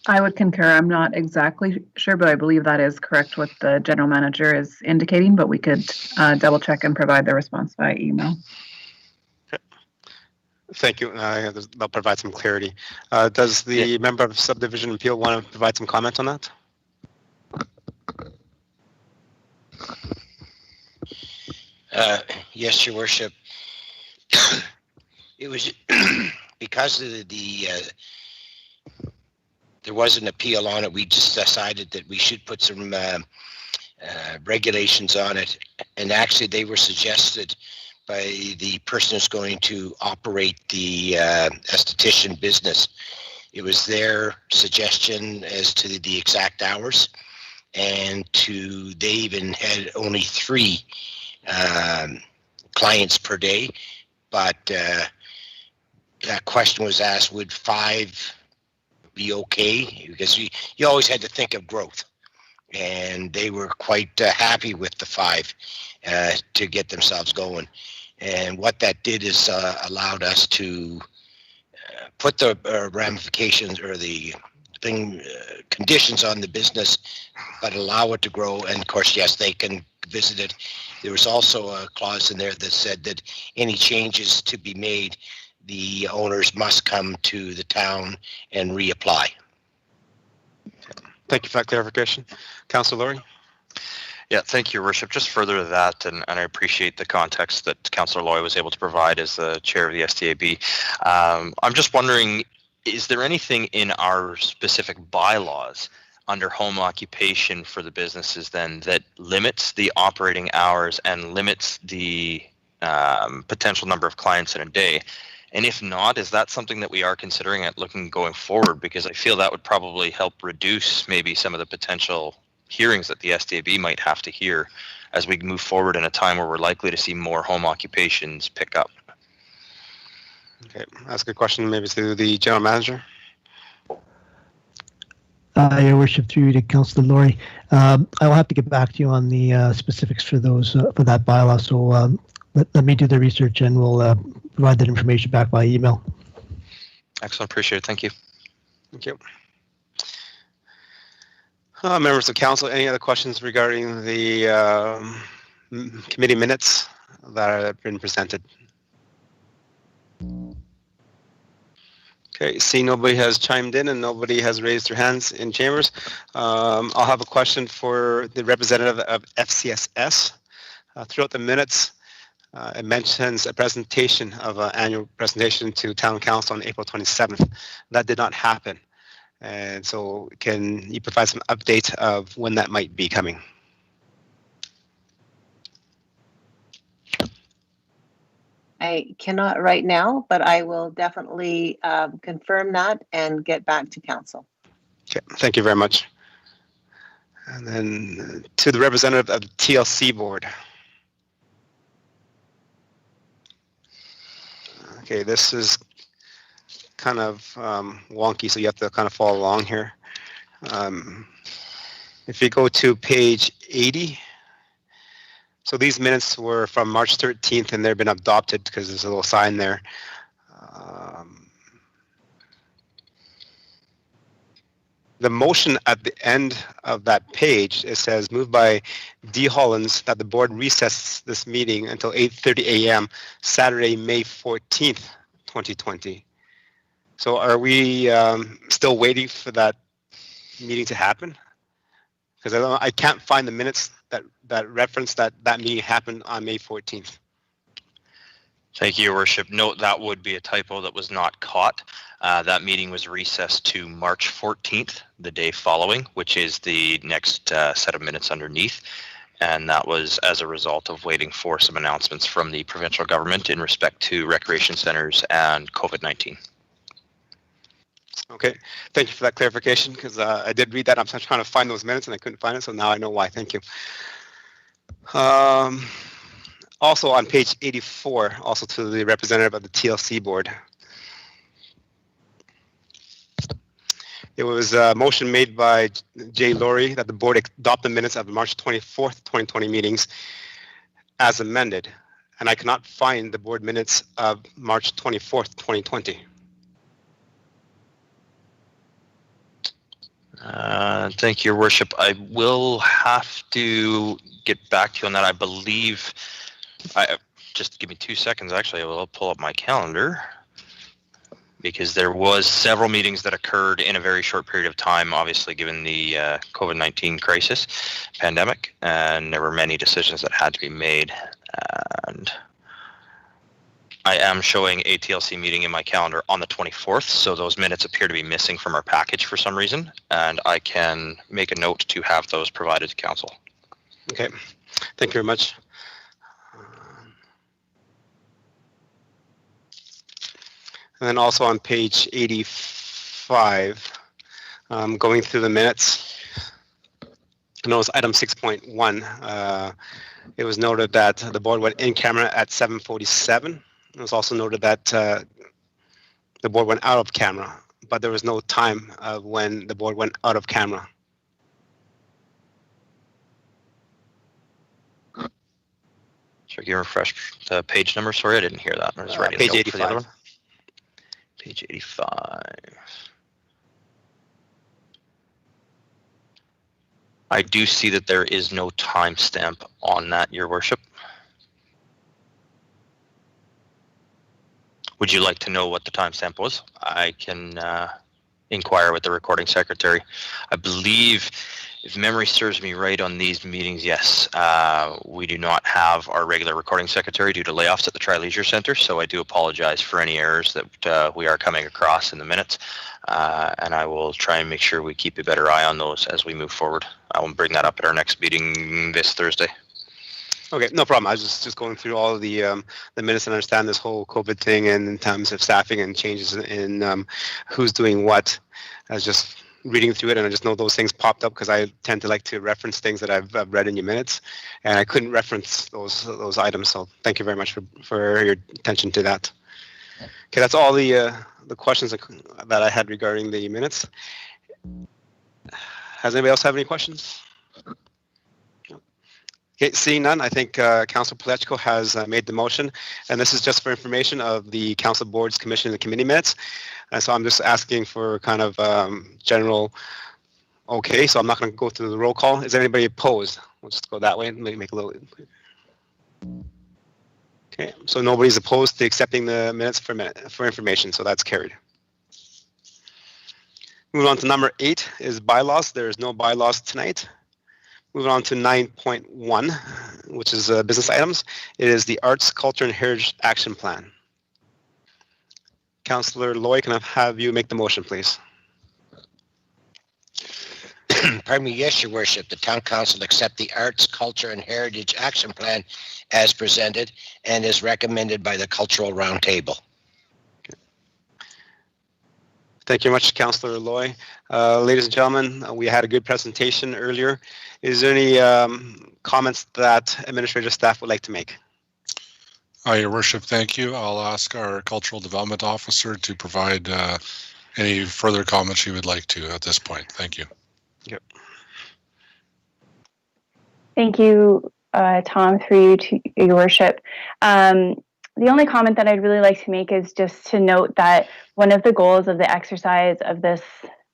I would concur. I'm not exactly sure, but I believe that is correct what the general manager is indicating, but we could double check and provide the response via email. Thank you. That'll provide some clarity. Does the member of subdivision appeal want to provide some comment on that? Yes, Your Worship. It was because of there was an appeal on it. We just decided that we should put some regulations on it, and actually they were suggested by the person who's going to operate the esthetician business. It was their suggestion as to the exact hours, and they even had only 3 clients per day, but that question was asked, would 5 be okay? Because you always had to think of growth, and they were quite happy with the 5 to get themselves going. And what that did is allowed us to put the ramifications or the conditions on the business, but allow it to grow. And of course, yes, they can visit it. There was also a clause in there that said that any changes to be made, the owners must come to the town and reapply. Thank you for that clarification. Councillor Laurie? Yeah, thank you, Your Worship. Just further to that, and I appreciate the context that Councillor Loy was able to provide as the chair of the SDAB. I'm just wondering, is there anything in our specific bylaws under home occupation for the businesses then that limits the operating hours and limits the potential number of clients in a day? And if not, is that something that we are considering at looking going forward? Because I feel that would probably help reduce maybe some of the potential hearings that the SDAB might have to hear as we move forward in a time where we're likely to see more home occupations pick up. Okay, that's a good question. Maybe to the General Manager. Your Worship, through you to Councillor Laurie. I will have to get back to you on the specifics for those for that bylaw. So let me do the research, and we'll provide that information back by email. Excellent, appreciate it. Thank you. Thank you. Members of council, any other questions regarding the committee minutes that have been presented? Okay, see nobody has chimed in and nobody has raised their hands in chambers. I'll have a question for the representative of FCSS. Throughout the minutes, it mentions a presentation of an annual presentation to Town Council on April 27th. That did not happen. And so can you provide some update of when that might be coming? I cannot right now, but I will definitely confirm that and get back to council. Okay, thank you very much. And then to the representative of the TLC board. Okay, this is kind of wonky, so you have to kind of follow along here. If you go to page 80, so these minutes were from March 13th and they've been adopted because there's a little sign there. the motion at the end of that page, it says moved by D. Hollins that the board recess this meeting until 8:30 a.m. Saturday, May 14th, 2020. So are we still waiting for that meeting to happen? Because I can't find the minutes that reference that meeting happened on May 14th. Thank you, Your Worship. Note that would be a typo that was not caught. That meeting was recessed to March 14th, the day following, which is the next set of minutes underneath. And that was as a result of waiting for some announcements from the provincial government in respect to recreation centers and COVID-19. Okay, thank you for that clarification, because I did read that. I'm trying to find those minutes and I couldn't find it, so now I know why. Thank you. Also on page 84, also to the representative of the TLC board. It was a motion made by Jay Laurie that the board adopt the minutes of the March 24th, 2020 meetings as amended. And I cannot find the board minutes of March 24th, 2020. Thank you, Your Worship. I will have to get back to you on that. I believe, just give me 2 seconds, actually. I will pull up my calendar, because there was several meetings that occurred in a very short period of time, obviously given the COVID-19 crisis pandemic, and there were many decisions that had to be made. And I am showing a TLC meeting in my calendar on the 24th, so those minutes appear to be missing from our package for some reason, and I can make a note to have those provided to council. Okay, thank you very much. And then also on page 85, going through the minutes, I noticed item 6.1, it was noted that the board went in camera at 7:47. It was also noted that the board went out of camera, but there was no time of when the board went out of camera. Should you refresh the page number? Sorry, I didn't hear that. I was writing Page a note for the other 85. one. Page 85. I do see that there is no timestamp on that, Your Worship. Would you like to know what the timestamp was? I can inquire with the recording secretary. I believe, if memory serves me right on these meetings, yes, we do not have our regular recording secretary due to layoffs at the Tri-Leisure Centre, so I do apologize for any errors that we are coming across in the minutes, and I will try and make sure we keep a better eye on those as we move forward. I will bring that up at our next meeting this Thursday. Okay, no problem. I was just going through all of the minutes and understand this whole COVID thing and in terms of staffing and changes in who's doing what. I was just reading through it and I just know those things popped up because I tend to like to reference things that I've read in your minutes, and I couldn't reference those items. So thank you very much for your attention to that. Okay, that's all the questions that I had regarding the minutes. Has anybody else have any questions? Okay, seeing none, I think Councillor Palechko has made the motion, and this is just for information of the council boards, commission, and committee minutes. And so I'm just asking for kind of general okay, so I'm not going to go through the roll call. Is there anybody opposed? We'll just go that way and make a little. Okay, so nobody's opposed to accepting the minutes for information, so that's carried. Moving on to number 8 is bylaws. There is no bylaws tonight. Moving on to 9.1, which is business items. It is the Arts, Culture, and Heritage Action Plan. Councillor Loy, can I have you make the motion, please? Pardon me, yes, Your Worship. The Town Council accept the Arts, Culture, and Heritage Action Plan as presented and is recommended by the Cultural Roundtable. Thank you very much, Councillor Loy. Ladies and gentlemen, we had a good presentation earlier. Is there any comments that administrative staff would like to make? Your Worship, thank you. I'll ask our Cultural Development Officer to provide any further comments she would like to at this point. Thank you. Yep. Thank you, Tom, through you to Your Worship. The only comment that I'd really like to make is just to note that one of the goals of the exercise of this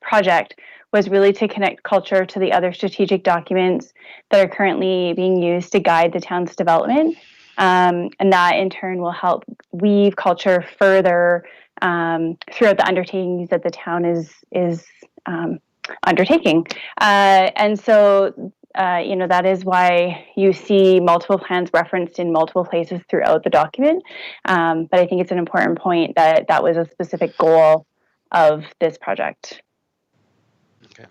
project was really to connect culture to the other strategic documents that are currently being used to guide the town's development. And that in turn will help weave culture further throughout the undertakings that the town is undertaking. And so that is why you see multiple plans referenced in multiple places throughout the document. But I think it's an important point that that was a specific goal of this project. Okay.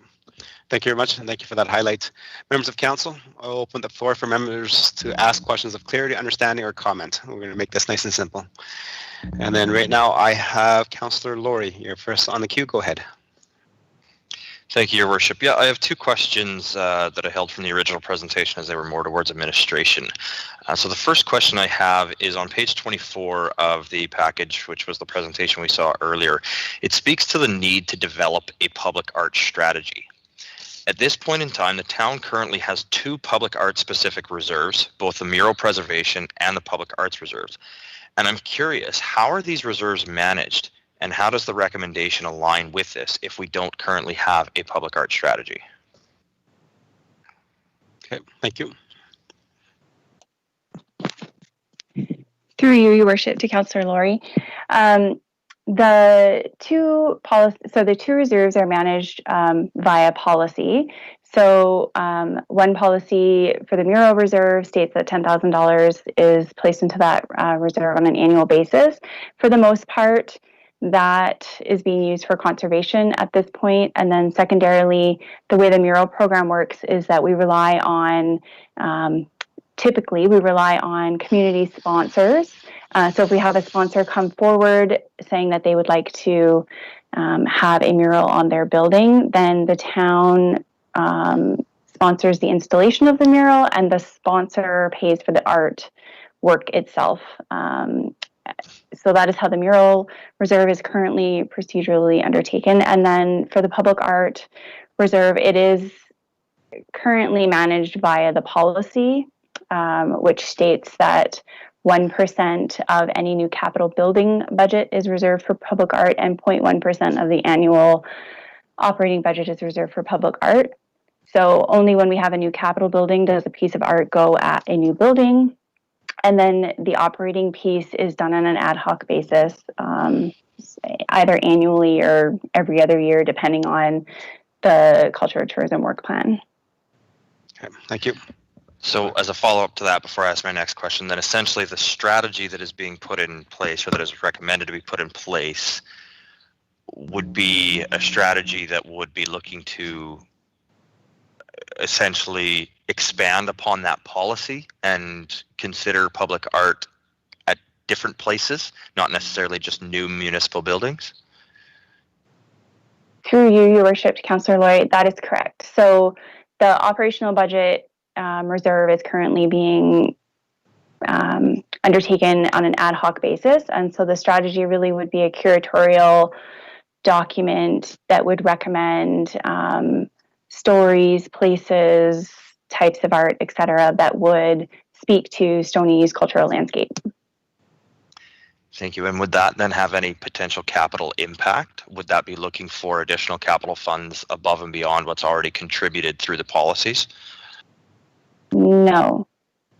Thank you very much, and thank you for that highlight. Members of council, I'll open the floor for members to ask questions of clarity, understanding, or comment. We're going to make this nice and simple. And then right now I have Councillor Laurie. You're first on the queue. Go ahead. Thank you, Your Worship. Yeah, I have two questions that I held from the original presentation as they were more towards administration. So the first question I have is on page 24 of the package, which was the presentation we saw earlier. It speaks to the need to develop a public art strategy. At this point in time, the town currently has two public art specific reserves, both the mural preservation and the public arts reserves. And I'm curious, how are these reserves managed? And how does the recommendation align with this if we don't currently have a public art strategy? Okay, thank you. Through you, Your Worship, to Councillor Laurie. The two reserves are managed via policy. So one policy for the mural reserve states that $10,000 is placed into that reserve on an annual basis. For the most part, that is being used for conservation at this point. And then secondarily, the way the mural program works is that we rely on, typically we rely on community sponsors. So if we have a sponsor come forward saying that they would like to have a mural on their building, then the town sponsors the installation of the mural and the sponsor pays for the art work itself. So that is how the mural reserve is currently procedurally undertaken. And then for the public art reserve, it is currently managed via the policy, which states that 1% of any new capital building budget is reserved for public art and 0.1% of the annual operating budget is reserved for public art. So only when we have a new capital building does a piece of art go at a new building. And then the operating piece is done on an ad hoc basis, either annually or every other year, depending on the culture or tourism work plan. Okay, thank you. So as a follow-up to that, before I ask my next question, then essentially the strategy that is being put in place or that is recommended to be put in place would be a strategy that would be looking to essentially expand upon that policy and consider public art at different places, not necessarily just new municipal buildings? Through you, Your Worship, Councillor Lloyd, that is correct. So the operational budget reserve is currently being undertaken on an ad hoc basis. And so the strategy really would be a curatorial document that would recommend stories, places, types of art, etc., that would speak to Stony's cultural landscape. Thank you. And would that then have any potential capital impact? Would that be looking for additional capital funds above and beyond what's already contributed through the policies? No.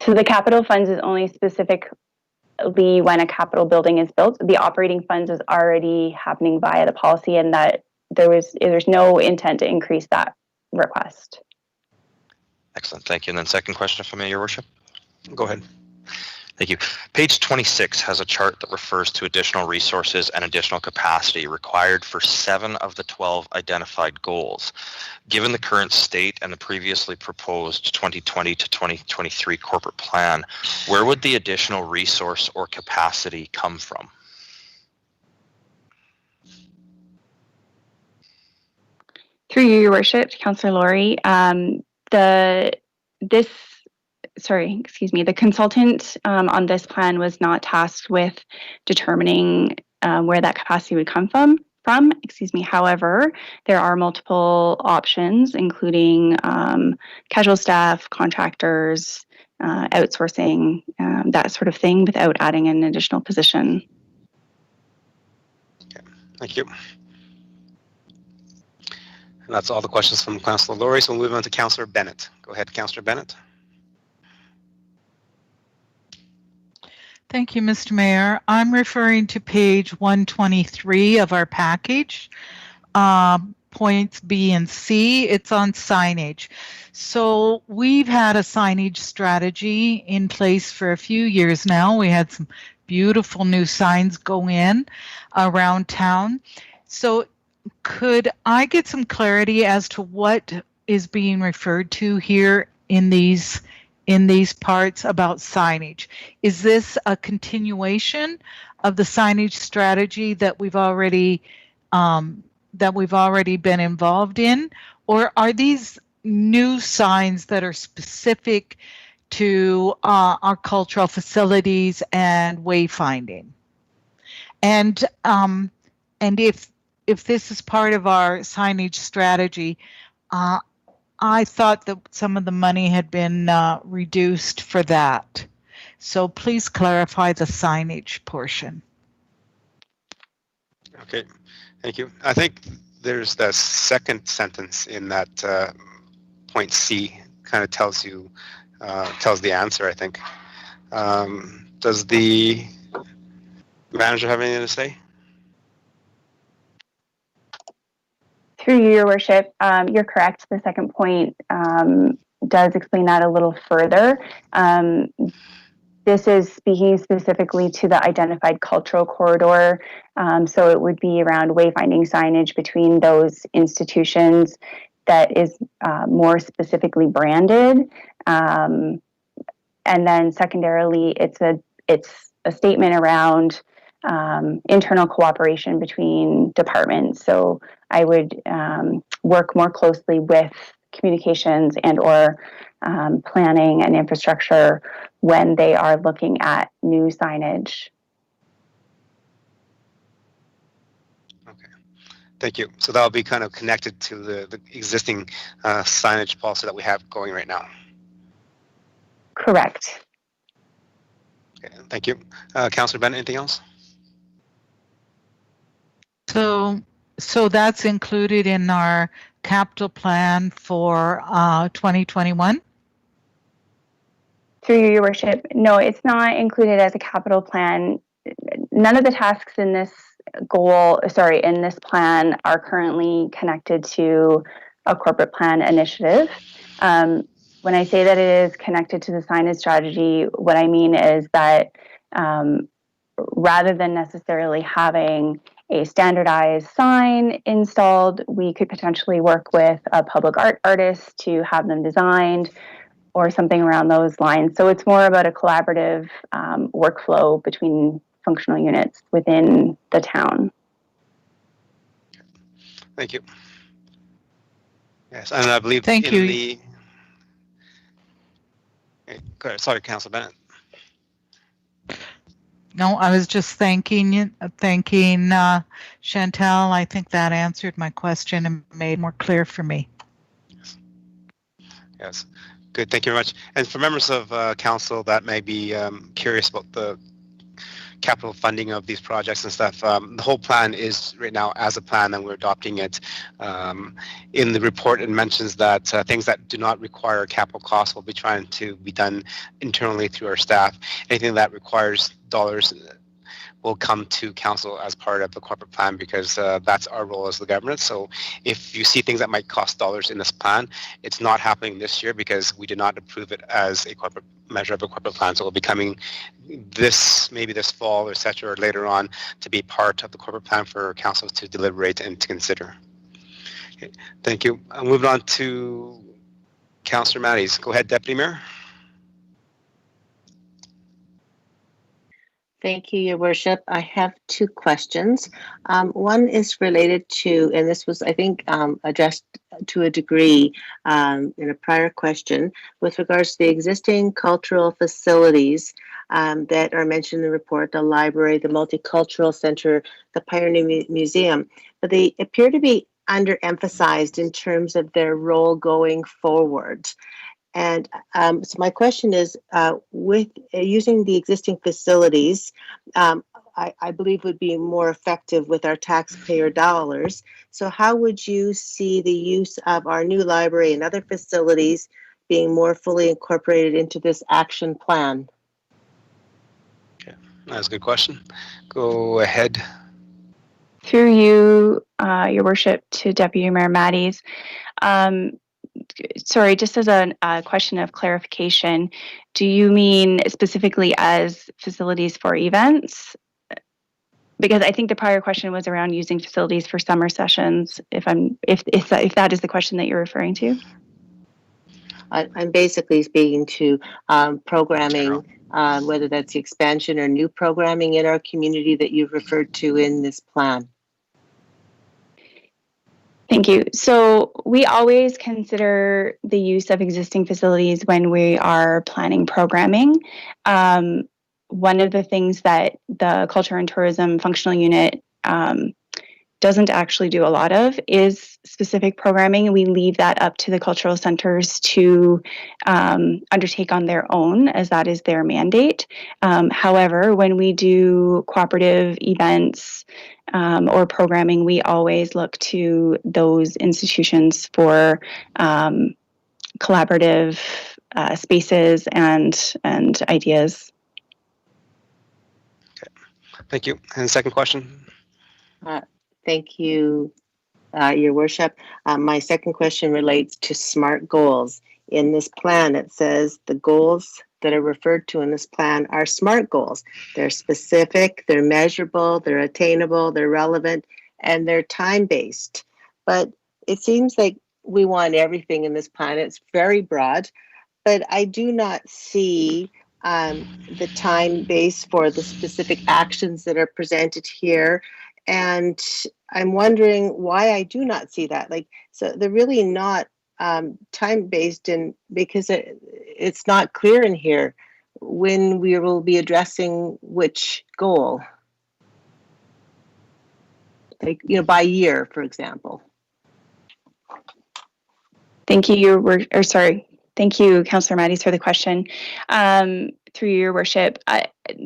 So the capital funds is only specifically when a capital building is built. The operating funds is already happening via the policy, and that there's no intent to increase that request. Excellent. Thank you. And then second question, if I may, Your Worship. Go ahead. Thank you. Page 26 has a chart that refers to additional resources and additional capacity required for 7 of the 12 identified goals. Given the current state and the previously proposed 2020 to 2023 corporate plan, where would the additional resource or capacity come from? Through you, Your Worship, Councillor Laurie, the consultant on this plan was not tasked with determining where that capacity would come from. However, there are multiple options, including casual staff, contractors, outsourcing, that sort of thing, without adding an additional position. Okay, thank you. And that's all the questions from Councillor Laurie. So we'll move on to Councillor Bennett. Go ahead, Councillor Bennett. Thank you, Mr. Mayor. I'm referring to page 123 of our package, points B and C. It's on signage. So we've had a signage strategy in place for a few years now. We had some beautiful new signs go in around town. So could I get some clarity as to what is being referred to here in these parts about signage? Is this a continuation of the signage strategy that we've already been involved in, or are these new signs that are specific to our cultural facilities and wayfinding? And if this is part of our signage strategy, I thought that some of the money had been reduced for that. So please clarify the signage portion. Okay, thank you. I think there's the second sentence in that point C kind of tells you, tells the answer, I think. Does the manager have anything to say? Through you, Your Worship, you're correct. The second point does explain that a little further. This is speaking specifically to the identified cultural corridor. So it would be around wayfinding signage between those institutions that is more specifically branded. And then secondarily, it's a statement around internal cooperation between departments. So I would work more closely with communications and or planning and infrastructure when they are looking at new signage. Okay, thank you. So that'll be kind of connected to the existing signage policy that we have going right now. Correct. Okay, thank you. Councillor Bennett, anything else? So that's included in our capital plan for 2021? Through you, Your Worship, no, it's not included as a capital plan. None of the tasks in this in this plan are currently connected to a corporate plan initiative. When I say that it is connected to the signage strategy, what I mean is that rather than necessarily having a standardized sign installed, we could potentially work with a public art artist to have them designed or something around those lines. So it's more about a collaborative workflow between functional units within the town. Thank you. Yes, and I believe Thank you. the... Okay, go ahead. Sorry, Councillor Bennett. No, I was just thanking Chantal. I think that answered my question and made it more clear for me. Yes, good. Thank you very much. And for members of council that may be curious about the capital funding of these projects and stuff, the whole plan is right now as a plan, and we're adopting it. In the report, it mentions that things that do not require capital costs will be trying to be done internally through our staff. Anything that requires dollars will come to council as part of the corporate plan, because that's our role as the government. So if you see things that might cost dollars in this plan, it's not happening this year because we did not approve it as a corporate measure of a corporate plan. So it will be coming maybe this fall or etc. or later on to be part of the corporate plan for council to deliberate and to consider. Okay, thank you. Moving on to Councillor Matties. Go ahead, Deputy Mayor. Thank you, Your Worship. I have two questions. One is related to, and this was, I think, addressed to a degree in a prior question, with regards to the existing cultural facilities that are mentioned in the report, the library, the multicultural center, the Pioneer Museum, but they appear to be underemphasized in terms of their role going forward. And so my question is, with using the existing facilities, I believe would be more effective with our taxpayer dollars. So how would you see the use of our new library and other facilities being more fully incorporated into this action plan? That's a good question. Go ahead. Through you, Your Worship, to Deputy Mayor Matties. Sorry, just as a question of clarification, do you mean specifically as facilities for events? Because I think the prior question was around using facilities for summer sessions. If that is the question that you're referring to. I'm basically speaking to programming, whether that's the expansion or new programming in our community that you've referred to in this plan. Thank you. So we always consider the use of existing facilities when we are planning programming. One of the things that the Culture and Tourism Functional Unit doesn't actually do a lot of is specific programming. We leave that up to the cultural centers to undertake on their own, as that is their mandate. However, when we do cooperative events or programming, we always look to those institutions for collaborative spaces and ideas. Okay. Thank you. And the second question? Thank you, Your Worship. My second question relates to SMART goals. In this plan, it says the goals that are referred to in this plan are SMART goals. They're specific, they're measurable, they're attainable, they're relevant, and they're time-based. But it seems like we want everything in this plan. It's very broad, but I do not see the time base for the specific actions that are presented here. And I'm wondering why I do not see that. So they're really not time-based, and because it's not clear in here when we will be addressing which goal. By year, for example. Thank you, Thank you, Councillor Matties, for the question. Through Your Worship,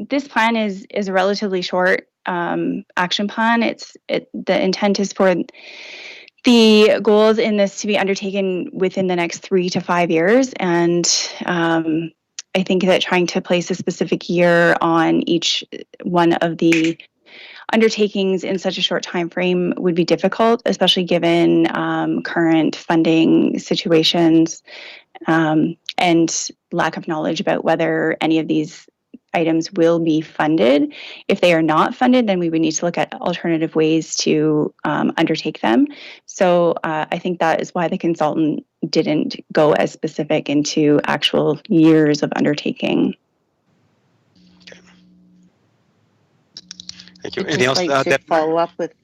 this plan is a relatively short action plan. The intent is for the goals in this to be undertaken within the next 3 to 5 years, and I think that trying to place a specific year on each one of the undertakings in such a short time frame would be difficult, especially given current funding situations and lack of knowledge about whether any of these items will be funded. If they are not funded, then we would need to look at alternative ways to undertake them. So I think that is why the consultant didn't go as specific into actual years of undertaking. Thank you. Anything else? To follow up with.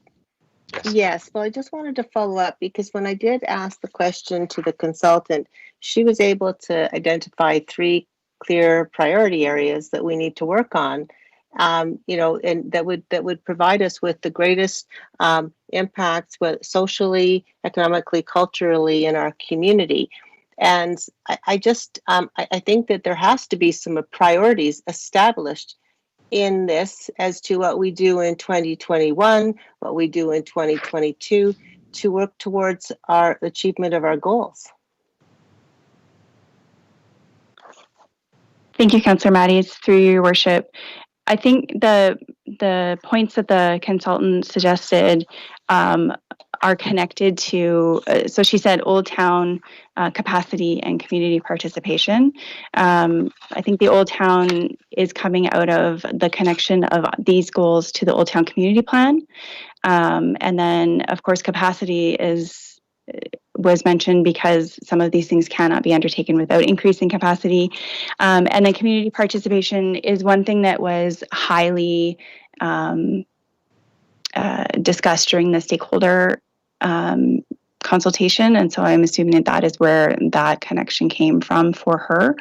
Yes, well, I just wanted to follow up because when I did ask the question to the consultant, she was able to identify 3 clear priority areas that we need to work on, and that would provide us with the greatest impacts, socially, economically, culturally in our community. And I think that there has to be some priorities established in this as to what we do in 2021, what we do in 2022 to work towards our achievement of our goals. Thank you, Councillor Matties. Through Your Worship, I think the points that the consultant suggested are connected to, so she said Old Town capacity and community participation. I think the Old Town is coming out of the connection of these goals to the Old Town Community Plan. And then, of course, capacity was mentioned because some of these things cannot be undertaken without increasing capacity. And then community participation is one thing that was highly discussed during the stakeholder consultation. And so I'm assuming that is where that connection came from for her.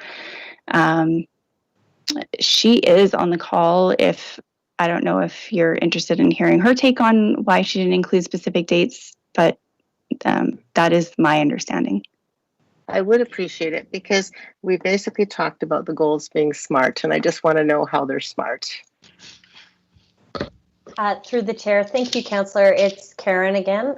She is on the call. I don't know if you're interested in hearing her take on why she didn't include specific dates, but that is my understanding. I would appreciate it because we basically talked about the goals being SMART, and I just want to know how they're SMART. Through the chair, thank you, Councillor. It's Karen again.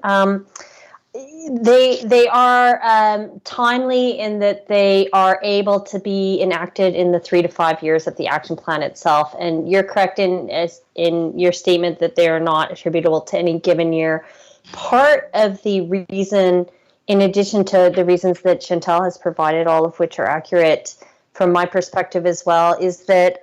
They are timely in that they are able to be enacted in the 3 to 5 years of the action plan itself. And you're correct in your statement that they are not attributable to any given year. Part of the reason, in addition to the reasons that Chantal has provided, all of which are accurate from my perspective as well, is that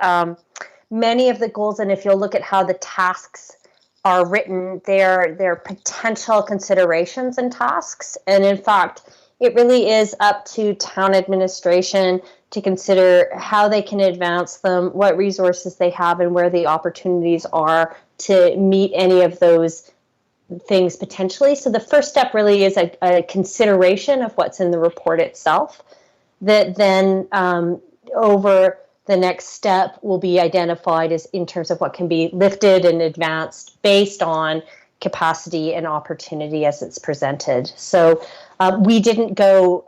many of the goals, and if you'll look at how the tasks are written, they're potential considerations and tasks. And in fact, it really is up to town administration to consider how they can advance them, what resources they have, and where the opportunities are to meet any of those things potentially. So the first step really is a consideration of what's in the report itself, that then over the next step will be identified as in terms of what can be lifted and advanced based on capacity and opportunity as it's presented. So we didn't go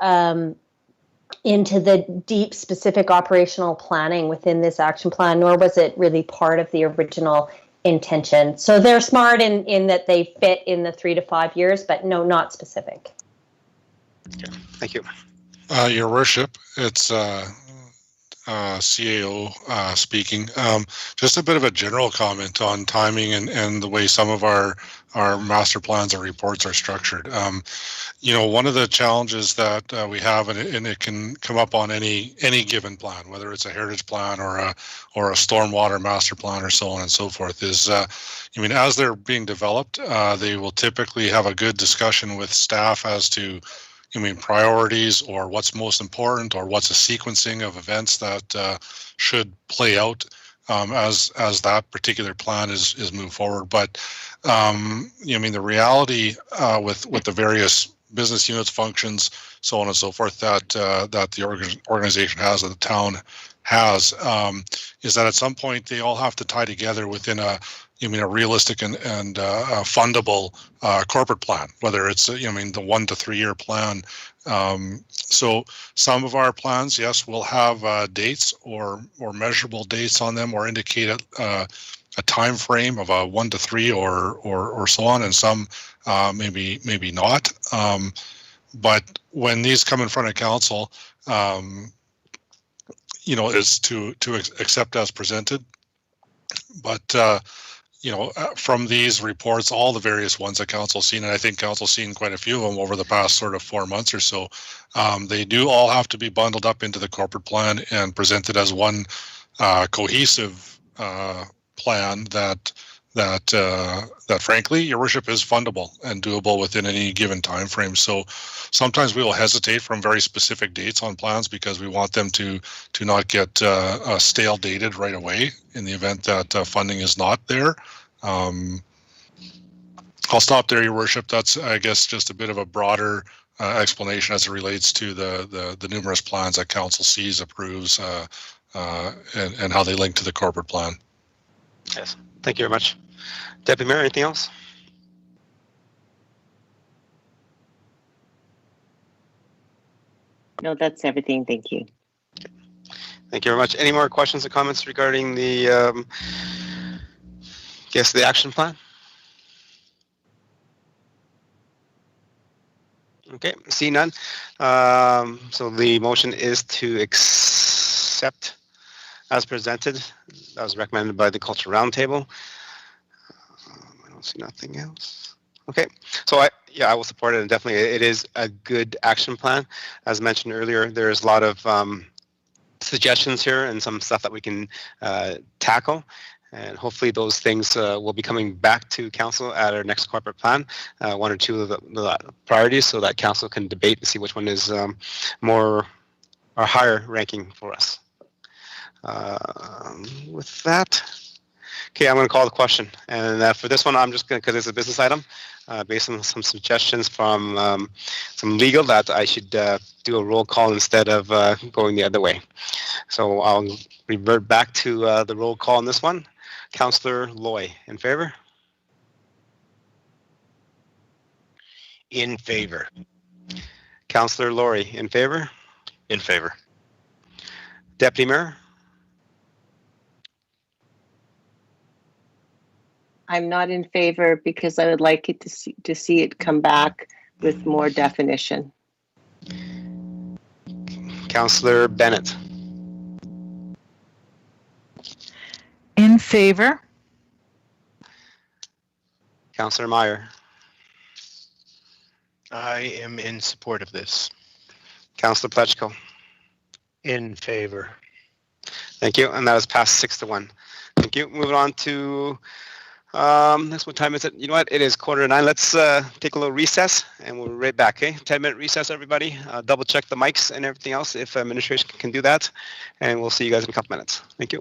into the deep specific operational planning within this action plan, nor was it really part of the original intention. So they're smart in that they fit in the 3 to 5 years, but no, not specific. Okay. Thank you. Your Worship, it's CAO speaking. Just a bit of a general comment on timing and the way some of our master plans or reports are structured. One of the challenges that we have, and it can come up on any given plan, whether it's a heritage plan or a stormwater master plan or so on and so forth, is as they're being developed, they will typically have a good discussion with staff as to priorities or what's most important or what's a sequencing of events that should play out as that particular plan is moved forward. But the reality with the various business units, functions, so on and so forth that the organization has, or the town has, is that at some point they all have to tie together within a realistic and fundable corporate plan, whether it's the 1 to 3 year plan. So some of our plans, yes, will have dates or measurable dates on them, or indicate a time frame of a 1 to 3 or so on, and some maybe not. But when these come in front of council, is to accept as presented. But from these reports, all the various ones that council's seen, and I think council's seen quite a few of them over the past sort of 4 months or so, they do all have to be bundled up into the corporate plan and presented as one cohesive plan that frankly, Your Worship, is fundable and doable within any given time frame. So sometimes we will hesitate from very specific dates on plans because we want them to not get stale dated right away in the event that funding is not there. I'll stop there, Your Worship. That's, I guess, just a bit of a broader explanation as it relates to the numerous plans that council sees, approves, and how they link to the corporate plan. Yes, thank you very much. Deputy Mayor, anything else? No, that's everything. Thank you. Okay. Thank you very much. Any more questions or comments regarding the the action plan? Okay, see none. So the motion is to accept as presented. That was recommended by the Cultural Roundtable. I don't see nothing else. Okay, so I will support it, and definitely it is a good action plan. As mentioned earlier, there's a lot of suggestions here and some stuff that we can tackle, and hopefully those things will be coming back to council at our next corporate plan, 1 or 2 of the priorities, so that council can debate and see which one is more or higher ranking for us. With that, okay, I'm going to call the question, and for this one, I'm just going to, because it's a business item, based on some suggestions from some legal, that I should do a roll call instead of going the other way. So I'll revert back to the roll call on this one. Councillor Loy, in favor? In favor. Councillor Laurie, in favor? In favor. Deputy Mayor? I'm not in favor because I would like it to see it come back with more definition. Councillor Bennett. In favor. Councillor Meyer. I am in support of this. Councillor Plechko. In favor. Thank you, and that is passed 6-1. Thank you. Moving on to next. What time is it? You know what? It is 8:45. Let's take a little recess, and we'll be right back. Okay, 10-minute recess, everybody. Double check the mics and everything else if administration can do that, and we'll see you guys in a couple minutes. Thank you.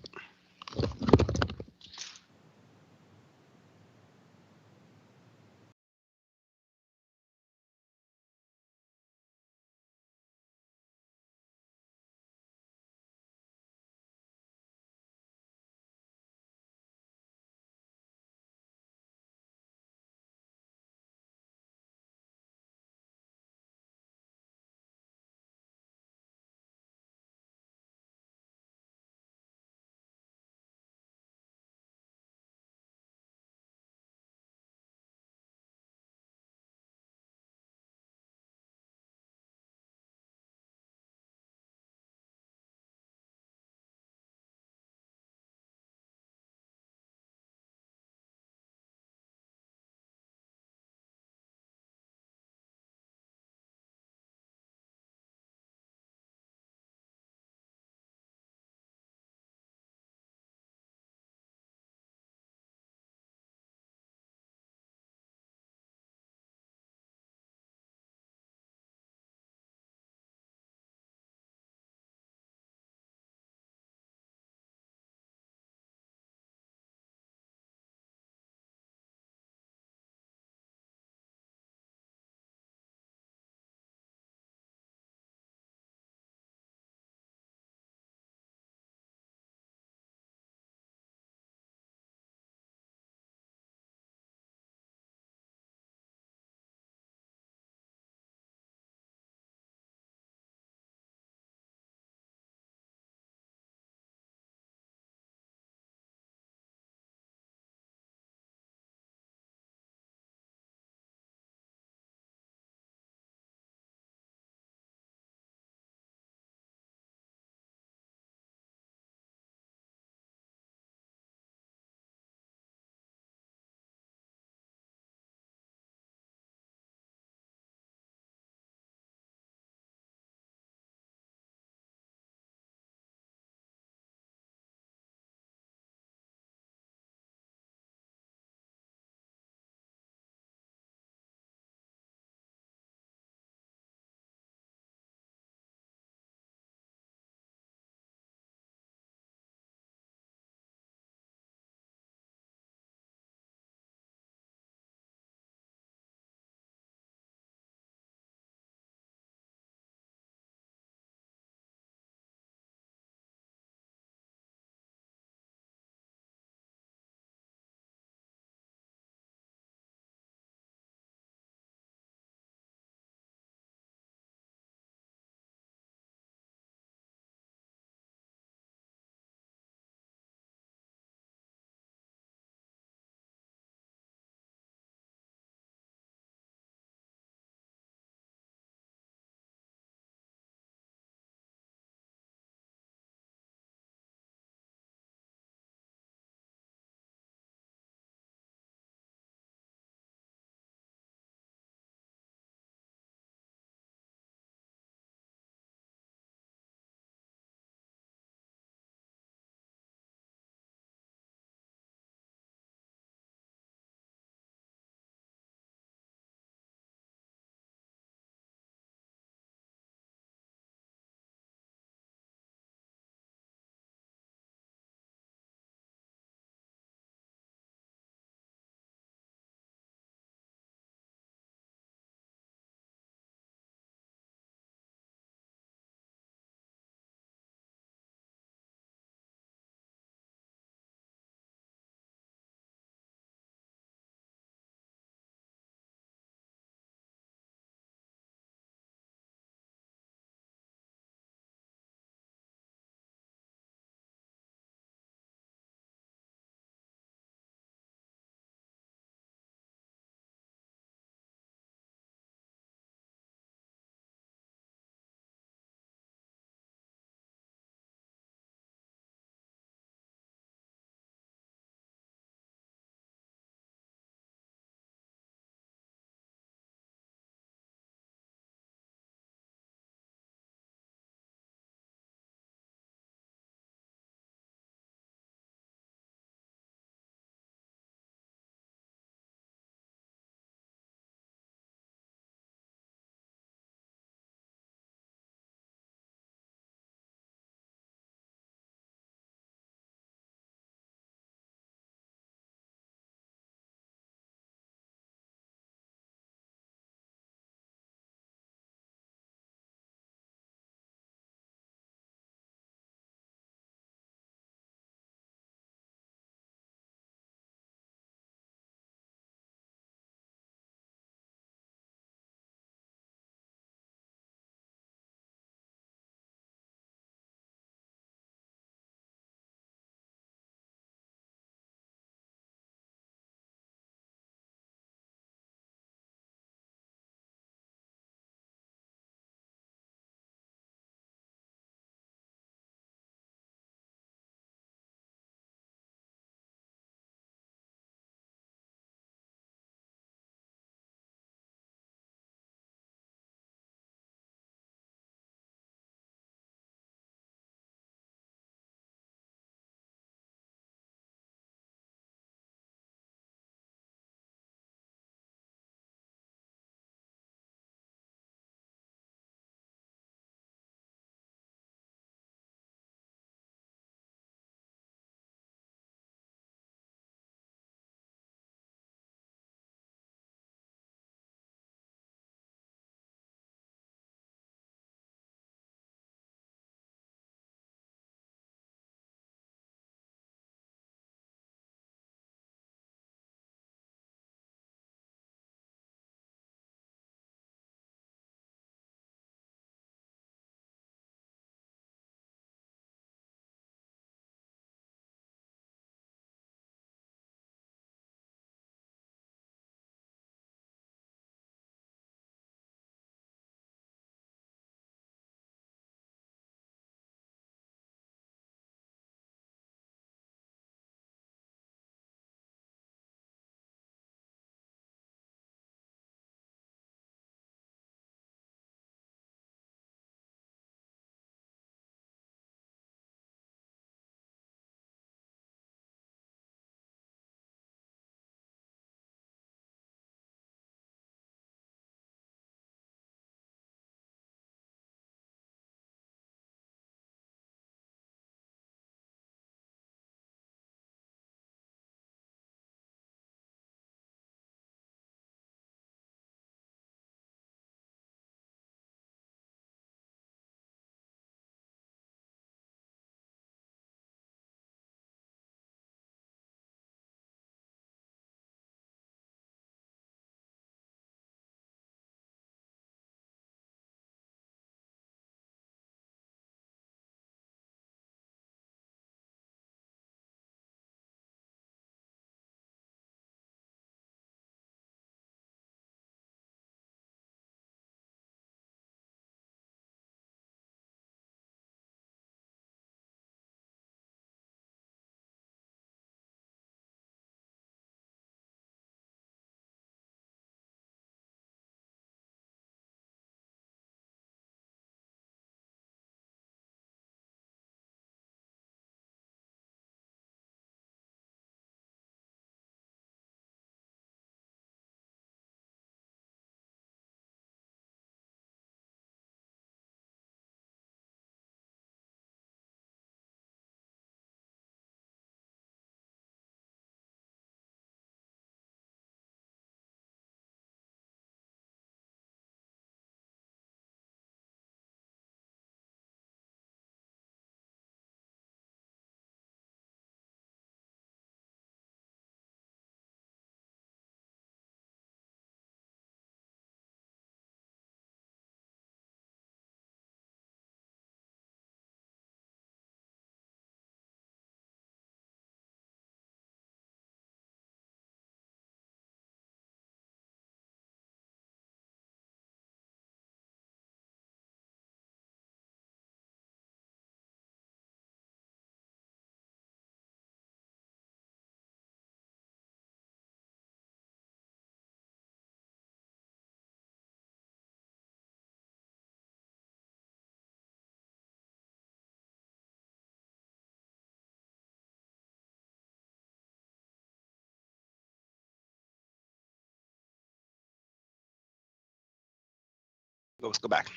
Let's go back.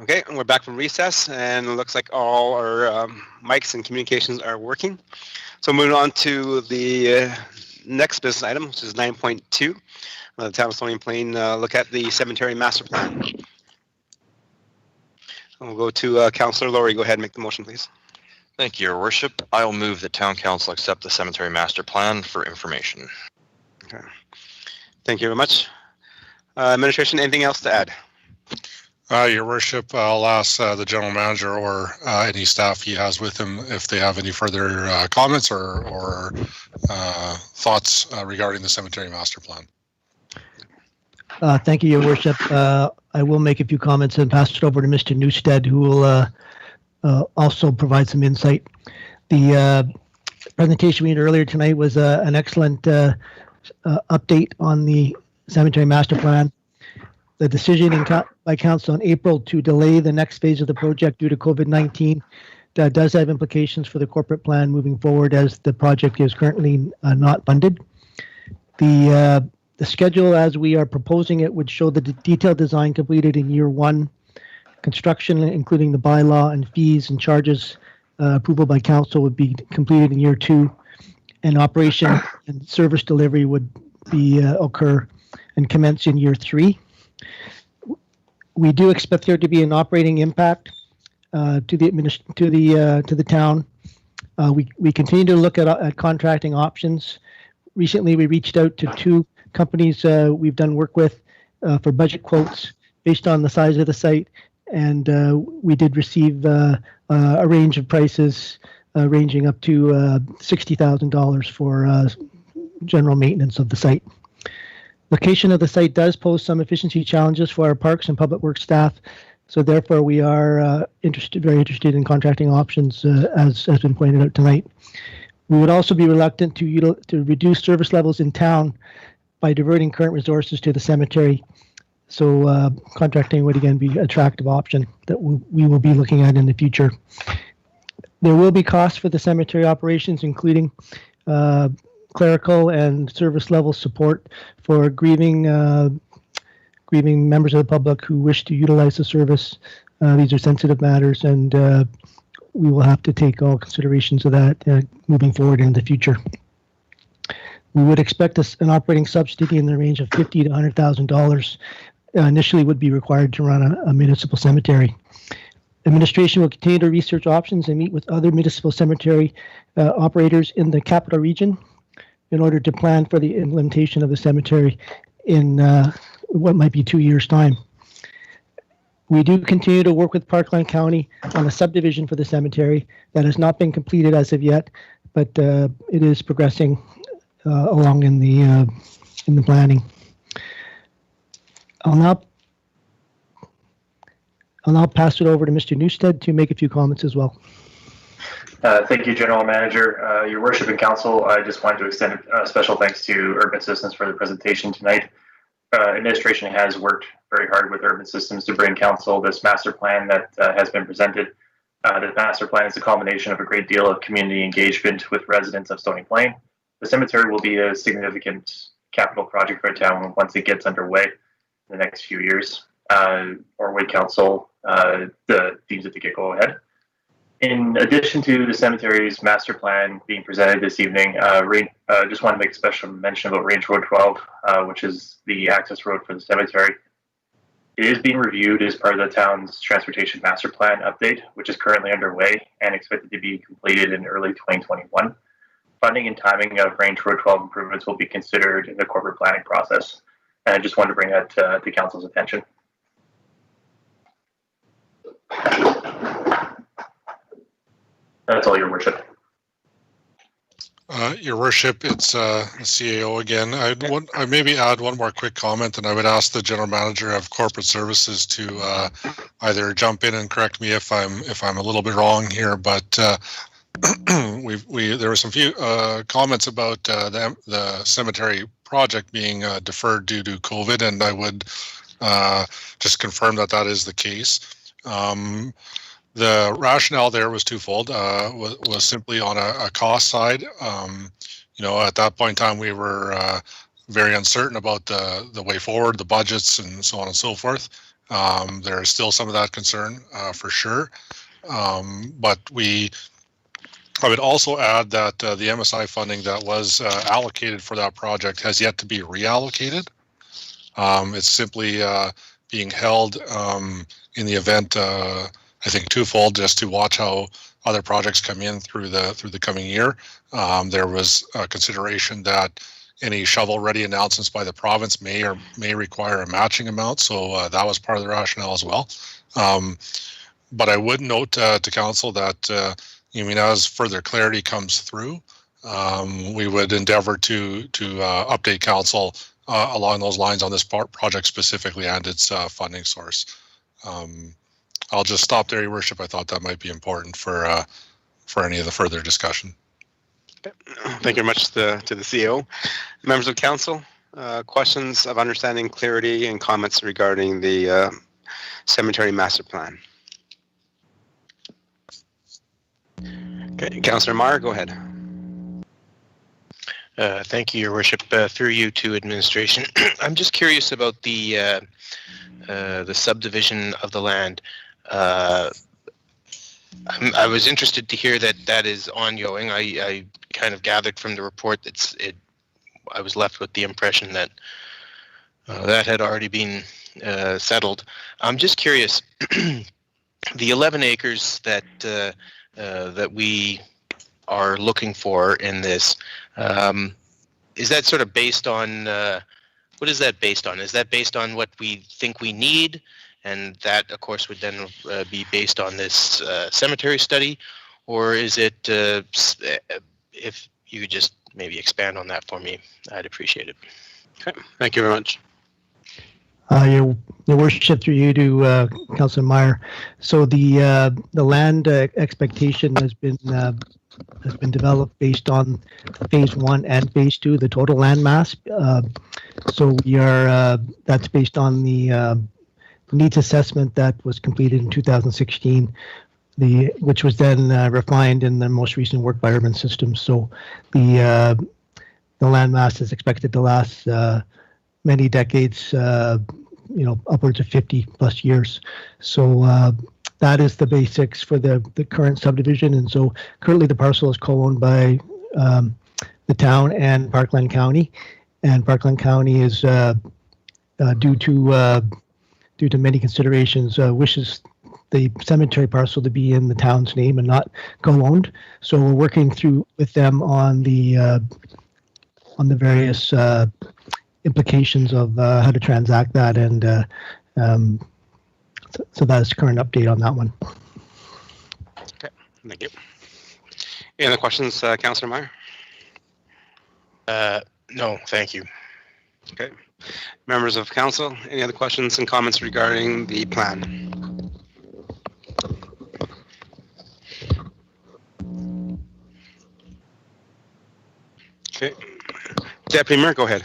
Okay, and we're back from recess, and it looks like all our mics and communications are working. So moving on to the next business item, which is 9.2. The Town of Stony Plain look at the cemetery master plan. We'll go to Councillor Laurie. Go ahead and make the motion, please. Thank you, Your Worship. I will move that Town Council accept the cemetery master plan for information. Okay. Thank you very much. Administration, anything else to add? Your Worship, I'll ask the General Manager or any staff he has with him if they have any further comments or thoughts regarding the cemetery master plan. Thank you, Your Worship. I will make a few comments and pass it over to Mr. Newstead, who will also provide some insight. The presentation we had earlier tonight was an excellent update on the cemetery master plan. The decision by Council in April to delay the next phase of the project due to COVID-19 does have implications for the corporate plan moving forward, as the project is currently not funded. The schedule as we are proposing it would show the detailed design completed in year 1, construction including the bylaw and fees and charges approval by Council would be completed in year 2, and operation and service delivery would be occur and commence in year 3. We do expect there to be an operating impact to the town. We continue to look at contracting options. Recently, we reached out to 2 companies we've done work with for budget quotes based on the size of the site, and we did receive a range of prices ranging up to $60,000 for general maintenance of the site. Location of the site does pose some efficiency challenges for our parks and public works staff, so therefore we are very interested in contracting options as has been pointed out tonight. We would also be reluctant to reduce service levels in town by diverting current resources to the cemetery, so contracting would again be an attractive option that we will be looking at in the future. There will be costs for the cemetery operations, including clerical and service level support for grieving members of the public who wish to utilize the service. These are sensitive matters, and we will have to take all considerations of that moving forward in the future. We would expect an operating subsidy in the range of $50,000 to $100,000 initially would be required to run a municipal cemetery. Administration will continue to research options and meet with other municipal cemetery operators in the capital region in order to plan for the implementation of the cemetery in what might be 2 years' time. We do continue to work with Parkland County on a subdivision for the cemetery that has not been completed as of yet, but it is progressing along in the planning. I'll now pass it over to Mr. Newstead to make a few comments as well. Thank you, General Manager. Your Worship and Council, I just wanted to extend a special thanks to Urban Systems for the presentation tonight. Administration has worked very hard with Urban Systems to bring Council this master plan that has been presented. The master plan is a culmination of a great deal of community engagement with residents of Stony Plain. The cemetery will be a significant capital project for a town once it gets underway in the next few years. Orway Council deems it to get go ahead. In addition to the cemetery's master plan being presented this evening, just want to make a special mention about Range Road 12, which is the access road for the cemetery. It is being reviewed as part of the town's transportation master plan update, which is currently underway and expected to be completed in early 2021. Funding and timing of Range Road 12 improvements will be considered in the corporate planning process. And I just wanted to bring that to Council's attention. That's all, Your Worship. Your Worship, it's CAO again. I maybe add one more quick comment, and I would ask the General Manager of Corporate Services to either jump in and correct me if I'm a little bit wrong here. But there were some few comments about the cemetery project being deferred due to COVID, and I would just confirm that is the case. The rationale there was twofold. Was simply on a cost side. At that point in time, we were very uncertain about the way forward, the budgets, and so on and so forth. There is still some of that concern for sure. But I would also add that the MSI funding that was allocated for that project has yet to be reallocated. It's simply being held in the event, I think twofold, just to watch how other projects come in through the coming year. There was a consideration that any shovel-ready announcements by the province may require a matching amount, so that was part of the rationale as well. But I would note to council that as further clarity comes through, we would endeavor to update council along those lines on this project specifically and its funding source. I'll just stop there, Your Worship. I thought that might be important for any of the further discussion. Okay. Thank you very much to the CEO. Members of council, questions of understanding, clarity, and comments regarding the cemetery master plan. Okay, Councillor Meyer, go ahead. Thank you, Your Worship. Through you to administration. I'm just curious about the subdivision of the land. I was interested to hear that is ongoing. I kind of gathered from the report I was left with the impression that that had already been settled. I'm just curious, the 11 acres that we are looking for in this, is that sort of based on, what is that based on? Is that based on what we think we need? And that, of course, would then be based on this cemetery study? Or is it, if you could just maybe expand on that for me, I'd appreciate it. Okay, thank you very much. Your Worship, through you to Councillor Meyer. So the land expectation has been developed based on phase 1 and phase 2, the total land mass. So we are that's based on the needs assessment that was completed in 2016, which was then refined in the most recent work by Urban Systems. So the land mass is expected to last many decades, upwards of 50 plus years. So that is the basics for the current subdivision. And so currently the parcel is co-owned by the town and Parkland County. And Parkland County is due to many considerations, wishes the cemetery parcel to be in the town's name and not co-owned. So we're working through with them on the various implications of how to transact that, and so that is the current update on that one. Okay, thank you. Any other questions, Councillor Meyer? No, thank you. Okay. Members of council, any other questions and comments regarding the plan? Okay. Deputy Mayor, go ahead.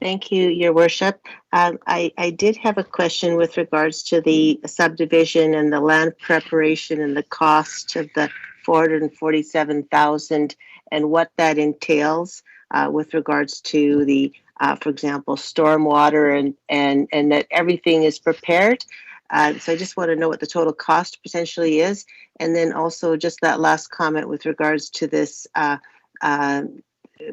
Thank you, Your Worship. I did have a question with regards to the subdivision and the land preparation and the cost of the 447,000 and what that entails with regards to the, for example, stormwater and that everything is prepared. So I just want to know what the total cost potentially is. And then also just that last comment with regards to this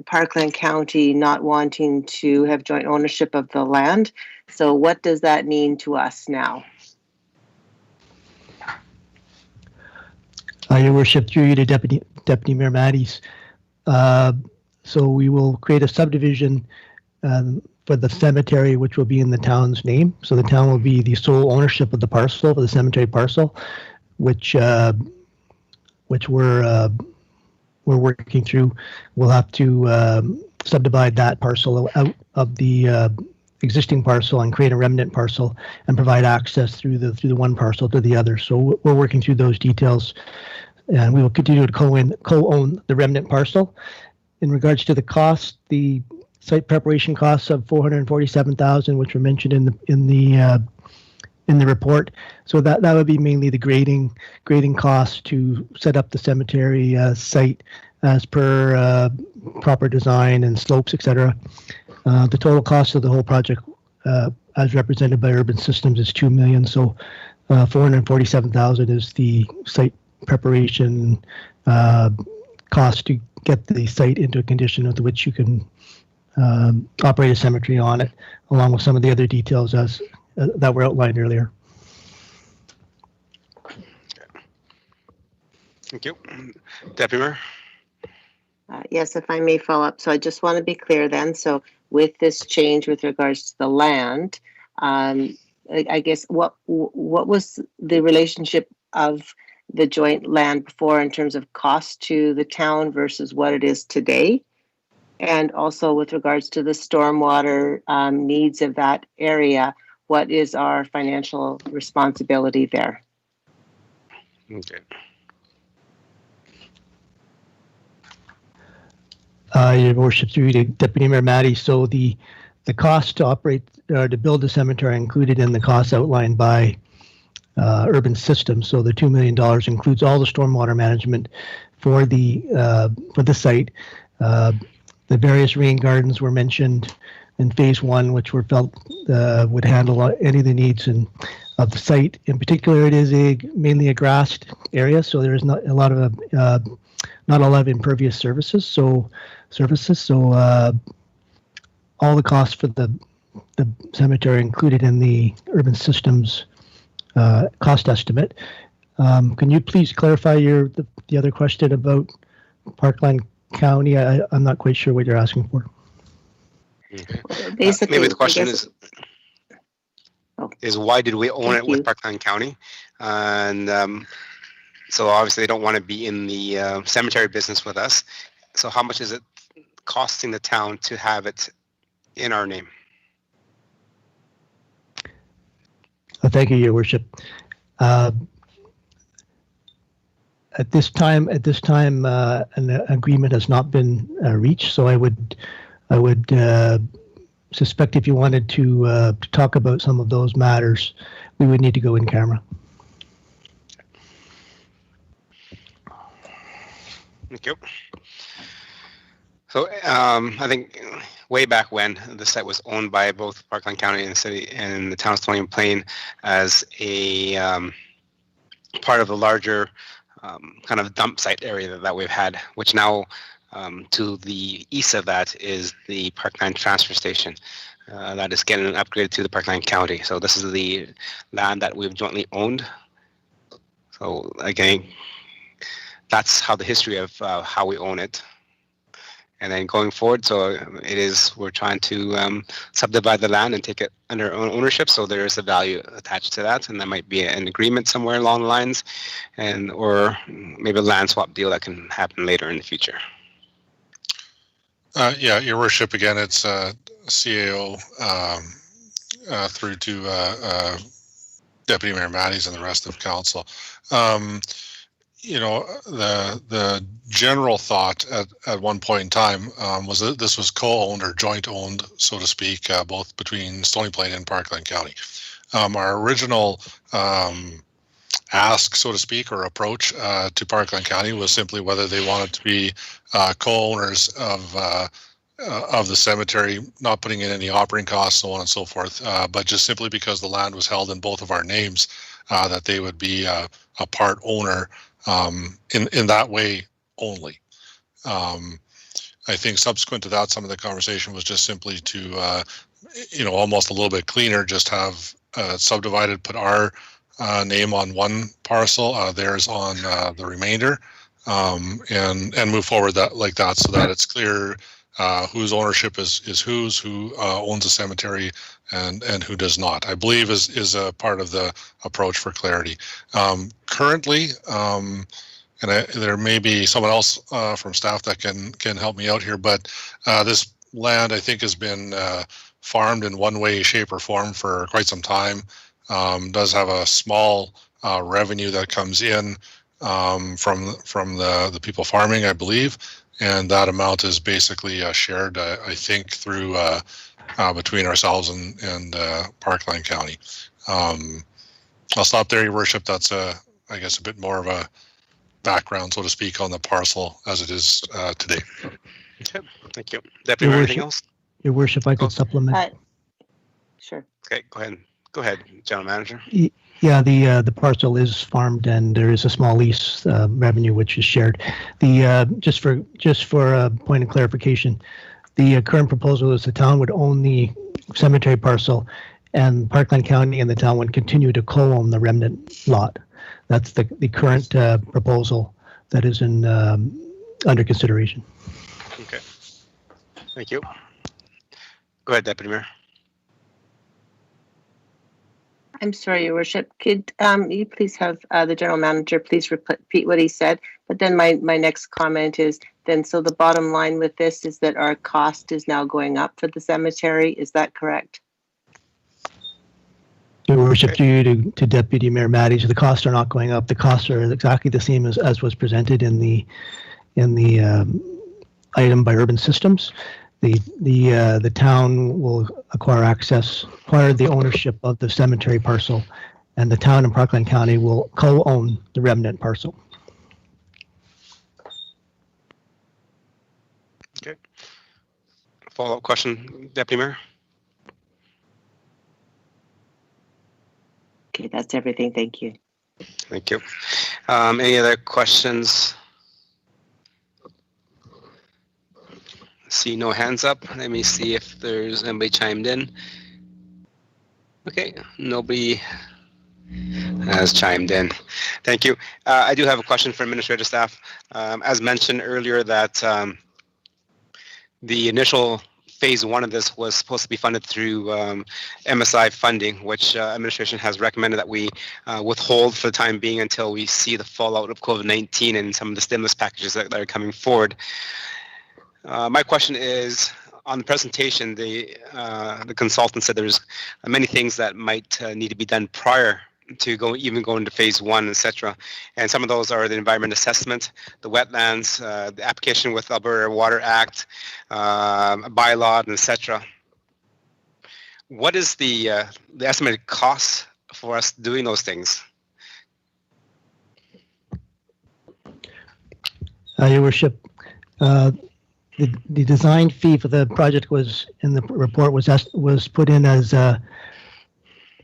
Parkland County not wanting to have joint ownership of the land. So what does that mean to us now? Your Worship, through you to Deputy Mayor Matties. So we will create a subdivision for the cemetery, which will be in the town's name. So the town will be the sole ownership of the parcel, of the cemetery parcel, which we're working through. We'll have to subdivide that parcel out of the existing parcel and create a remnant parcel and provide access through the one parcel to the other. So we're working through those details, and we will continue to co-own the remnant parcel. In regards to the cost, the site preparation costs of 447,000, which were mentioned in in the report. So that would be mainly the grading costs to set up the cemetery site as per proper design and slopes, etc. The total cost of the whole project, as represented by Urban Systems, is $2 million. So $447,000 is the site preparation cost to get the site into a condition with which you can operate a cemetery on it, along with some of the other details as that were outlined earlier. Thank you. Deputy Mayor? Yes, if I may follow up. So I just want to be clear then. So with this change with regards to the land, I guess what was the relationship of the joint land before in terms of cost to the town versus what it is today? And also with regards to the stormwater needs of that area, what is our financial responsibility there? Okay. Your Worship, through to Deputy Mayor Matty. So the cost to operate or to build the cemetery included in the costs outlined by Urban Systems. So the $2 million includes all the stormwater management for the site. The various rain gardens were mentioned in phase one, which were felt would handle any of the needs of the site. In particular, it is mainly a grassed area, so there is not a lot of impervious surfaces. So all the costs for the cemetery included in the Urban Systems cost estimate. Can you please clarify the other question about Parkland County? I'm not quite sure what you're asking for. Okay. Basically, maybe the question is why did we own it with Parkland County? And so obviously they don't want to be in the cemetery business with us. So how much is it costing the town to have it in our name? Thank you, Your Worship. At this time, an agreement has not been reached. So I would suspect if you wanted to talk about some of those matters, we would need to go in camera. Thank you. So I think way back when the site was owned by both Parkland County and the city and the town of Stony and Plain as a part of the larger kind of dump site area that we've had, which now to the east of that is the Parkland transfer station that is getting upgraded to the Parkland County. So this is the land that we've jointly owned. So again, that's how the history of how we own it. And then going forward, so we're trying to subdivide the land and take it under our own ownership. So there is a value attached to that, and there might be an agreement somewhere along the lines, or maybe a land swap deal that can happen later in the future. Yeah, Your Worship, again, it's CAO through to Deputy Mayor Matties and the rest of council. You know, the general thought at one point in time was that this was co-owned or joint owned, so to speak, both between Stony Plain and Parkland County. Our original ask, so to speak, or approach to Parkland County was simply whether they wanted to be co-owners of the cemetery, not putting in any operating costs, so on and so forth, but just simply because the land was held in both of our names, that they would be a part owner in that way only. I think subsequent to that, some of the conversation was just simply to, almost a little bit cleaner, just have subdivided, put our name on one parcel, theirs on the remainder, and move forward like that, so that it's clear whose ownership is whose, who owns the cemetery, and who does not. I believe is a part of the approach for clarity. Currently, there may be someone else from staff that can help me out here, but this land, I think, has been farmed in one way, shape, or form for quite some time. Does have a small revenue that comes in from the people farming, I believe, and that amount is basically shared, I think, through between ourselves and Parkland County. I'll stop there, Your Worship. That's I guess a bit more of a background, so to speak, on the parcel as it is today. Okay, thank you. Deputy Mayor, anything else? Your Worship, I could supplement. Sure. Okay, go ahead. Go ahead, General Manager. Yeah, the parcel is farmed, and there is a small lease revenue which is shared. The just for a point of clarification, the current proposal is the town would own the cemetery parcel, and Parkland County and the town would continue to co-own the remnant lot. That's the current proposal that is in under consideration. Okay, thank you. Go ahead, Deputy Mayor. I'm sorry, Your Worship. Could you please have the General Manager please repeat what he said? But then my next comment is then, so the bottom line with this is that our cost is now going up for the cemetery. Is that correct? Your Worship, to Deputy Mayor Matty, so the costs are not going up. The costs are exactly the same as was presented in the item by Urban Systems. The town will acquire the ownership of the cemetery parcel, and the town and Parkland County will co-own the remnant parcel. Okay. Follow-up question, Deputy Mayor? Okay, that's everything. Thank you. Thank you. Any other questions? See no hands up. Let me see if there's anybody chimed in. Okay, nobody has chimed in. Thank you. I do have a question for administrative staff. As mentioned earlier, that the initial phase one of this was supposed to be funded through MSI funding, which administration has recommended that we withhold for the time being until we see the fallout of COVID-19 and some of the stimulus packages that are coming forward. My question is, on the presentation, the consultant said there's many things that might need to be done prior to even go into phase one, etc. And some of those are the environment assessment, the wetlands, the application with Alberta Water Act, bylaw, and etc. What is the estimated cost for us doing those things? Your Worship, the design fee for the project was in the report was put in as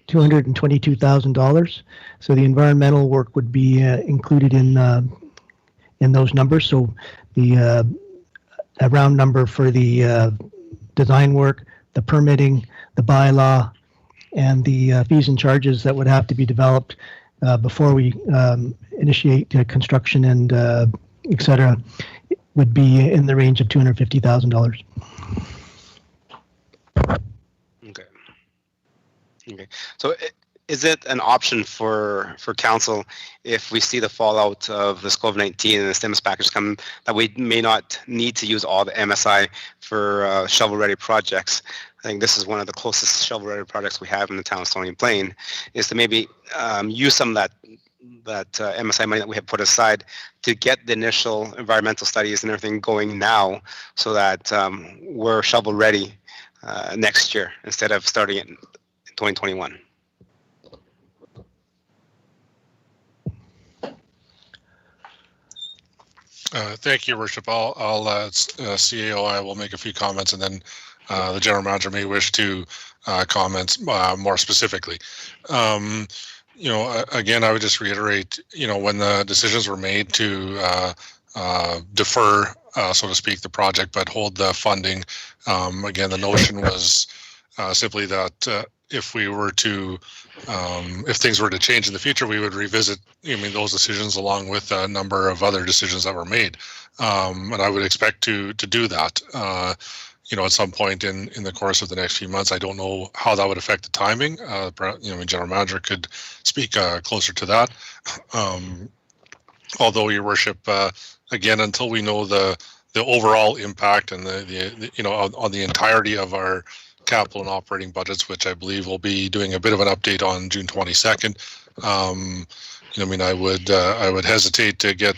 $222,000. So the environmental work would be included in those numbers. So the a round number for the design work, the permitting, the bylaw, and the fees and charges that would have to be developed before we initiate construction and et cetera, would be in the range of $250,000. Okay. Okay. So is it an option for council if we see the fallout of this COVID-19 and the stimulus package come that we may not need to use all the MSI for shovel-ready projects? I think this is one of the closest shovel-ready projects we have in the town of Stony Plain, is to maybe use some of that MSI money that we have put aside to get the initial environmental studies and everything going now, so that we're shovel ready next year instead of starting it in 2021. Thank you, Your Worship. I'll CAO, I will make a few comments, and then the General Manager may wish to comment more specifically. Again, I would just reiterate, when the decisions were made to defer, so to speak, the project, but hold the funding, again, the notion was simply that if we were to, if things were to change in the future, we would revisit, those decisions along with a number of other decisions that were made. And I would expect to do that. At some point in the course of the next few months. I don't know how that would affect the timing. General Manager could speak closer to that. Although, Your Worship, again, until we know the overall impact and on the entirety of our capital and operating budgets, which I believe we'll be doing a bit of an update on June 22nd. I would hesitate to get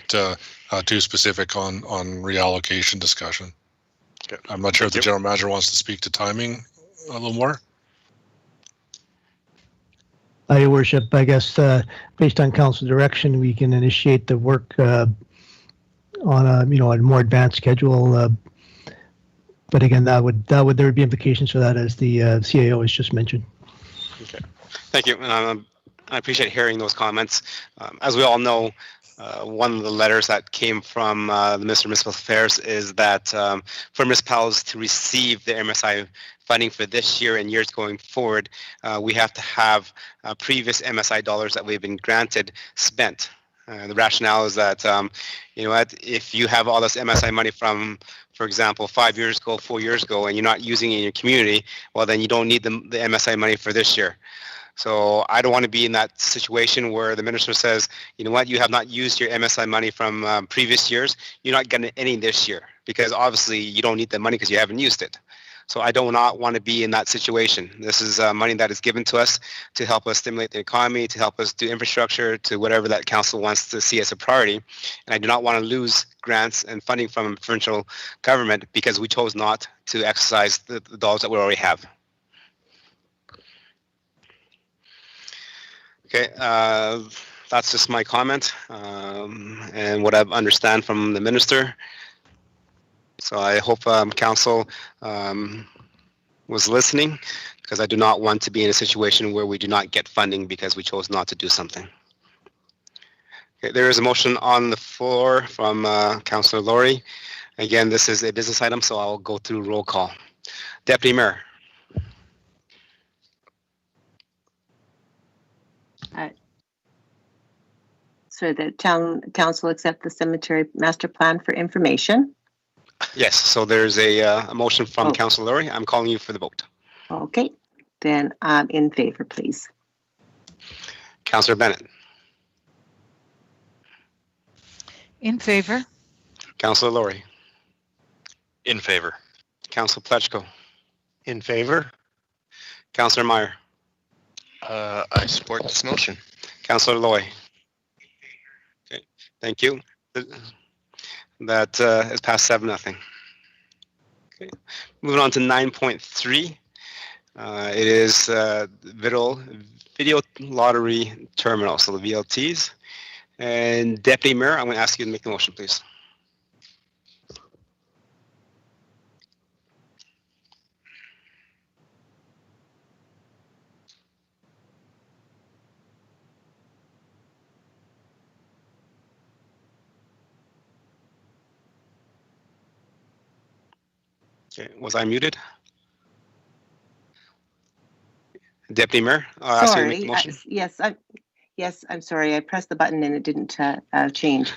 too specific on reallocation discussion. Okay. I'm not sure if the General Manager wants to speak to timing a little more. Your Worship, I guess based on council direction, we can initiate the work on a a more advanced schedule. But again, there would be implications for that, as the CAO has just mentioned. Okay, thank you. I appreciate hearing those comments. As we all know, one of the letters that came from the Minister of Municipal Affairs is that for municipalities to receive the MSI funding for this year and years going forward, we have to have previous MSI dollars that we've been granted spent. The rationale is that, if you have all this MSI money from, for example, 5 years ago, 4 years ago, and you're not using it in your community, well, then you don't need the MSI money for this year. So I don't want to be in that situation where the minister says, you know what, you have not used your MSI money from previous years, you're not getting any this year, because obviously you don't need the money because you haven't used it. So I do not want to be in that situation. This is money that is given to us to help us stimulate the economy, to help us do infrastructure, to whatever that council wants to see as a priority. And I do not want to lose grants and funding from provincial government because we chose not to exercise the dollars that we already have. Okay, that's just my comment and what I understand from the minister. So I hope council was listening, because I do not want to be in a situation where we do not get funding because we chose not to do something. Okay, there is a motion on the floor from Councillor Laurie. Again, this is a business item, so I'll go through roll call. Deputy Mayor. So the town council accept the cemetery master plan for information. Yes, so there's a motion from Councillor Laurie. I'm calling you for the vote. Okay, then in favor, please. Councillor Bennett. In favor. Councillor Laurie. In favor. Councillor Plechko. In favor. Councillor Meyer. I support this motion. Councillor Loy. Okay, thank you. That is passed 7-0. Okay, moving on to 9.3. It is video lottery terminal, so the VLTs. And Deputy Mayor, I'm going to ask you to make the motion, please. Okay, was I muted? Deputy Mayor, I'll ask you to make the motion. Yes, I'm sorry. I pressed the button and it didn't change.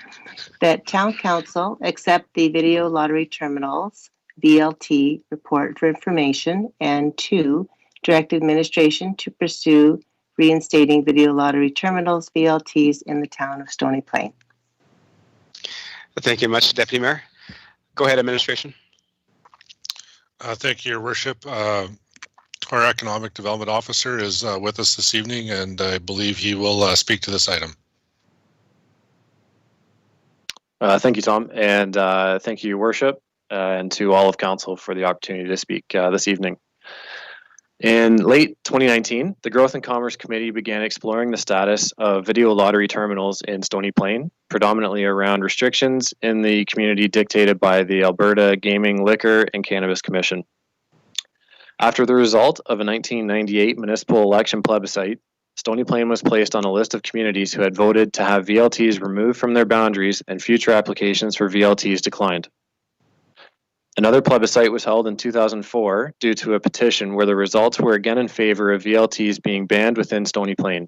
That town council accept the video lottery terminals VLT report for information, and 2, direct administration to pursue reinstating video lottery terminals VLTs in the town of Stony Plain. Thank you much, Deputy Mayor. Go ahead, administration. Thank you, Your Worship. Our Economic Development Officer is with us this evening, and I believe he will speak to this item. Thank you, Tom, and thank you, Your Worship, and to all of Council for the opportunity to speak this evening. In late 2019, the Growth and Commerce Committee began exploring the status of video lottery terminals in Stony Plain, predominantly around restrictions in the community dictated by the Alberta Gaming, Liquor and Cannabis Commission. After the result of a 1998 municipal election plebiscite, Stony Plain was placed on a list of communities who had voted to have VLTs removed from their boundaries, and future applications for VLTs declined. Another plebiscite was held in 2004 due to a petition where the results were again in favor of VLTs being banned within Stony Plain.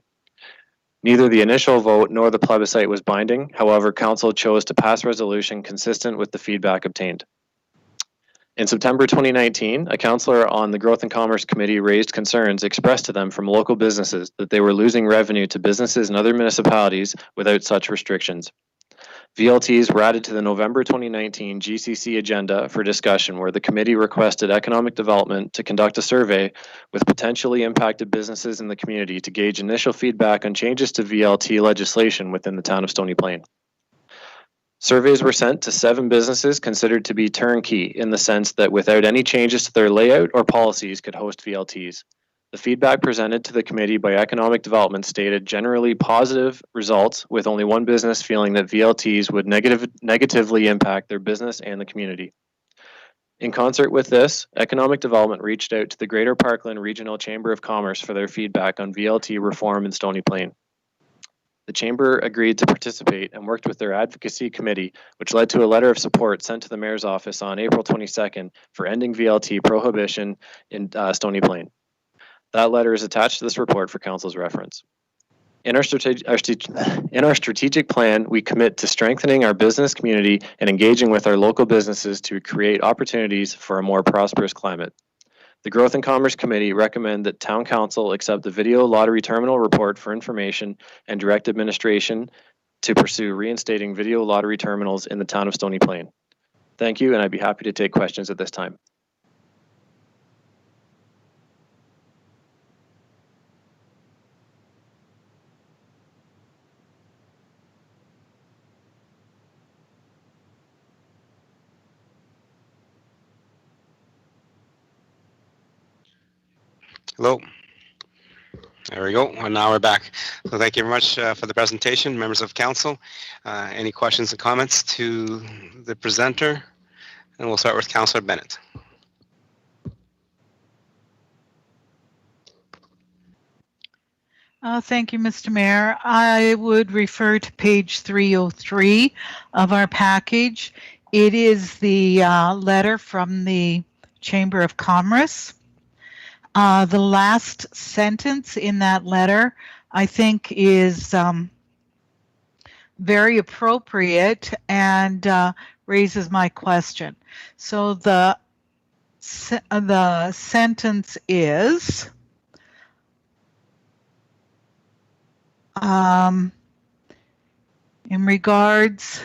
Neither the initial vote nor the plebiscite was binding. However, Council chose to pass resolution consistent with the feedback obtained. In September 2019, a councillor on the Growth and Commerce Committee raised concerns expressed to them from local businesses that they were losing revenue to businesses in other municipalities without such restrictions. VLTs were added to the November 2019 GCC agenda for discussion, where the committee requested economic development to conduct a survey with potentially impacted businesses in the community to gauge initial feedback on changes to VLT legislation within the town of Stony Plain. Surveys were sent to 7 businesses considered to be turnkey in the sense that without any changes to their layout or policies could host VLTs. The feedback presented to the committee by Economic Development stated generally positive results, with only one business feeling that VLTs would negatively impact their business and the community. In concert with this, Economic Development reached out to the Greater Parkland Regional Chamber of Commerce for their feedback on VLT reform in Stony Plain. The Chamber agreed to participate and worked with their advocacy committee, which led to a letter of support sent to the Mayor's office on April 22nd for ending VLT prohibition in Stony Plain. That letter is attached to this report for Council's reference. In our strategic plan, we commit to strengthening our business community and engaging with our local businesses to create opportunities for a more prosperous climate. The Growth and Commerce Committee recommend that Town Council accept the Video Lottery Terminal report for information and direct administration to pursue reinstating video lottery terminals in the town of Stony Plain. Thank you, and I'd be happy to take questions at this time. Hello. There we go. And now we're back. So thank you very much for the presentation, members of council. Any questions and comments to the presenter? And we'll start with Councillor Bennett. Thank you, Mr. Mayor. I would refer to page 303 of our package. It is the letter from the Chamber of Commerce. The last sentence in that letter, I think, is very appropriate and raises my question. So the sentence is, in regards,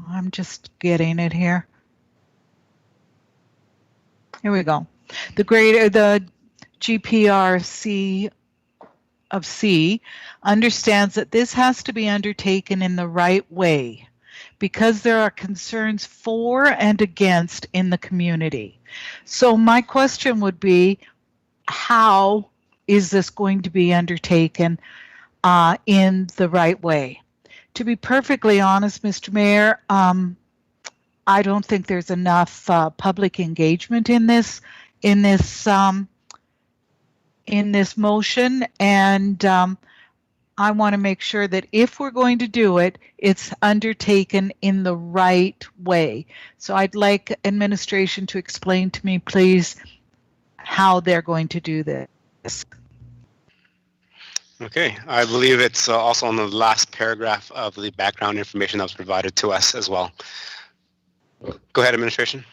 I'm just getting it here. Here we go. The GPRC of C understands that this has to be undertaken in the right way because there are concerns for and against in the community. So my question would be, how is this going to be undertaken in the right way? To be perfectly honest, Mr. Mayor, I don't think there's enough public engagement in this motion, and I want to make sure that if we're going to do it, it's undertaken in the right way. So I'd like administration to explain to me, please, how they're going to do this. Okay, I believe it's also on the last paragraph of the background information that was provided to us as well. Go ahead, administration.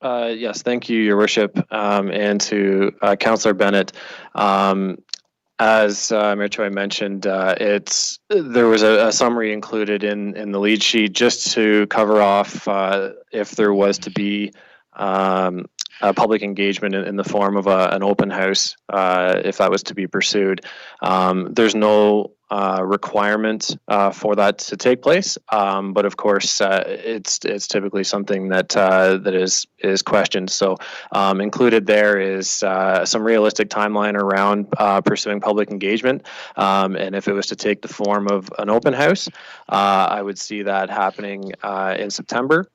Yes, thank you, Your Worship, and to Councillor Bennett. As Mayor Choi mentioned, there was a summary included in the lead sheet just to cover off if there was to be public engagement in the form of an open house, if that was to be pursued. There's no requirement for that to take place, but of course it's typically something that is questioned. So included there is some realistic timeline around pursuing public engagement, and if it was to take the form of an open house, I would see that happening in September,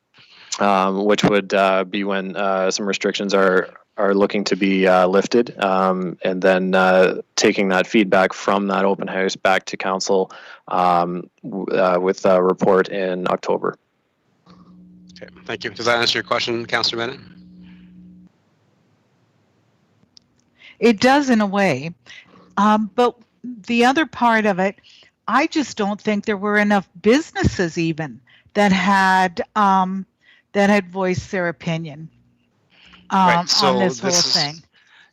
which would be when some restrictions are looking to be lifted, and then taking that feedback from that open house back to council with a report in October. Okay, thank you. Does that answer your question, Councillor Bennett? It does in a way, but the other part of it, I just don't think there were enough businesses even that had voiced their opinion. Right, so on this whole thing.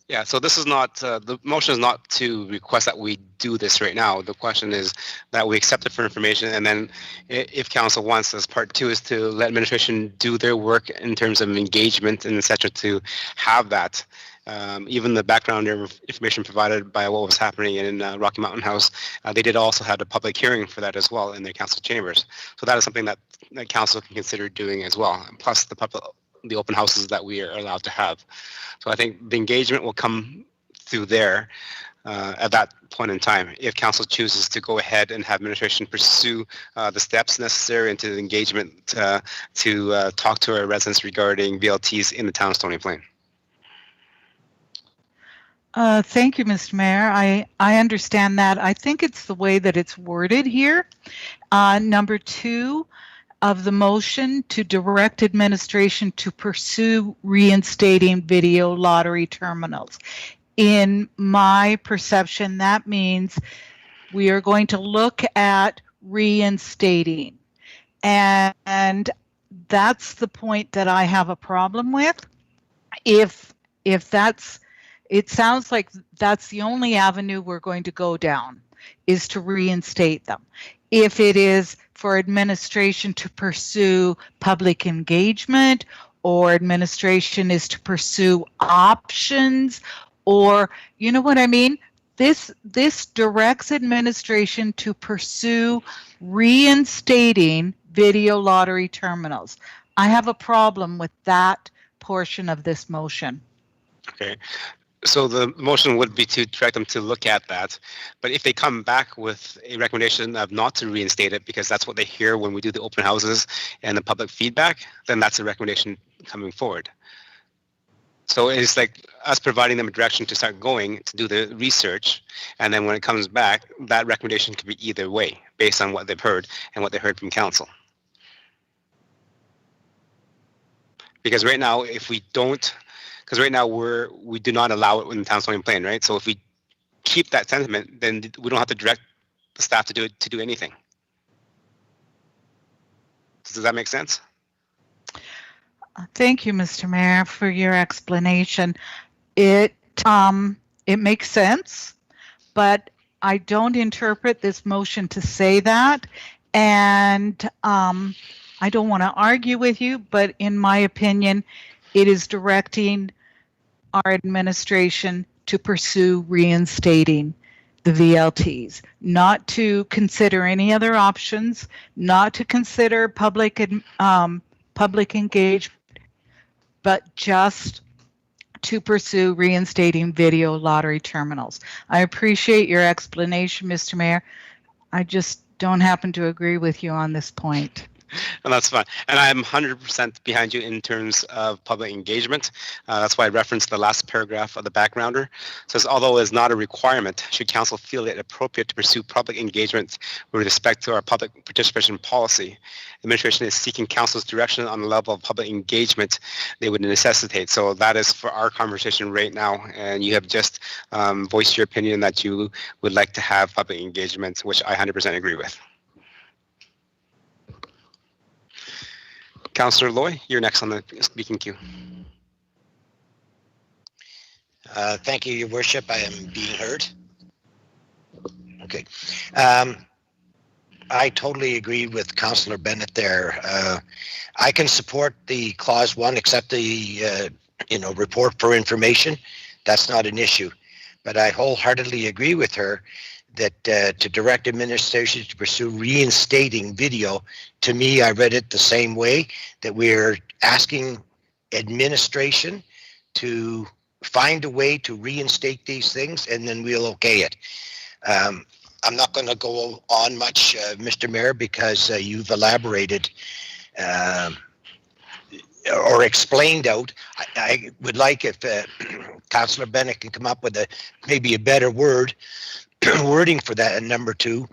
Yeah, so this is not, the motion is not to request that we do this right now. The question is that we accept it for information, and then if council wants, as part two, is to let administration do their work in terms of engagement and et cetera, to have that. Even the background information provided by what was happening in Rocky Mountain House, they did also have a public hearing for that as well in their council chambers. So that is something that council can consider doing as well. And plus the the open houses that we are allowed to have. So I think the engagement will come through there at that point in time, if council chooses to go ahead and have administration pursue the steps necessary into the engagement to talk to our residents regarding VLTs in the town of Stony Plain. Thank you, Mr. Mayor. I understand that. I think it's the way that it's worded here. Number 2 of the motion to direct administration to pursue reinstating video lottery terminals. In my perception, that means we are going to look at reinstating. And that's the point that I have a problem with. If that's, it sounds like that's the only avenue we're going to go down, is to reinstate them. If it is for administration to pursue public engagement, or administration is to pursue options, or, you know what I mean? This directs administration to pursue reinstating video lottery terminals. I have a problem with that portion of this motion. Okay. So the motion would be to direct them to look at that. But if they come back with a recommendation of not to reinstate it, because that's what they hear when we do the open houses and the public feedback, then that's a recommendation coming forward. So it's like us providing them a direction to start going to do the research. And then when it comes back, that recommendation could be either way based on what they've heard and what they heard from council. Because right now, if we don't, because right now we do not allow it in the town of Stony Plain, right? So if we keep that sentiment, then we don't have to direct the staff to do anything. Does that make sense? Thank you, Mr. Mayor, for your explanation. It makes sense, but I don't interpret this motion to say that, and I don't want to argue with you, but in my opinion, it is directing our administration to pursue reinstating the VLTs, not to consider any other options, not to consider public engagement, but just to pursue reinstating video lottery terminals. I appreciate your explanation, Mr. Mayor. I just don't happen to agree with you on this point. And that's fine. And I'm 100% behind you in terms of public engagement. That's why I referenced the last paragraph of the backgrounder. It says, although it is not a requirement, should council feel it appropriate to pursue public engagement with respect to our public participation policy, administration is seeking council's direction on the level of public engagement they would necessitate. So that is for our conversation right now. And you have just voiced your opinion that you would like to have public engagement, which I 100% agree with. Councillor Loy, you're next on the speaking queue. Thank you, Your Worship. I am being heard. Okay. I totally agree with Councillor Bennett there. I can support the clause 1, except the report for information. That's not an issue. But I wholeheartedly agree with her that to direct administration to pursue reinstating video, to me, I read it the same way, that we're asking administration to find a way to reinstate these things, and then we'll okay it. I'm not going to go on much, Mr. Mayor, because you've elaborated or explained out. I would like if Councillor Bennett can come up with maybe a better wording for that in number 2,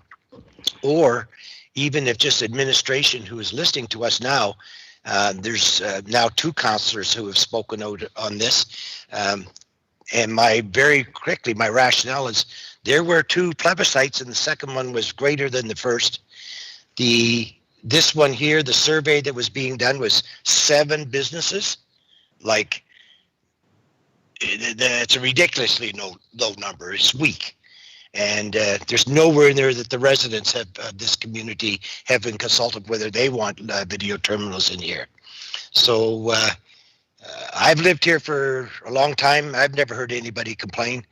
or even if just administration who is listening to us now, there's now 2 councillors who have spoken out on this, and my rationale is there were 2 plebiscites and the second one was greater than the first. This one here, the survey that was being done was 7 businesses. Like, it's a ridiculously low number. It's weak. And there's nowhere in there that the residents of this community have been consulted whether they want video terminals in here. So I've lived here for a long time. I've never heard anybody complain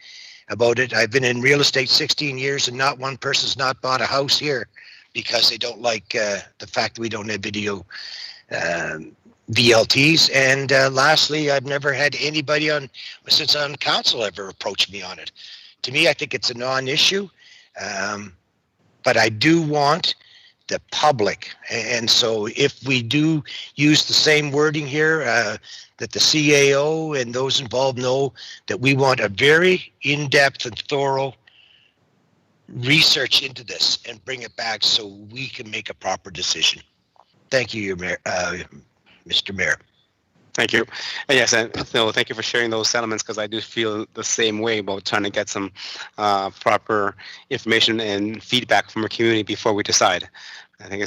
about it. I've been in real estate 16 years and not one person's not bought a house here because they don't like the fact that we don't have video VLTs. And lastly, I've never had anybody since on council ever approach me on it. To me, I think it's a non-issue, but I do want the public. And so if we do use the same wording here, that the CAO and those involved know that we want a very in-depth and thorough research into this and bring it back so we can make a proper decision. Thank you, Mr. Mayor. Thank you. And yes, and no, thank you for sharing those sentiments, because I do feel the same way about trying to get some proper information and feedback from our community before we decide. I think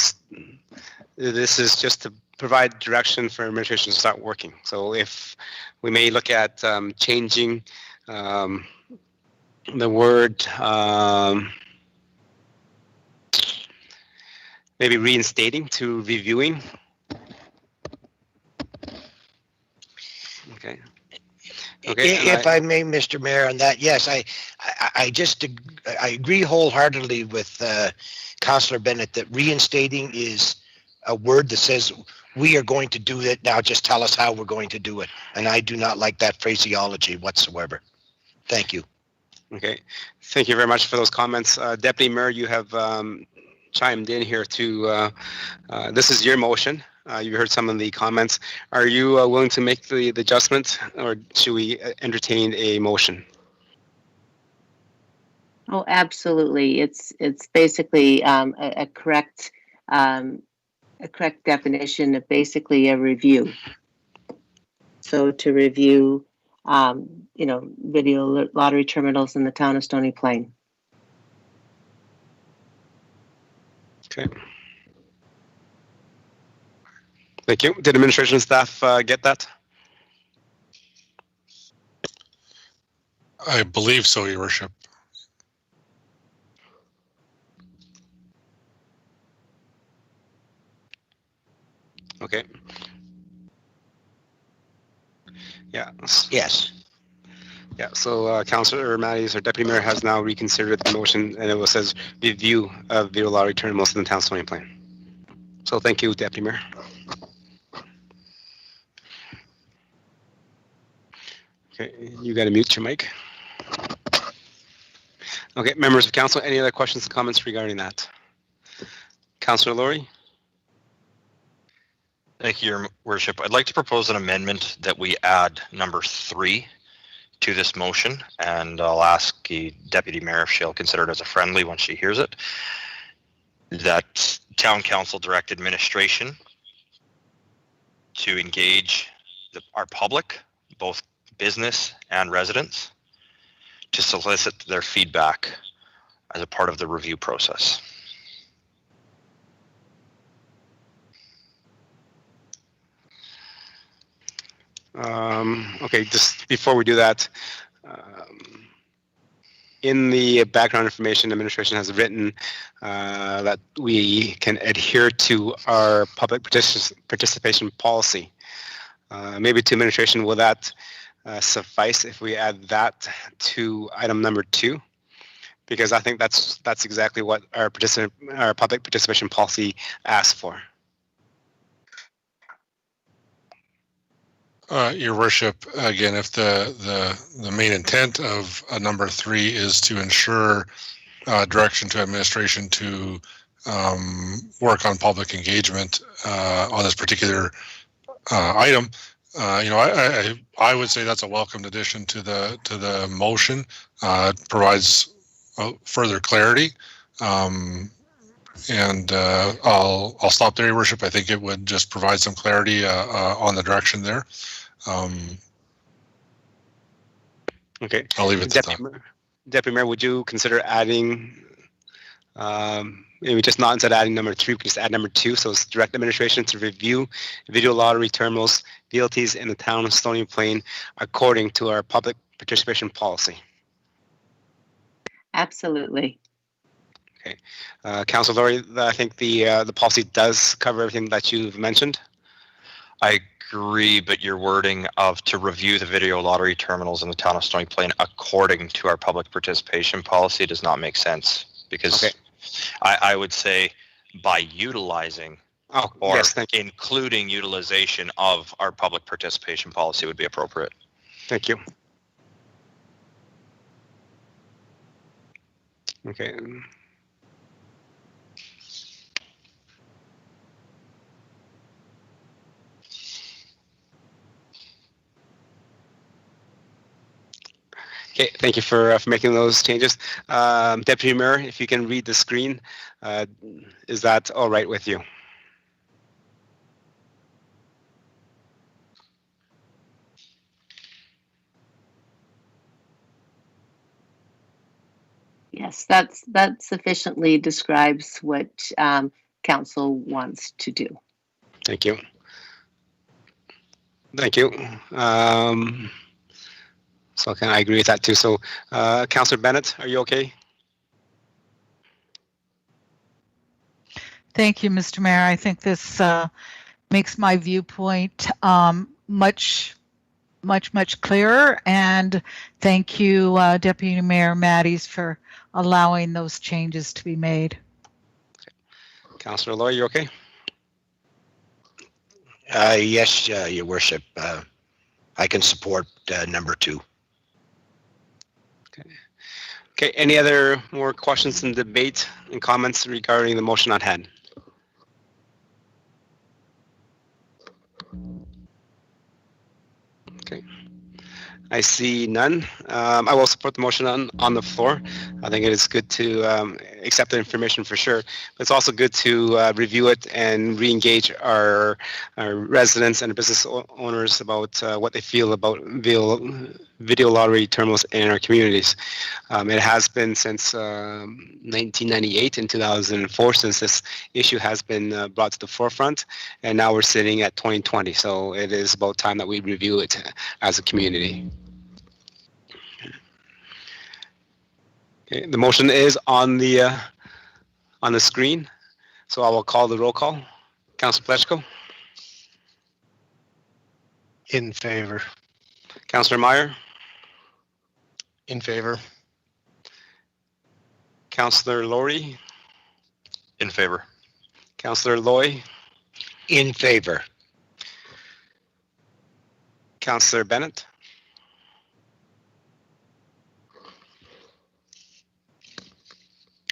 this is just to provide direction for administration to start working. So if we may look at changing the word, maybe reinstating to reviewing. Okay. If I may, Mr. Mayor, on that, yes, I agree wholeheartedly with Councillor Bennett that reinstating is a word that says we are going to do it now. Just tell us how we're going to do it, and I do not like that phraseology whatsoever. Thank you. Okay, thank you very much for those comments, Deputy Mayor. You have chimed in here to. This is your motion. You heard some of the comments. Are you willing to make the adjustment, or should we entertain a motion? Oh, absolutely. It's basically a correct definition of basically a review. So to review, video lottery terminals in the town of Stony Plain. Okay. Thank you. Did administration staff get that? I believe so, Your Worship. Okay. Yeah. Yes. Yeah. So Councillor Matties, or Deputy Mayor, has now reconsidered the motion, and it says review of video lottery terminals in the town of Stony Plain. So thank you, Deputy Mayor. Okay, you got to mute your mic. Okay, members of council, any other questions or comments regarding that? Councillor Laurie? Thank you, Your Worship. I'd like to propose an amendment that we add number 3 to this motion, and I'll ask the Deputy Mayor if she'll consider it as a friendly when she hears it. That Town Council direct administration to engage our public, both business and residents, to solicit their feedback as a part of the review process. Okay, just before we do that, in the background information, administration has written that we can adhere to our public participation policy. Maybe to administration, will that suffice if we add that to item number 2? Because I think that's exactly what our public participation policy asks for. Your Worship, again, if the main intent of number 3 is to ensure direction to administration to work on public engagement on this particular item, I would say that's a welcomed addition to the motion. It provides further clarity, and I'll stop there, Your Worship. I think it would just provide some clarity on the direction there. Okay, I'll leave it at that. Deputy Mayor, would you consider adding, maybe just not instead of adding number 3, just add number 2, so it's direct administration to review video lottery terminals, VLTs in the town of Stony Plain according to our public participation policy? Absolutely. Okay, Councillor Laurie, I think the policy does cover everything that you've mentioned. I agree, but your wording of to review the video lottery terminals in the town of Stony Plain according to our public participation policy does not make sense, because I would say by utilizing Oh, Or yes, thank you. including utilization of our public participation policy would be appropriate. Thank you. Okay. Okay, thank you for making those changes. Deputy Mayor, if you can read the screen, is that all right with you? Yes, that sufficiently describes what council wants to do. Thank you. Thank you. So I agree with that too. So, Councillor Bennett, are you okay? Thank you, Mr. Mayor. I think this makes my viewpoint much clearer. And thank you, Deputy Mayor Matties, for allowing those changes to be made. Councillor Loy, you okay? Yes, Your Worship. I can support number 2. Okay, any other more questions and debate and comments regarding the motion on hand? Okay, I see none. I will support the motion on the floor. I think it is good to accept the information for sure, but it's also good to review it and re-engage our residents and business owners about what they feel about video lottery terminals in our communities. It has been since 1998 and 2004 since this issue has been brought to the forefront, and now we're sitting at 2020, so it is about time that we review it as a community. Okay, the motion is on the screen, so I will call the roll call. Councillor Plechko? In favor. Councillor Meyer? In favor. Councillor Laurie? In favor. Councillor Loy? In favor. Councillor Bennett?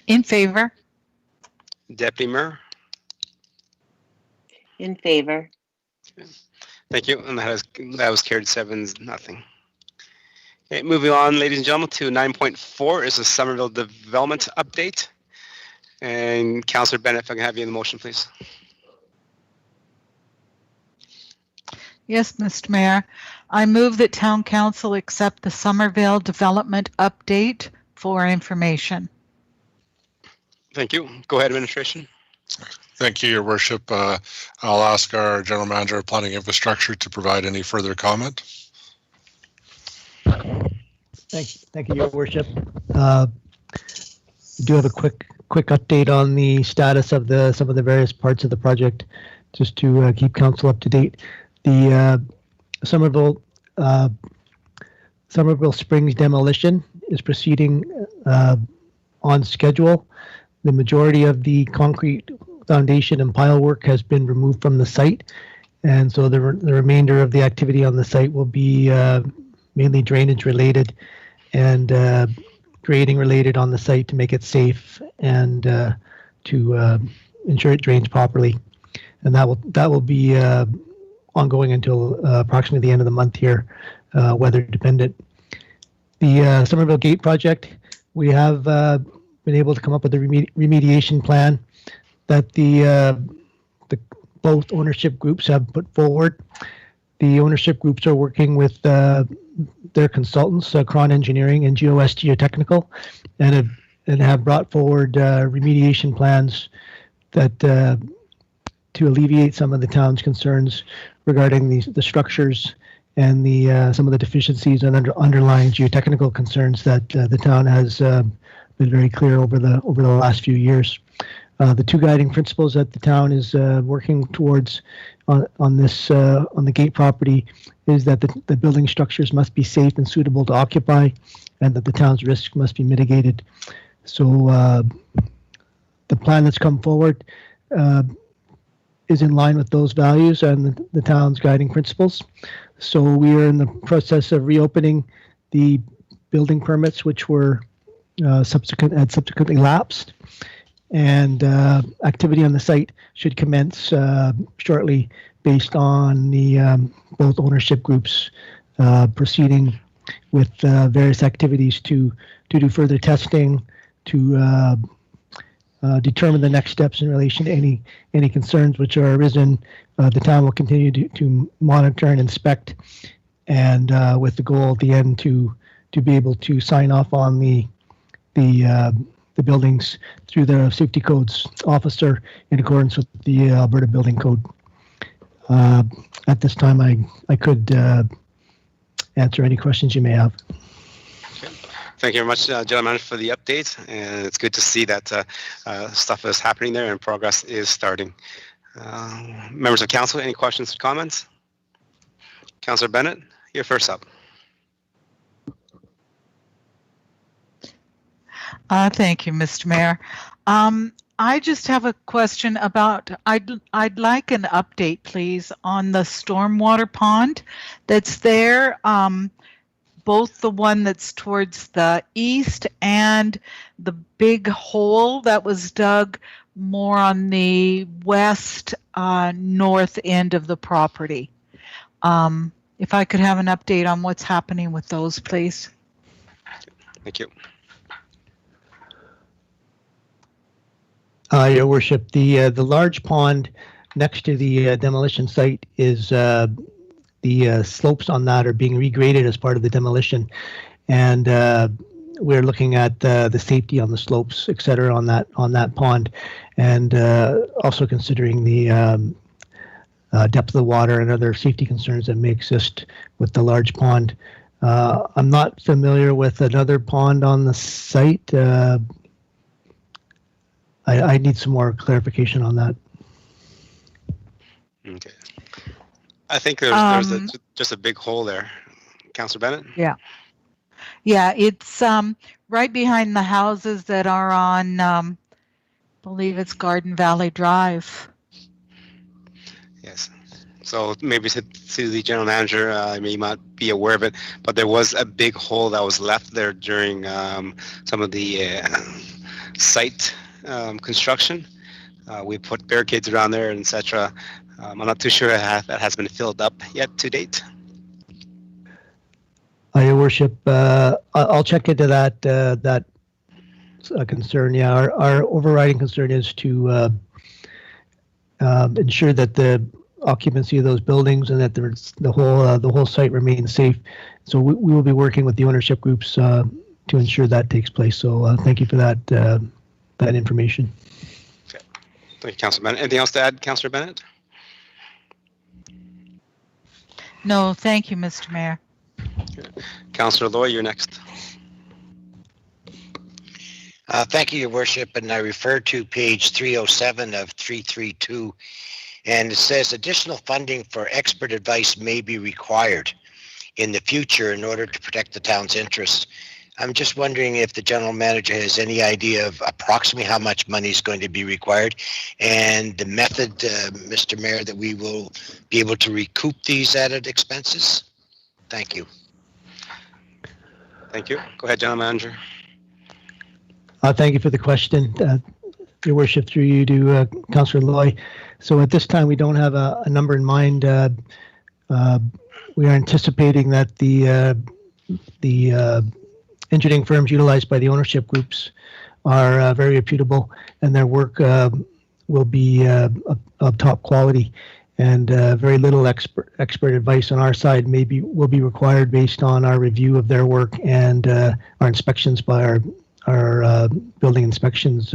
In favor. Deputy Mayor? In favor. Thank you, and that was carried 7-0. Okay, moving on, ladies and gentlemen, to 9.4 is the Somerville Development Update. And Councillor Bennett, if I can have you in the motion, please. Yes, Mr. Mayor. I move that Town Council accept the Somerville Development Update for information. Thank you. Go ahead, Administration. Thank you, Your Worship. I'll ask our General Manager of Planning Infrastructure to provide any further comment. Thank you, Your Worship. We do have a quick update on the status of some of the various parts of the project, just to keep council up to date. The Somerville Springs demolition is proceeding on schedule. The majority of the concrete foundation and pile work has been removed from the site, and so the remainder of the activity on the site will be mainly drainage related and grading related on the site to make it safe and to ensure it drains properly. And that will be ongoing until approximately the end of the month here, weather dependent. The Somerville Gate project, we have been able to come up with a remediation plan that the both ownership groups have put forward. The ownership groups are working with their consultants, Cron Engineering and GOS Geotechnical, and have brought forward remediation plans that to alleviate some of the town's concerns regarding the structures and some of the deficiencies and underlying geotechnical concerns that the town has been very clear over the last few years. The two guiding principles that the town is working towards on the gate property is that the building structures must be safe and suitable to occupy, and that the town's risk must be mitigated. So the plan that's come forward is in line with those values and the town's guiding principles. So we are in the process of reopening the building permits, which were subsequently lapsed, and activity on the site should commence shortly, based on the both ownership groups proceeding with various activities to do further testing, to determine the next steps in relation to any concerns which are arisen. The town will continue to monitor and inspect, and with the goal at the end to be able to sign off on the buildings through the safety codes officer in accordance with the Alberta Building Code. At this time, I could answer any questions you may have. Thank you very much, General Manager, for the update. And it's good to see that stuff is happening there and progress is starting. Members of council, any questions or comments? Councillor Bennett, you're first up. Thank you, Mr. Mayor. I just have a question about, I'd like an update, please, on the stormwater pond that's there, both the one that's towards the east and the big hole that was dug more on the west north end of the property. If I could have an update on what's happening with those, please. Thank you. Your Worship, the large pond next to the demolition site is the slopes on that are being regraded as part of the demolition, and we're looking at the safety on the slopes, et cetera, on that pond, and also considering the depth of the water and other safety concerns that may exist with the large pond. I'm not familiar with another pond on the site. I need some more clarification on that. Okay. I think there's just a big hole there. Councillor Bennett? Yeah. Yeah, it's right behind the houses that are on, I believe it's Garden Valley Drive. Yes. So maybe to the general manager, I may not be aware of it, but there was a big hole that was left there during some of the site construction. We put barricades around there, etc. I'm not too sure that has been filled up yet to date. Your Worship, I'll check into that concern. Yeah, our overriding concern is to ensure that the occupancy of those buildings and that the whole site remains safe. So we will be working with the ownership groups to ensure that takes place. So thank you for that information. Okay. Thank you, Councillor Bennett. Anything else to add, Councillor Bennett? No, thank you, Mr. Mayor. Okay. Councillor Loy, you're next. Thank you, Your Worship, and I refer to page 307 of 332, and it says additional funding for expert advice may be required in the future in order to protect the town's interests. I'm just wondering if the general manager has any idea of approximately how much money is going to be required and the method, Mr. Mayor, that we will be able to recoup these added expenses. Thank you. Thank you. Go ahead, general manager. Thank you for the question, Your Worship, through you to Councillor Loy. So at this time, we don't have a number in mind. We are anticipating that the engineering firms utilized by the ownership groups are very reputable, and their work will be of top quality. And very little expert advice on our side will be required based on our review of their work and our inspections by our building inspections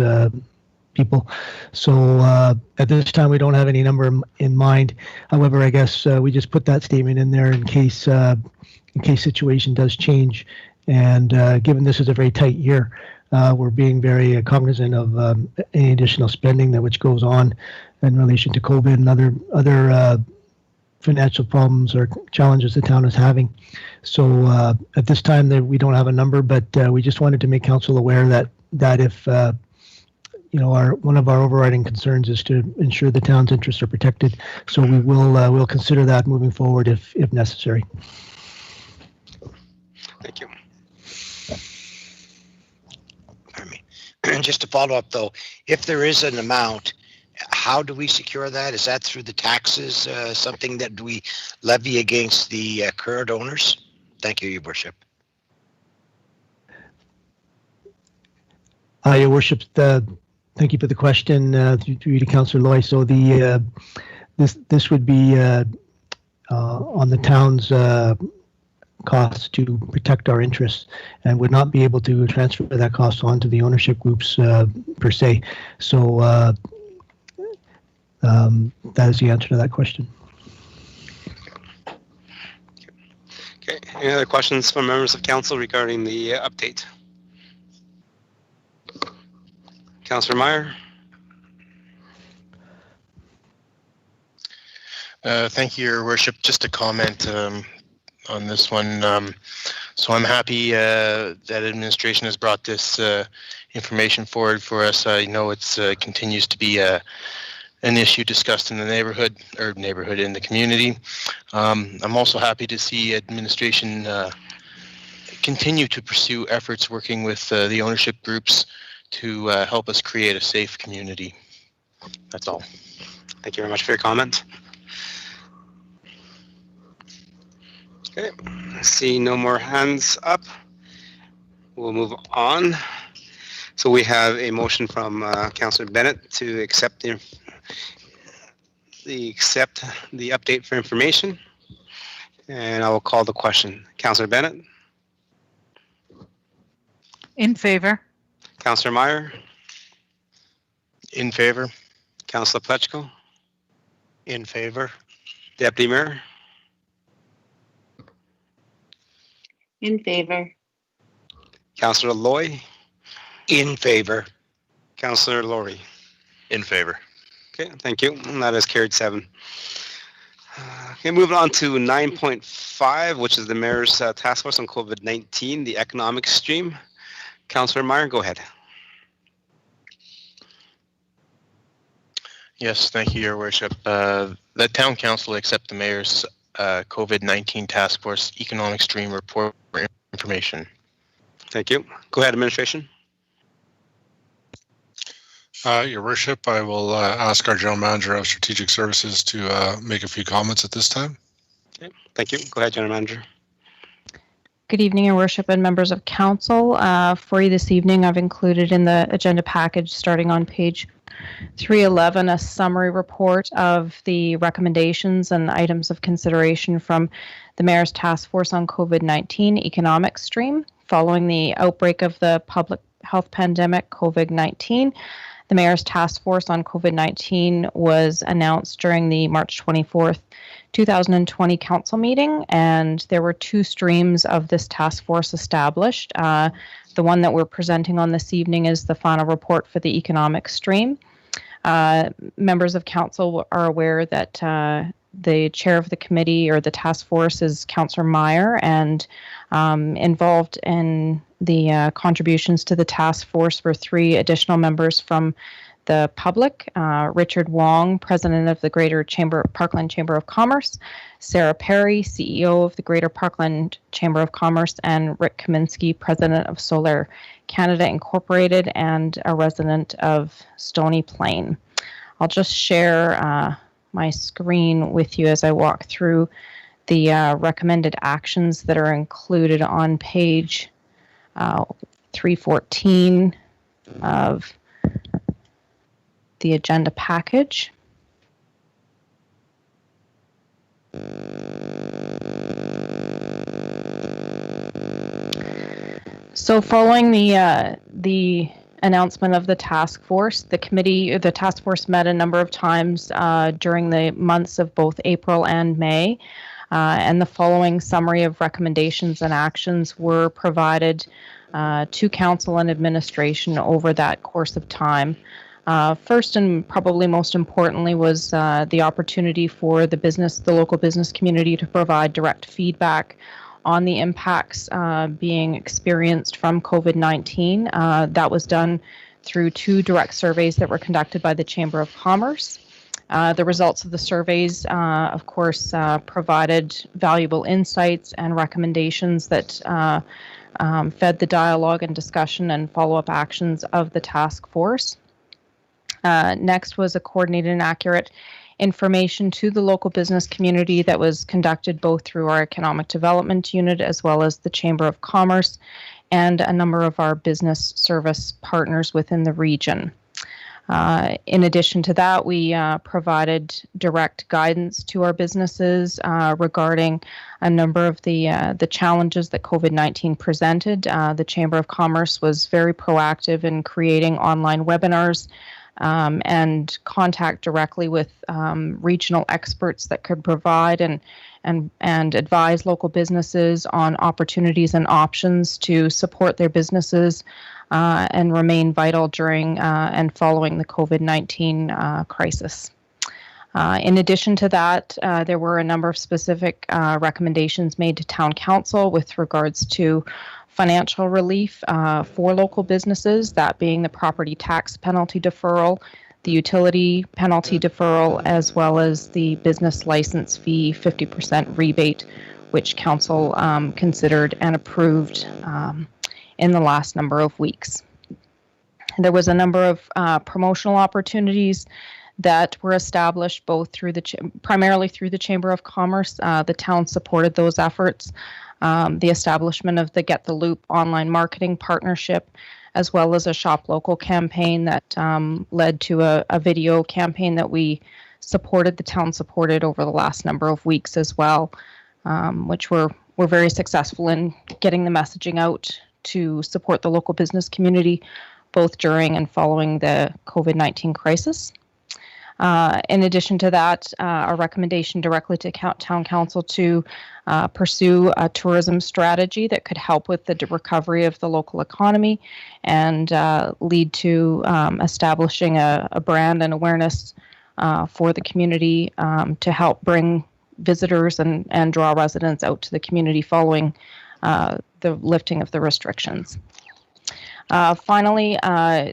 people. So at this time, we don't have any number in mind. However, I guess we just put that statement in there in case situation does change. And given this is a very tight year, we're being very cognizant of any additional spending which goes on in relation to COVID and other financial problems or challenges the town is having. So at this time, we don't have a number, but we just wanted to make council aware that if one of our overriding concerns is to ensure the town's interests are protected. So we'll consider that moving forward if necessary. Thank you. Pardon me. Just to follow up though, if there is an amount, how do we secure that? Is that through the taxes, something that we levy against the current owners? Thank you, Your Worship. Your Worship, thank you for the question through you to Councillor Loy. So this would be on the town's costs to protect our interests, and would not be able to transfer that cost on to the ownership groups per se. So that is the answer to that question. Okay, any other questions from members of council regarding the update? Councillor Meyer. Thank you, Your Worship. Just a comment on this one. So I'm happy that administration has brought this information forward for us. I know it's continues to be an issue discussed in the neighborhood in the community. I'm also happy to see administration continue to pursue efforts working with the ownership groups to help us create a safe community. That's all. Thank you very much for your comment. Okay, I see no more hands up. We'll move on. So we have a motion from Councillor Bennett to accept the update for information. And I will call the question. Councillor Bennett? In favor. Councillor Meyer? In favor. Councillor Plechko? In favor. Deputy Mayor? In favor. Councillor Loy? In favor. Councillor Laurie? In favor. Okay, thank you. And that is carried 7. Okay, moving on to 9.5, which is the Mayor's Task Force on COVID-19, the economic stream. Councillor Meyer, go ahead. Yes, thank you, Your Worship. The Town Council accept the Mayor's COVID-19 Task Force Economic Stream Report for information. Thank you. Go ahead, Administration. Your Worship, I will ask our General Manager of Strategic Services to make a few comments at this time. Okay, thank you. Go ahead, General Manager. Good evening, Your Worship and members of Council. For you this evening, I've included in the agenda package, starting on page 311, a summary report of the recommendations and items of consideration from the Mayor's Task Force on COVID-19 Economic Stream. Following the outbreak of the public health pandemic COVID-19, the Mayor's Task Force on COVID-19 was announced during the March 24th, 2020 Council meeting, and there were 2 streams of this task force established. The one that we're presenting on this evening is the final report for the economic stream. Members of Council are aware that the chair of the committee or the task force is Councillor Meyer, and involved in the contributions to the task force were 3 additional members from the public, Richard Wong, President of the Greater Parkland Chamber of Commerce, Sarah Perry, CEO of the Greater Parkland Chamber of Commerce, and Rick Kaminsky, President of Solar Canada Incorporated and a resident of Stony Plain. I'll just share my screen with you as I walk through the recommended actions that are included on page 314 of the agenda package. So following the announcement of the task force, the task force met a number of times during the months of both April and May, and the following summary of recommendations and actions were provided to council and administration over that course of time. First and probably most importantly was the opportunity for the local business community to provide direct feedback on the impacts being experienced from COVID-19. That was done through 2 direct surveys that were conducted by the Chamber of Commerce. The results of the surveys, of course, provided valuable insights and recommendations that fed the dialogue and discussion and follow-up actions of the task force. Next was a coordinated and accurate information to the local business community that was conducted both through our Economic Development Unit as well as the Chamber of Commerce and a number of our business service partners within the region. In addition to that, we provided direct guidance to our businesses regarding a number of the challenges that COVID-19 presented. The Chamber of Commerce was very proactive in creating online webinars and contact directly with regional experts that could provide and advise local businesses on opportunities and options to support their businesses and remain vital during and following the COVID-19 crisis. In addition to that, there were a number of specific recommendations made to Town Council with regards to financial relief for local businesses, that being the property tax penalty deferral, the utility penalty deferral, as well as the business license fee 50% rebate, which Council considered and approved in the last number of weeks. There was a number of promotional opportunities that were established both through primarily through the Chamber of Commerce. The town supported those efforts. The establishment of the Get the Loop online marketing partnership, as well as a Shop Local campaign that led to a video campaign that the town supported over the last number of weeks as well, which were very successful in getting the messaging out to support the local business community, both during and following the COVID-19 crisis. In addition to that, a recommendation directly to Town Council to pursue a tourism strategy that could help with the recovery of the local economy and lead to establishing a brand and awareness for the community to help bring visitors and draw residents out to the community following the lifting of the restrictions. Finally,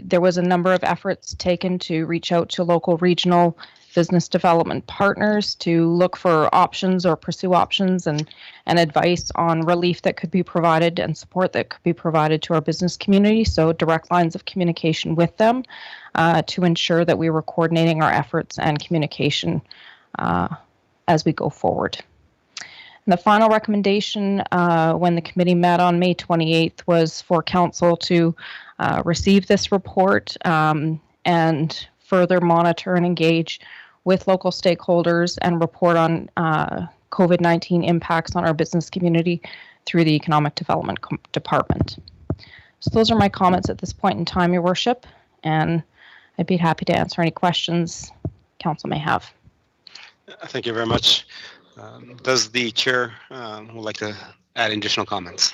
there was a number of efforts taken to reach out to local regional business development partners to look for options or pursue options and advice on relief that could be provided and support that could be provided to our business community. So direct lines of communication with them to ensure that we were coordinating our efforts and communication as we go forward. And the final recommendation when the committee met on May 28th was for Council to receive this report and further monitor and engage with local stakeholders and report on COVID-19 impacts on our business community through the Economic Development Department. So those are my comments at this point in time, Your Worship, and I'd be happy to answer any questions Council may have. Thank you very much. Does the chair would like to add additional comments?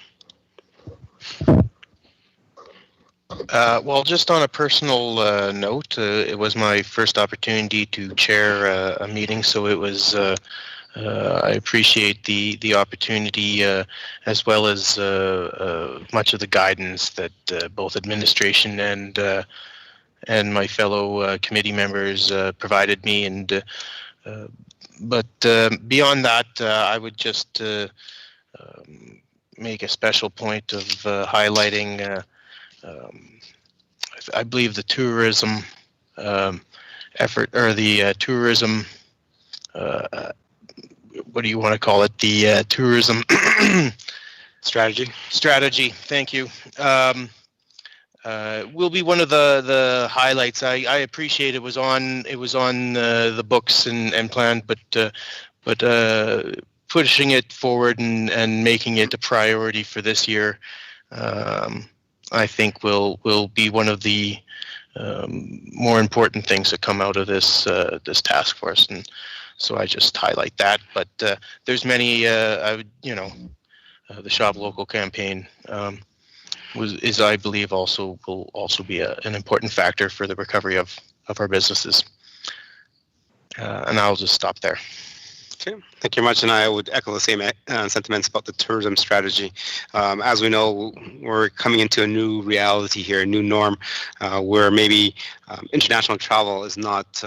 Well, just on a personal note, it was my first opportunity to chair a meeting, so it was. I appreciate the opportunity as well as much of the guidance that both administration and my fellow committee members provided me. And but beyond that, I would just make a special point of highlighting. I believe the tourism effort, or the tourism, what do you want to call it? The tourism strategy. Strategy. Thank you. Will be one of the highlights. I appreciate it was on the books and planned, but pushing it forward and making it a priority for this year. I think will be one of the more important things that come out of this task force, and so I just highlight that. But there's many. The Shop Local campaign is, I believe, will also be an important factor for the recovery of our businesses. And I'll just stop there. Okay, thank you very much, and I would echo the same sentiments about the tourism strategy. As we know, we're coming into a new reality here, a new norm, where maybe international travel is not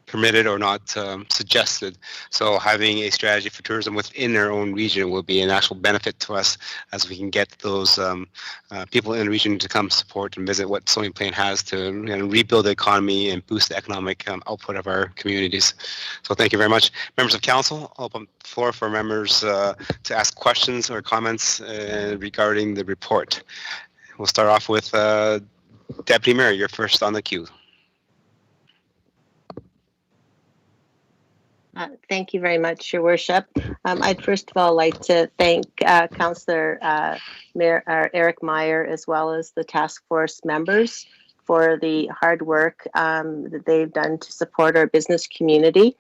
permitted or not suggested. So having a strategy for tourism within our own region will be an actual benefit to us as we can get those people in the region to come support and visit what Stony Plain has to rebuild the economy and boost the economic output of our communities. So thank you very much. Members of council, I'll open the floor for members to ask questions or comments regarding the report. We'll start off with Deputy Mayor, you're first on the queue. Thank you very much, Your Worship. I'd first of all like to thank Councillor Eric Meyer, as well as the task force members, for the hard work that they've done to support our business community.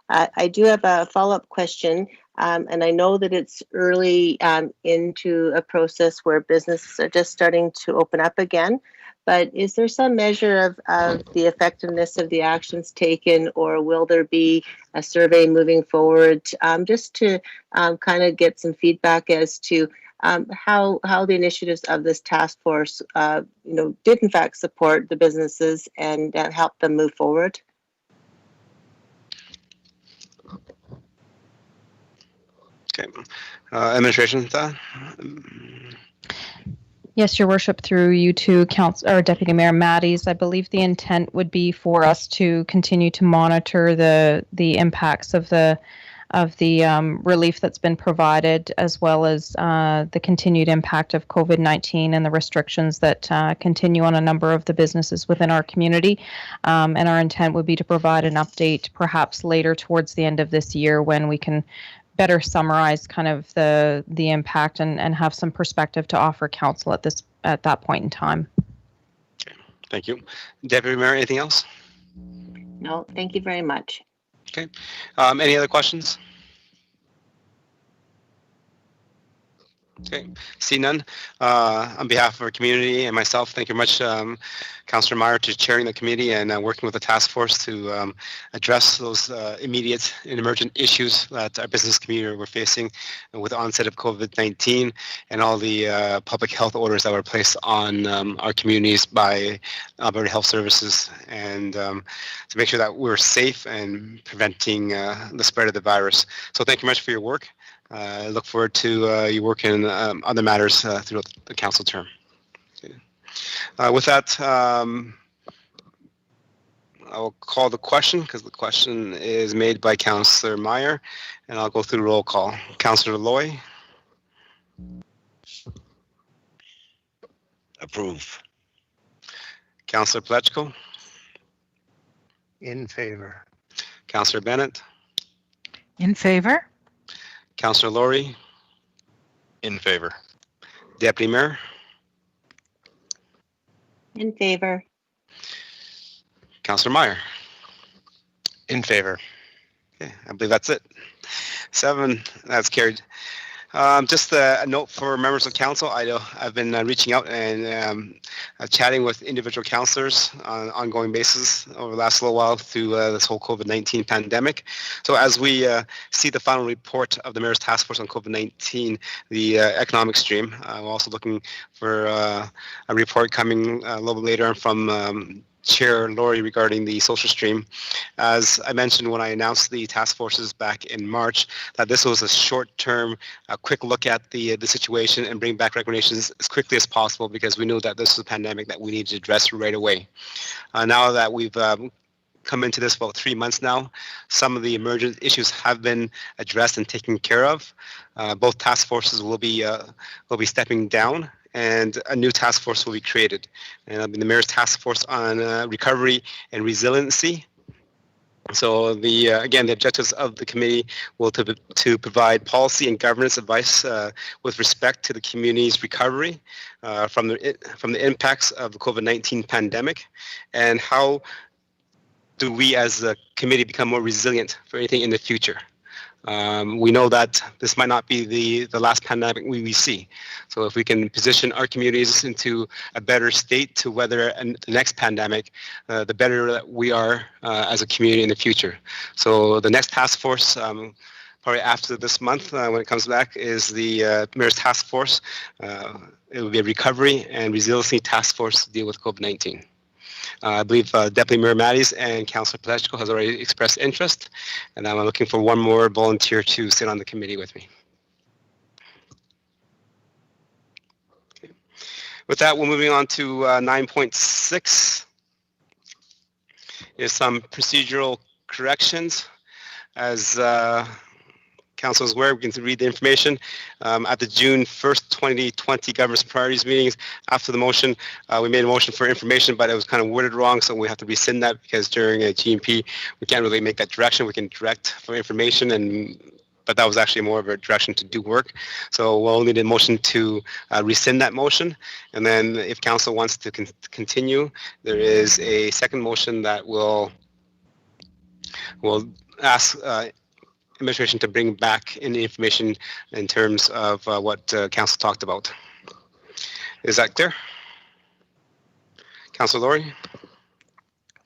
I do have a follow-up question, and I know that it's early into a process where businesses are just starting to open up again. But is there some measure of the effectiveness of the actions taken, or will there be a survey moving forward, just to kind of get some feedback as to how the initiatives of this task force, did in fact support the businesses and help them move forward? Okay, administration. Yes, Your Worship, through you to Deputy Mayor Matties, I believe the intent would be for us to continue to monitor the impacts of the relief that's been provided, as well as the continued impact of COVID-19 and the restrictions that continue on a number of the businesses within our community. And our intent would be to provide an update perhaps later towards the end of this year, when we can better summarize kind of the impact and have some perspective to offer council at that point in time. Thank you. Deputy Mayor, anything else? No, thank you very much. Okay. Any other questions? Okay, see none. On behalf of our community and myself, thank you very much, Councillor Meyer, to chairing the committee and working with the task force to address those immediate and emergent issues that our business community were facing with the onset of COVID-19 and all the public health orders that were placed on our communities by Alberta Health Services, and to make sure that we're safe and preventing the spread of the virus. So thank you much for your work. I look forward to you working on other matters throughout the council term. Okay. With that, I'll call the question, because the question is made by Councillor Meyer, and I'll go through roll call. Councillor Loy. Approve. Councillor Plechko. In favor. Councillor Bennett. In favor. Councillor Laurie. In favor. Deputy Mayor. In favor. Councillor Meyer. In favor. Okay, I believe that's it. 7, that's carried. Just a note for members of council, I've been reaching out and chatting with individual councillors on an ongoing basis over the last little while through this whole COVID-19 pandemic. So as we see the final report of the Mayor's Task Force on COVID-19, the economic stream, we're also looking for a report coming a little bit later from Chair Laurie regarding the social stream. As I mentioned when I announced the task forces back in March, that this was a short-term, quick look at the situation and bring back recommendations as quickly as possible, because we knew that this is a pandemic that we need to address right away. Now that we've come into this about 3 months now, some of the emergent issues have been addressed and taken care of. Both task forces will be stepping down, and a new task force will be created. And it'll be the Mayor's Task Force on Recovery and Resiliency. So again, the objectives of the committee will to provide policy and governance advice with respect to the community's recovery from the impacts of the COVID-19 pandemic, and how do we as a committee become more resilient for anything in the future. We know that this might not be the last pandemic we see. So if we can position our communities into a better state to weather the next pandemic, the better that we are as a community in the future. So the next task force, probably after this month when it comes back, is the Mayor's Task Force. It will be a recovery and resiliency task force to deal with COVID-19. I believe Deputy Mayor Matties and Councillor Pletchko has already expressed interest, and I'm looking for one more volunteer to sit on the committee with me. Okay. With that, we're moving on to 9.6 is some procedural corrections. As Council is aware, we can read the information. At the June 1st, 2020 Governance Priorities meetings, after the motion, we made a motion for information, but it was kind of worded wrong, so we have to rescind that because during a GMP, we can't really make that direction. We can direct for information, but that was actually more of a direction to do work. So we'll need a motion to rescind that motion. And then if Council wants to continue, there is a second motion that will ask administration to bring back in the information in terms of what Council talked about. Is that clear? Councillor Laurie?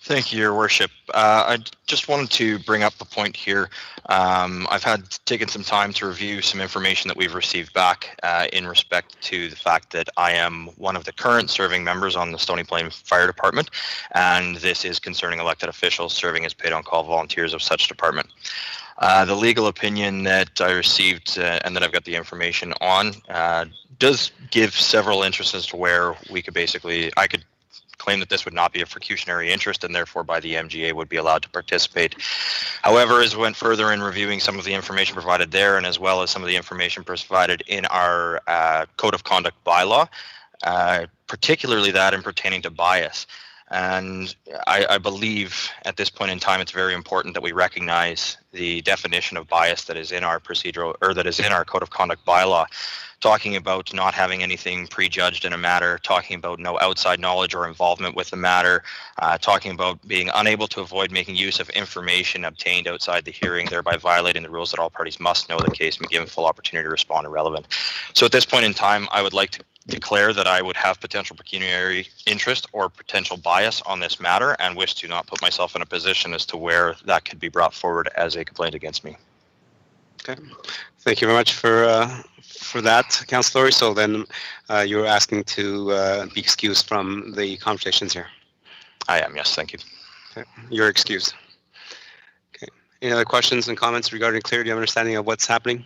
Thank you, Your Worship. I just wanted to bring up a point here. I've taken some time to review some information that we've received back in respect to the fact that I am one of the current serving members on the Stony Plain Fire Department, and this is concerning elected officials serving as paid-on-call volunteers of such department. The legal opinion that I received and that I've got the information on does give several interests as to where we could I could claim that this would not be a precautionary interest and therefore by the MGA would be allowed to participate. However, as we went further in reviewing some of the information provided there and as well as some of the information provided in our Code of Conduct bylaw, particularly that in pertaining to bias. And I believe at this point in time, it's very important that we recognize the definition of bias that is in our that is in our Code of Conduct bylaw, talking about not having anything prejudged in a matter, talking about no outside knowledge or involvement with the matter, talking about being unable to avoid making use of information obtained outside the hearing, thereby violating the rules that all parties must know the case and be given full opportunity to respond irrelevant. So at this point in time, I would like to declare that I would have potential pecuniary interest or potential bias on this matter and wish to not put myself in a position as to where that could be brought forward as a complaint against me. Okay, thank you very much for that, Councillor. So then you're asking to be excused from the conversations here? I am, yes, thank you. Okay. You're excused. Okay. Any other questions and comments regarding clarity of understanding of what's happening?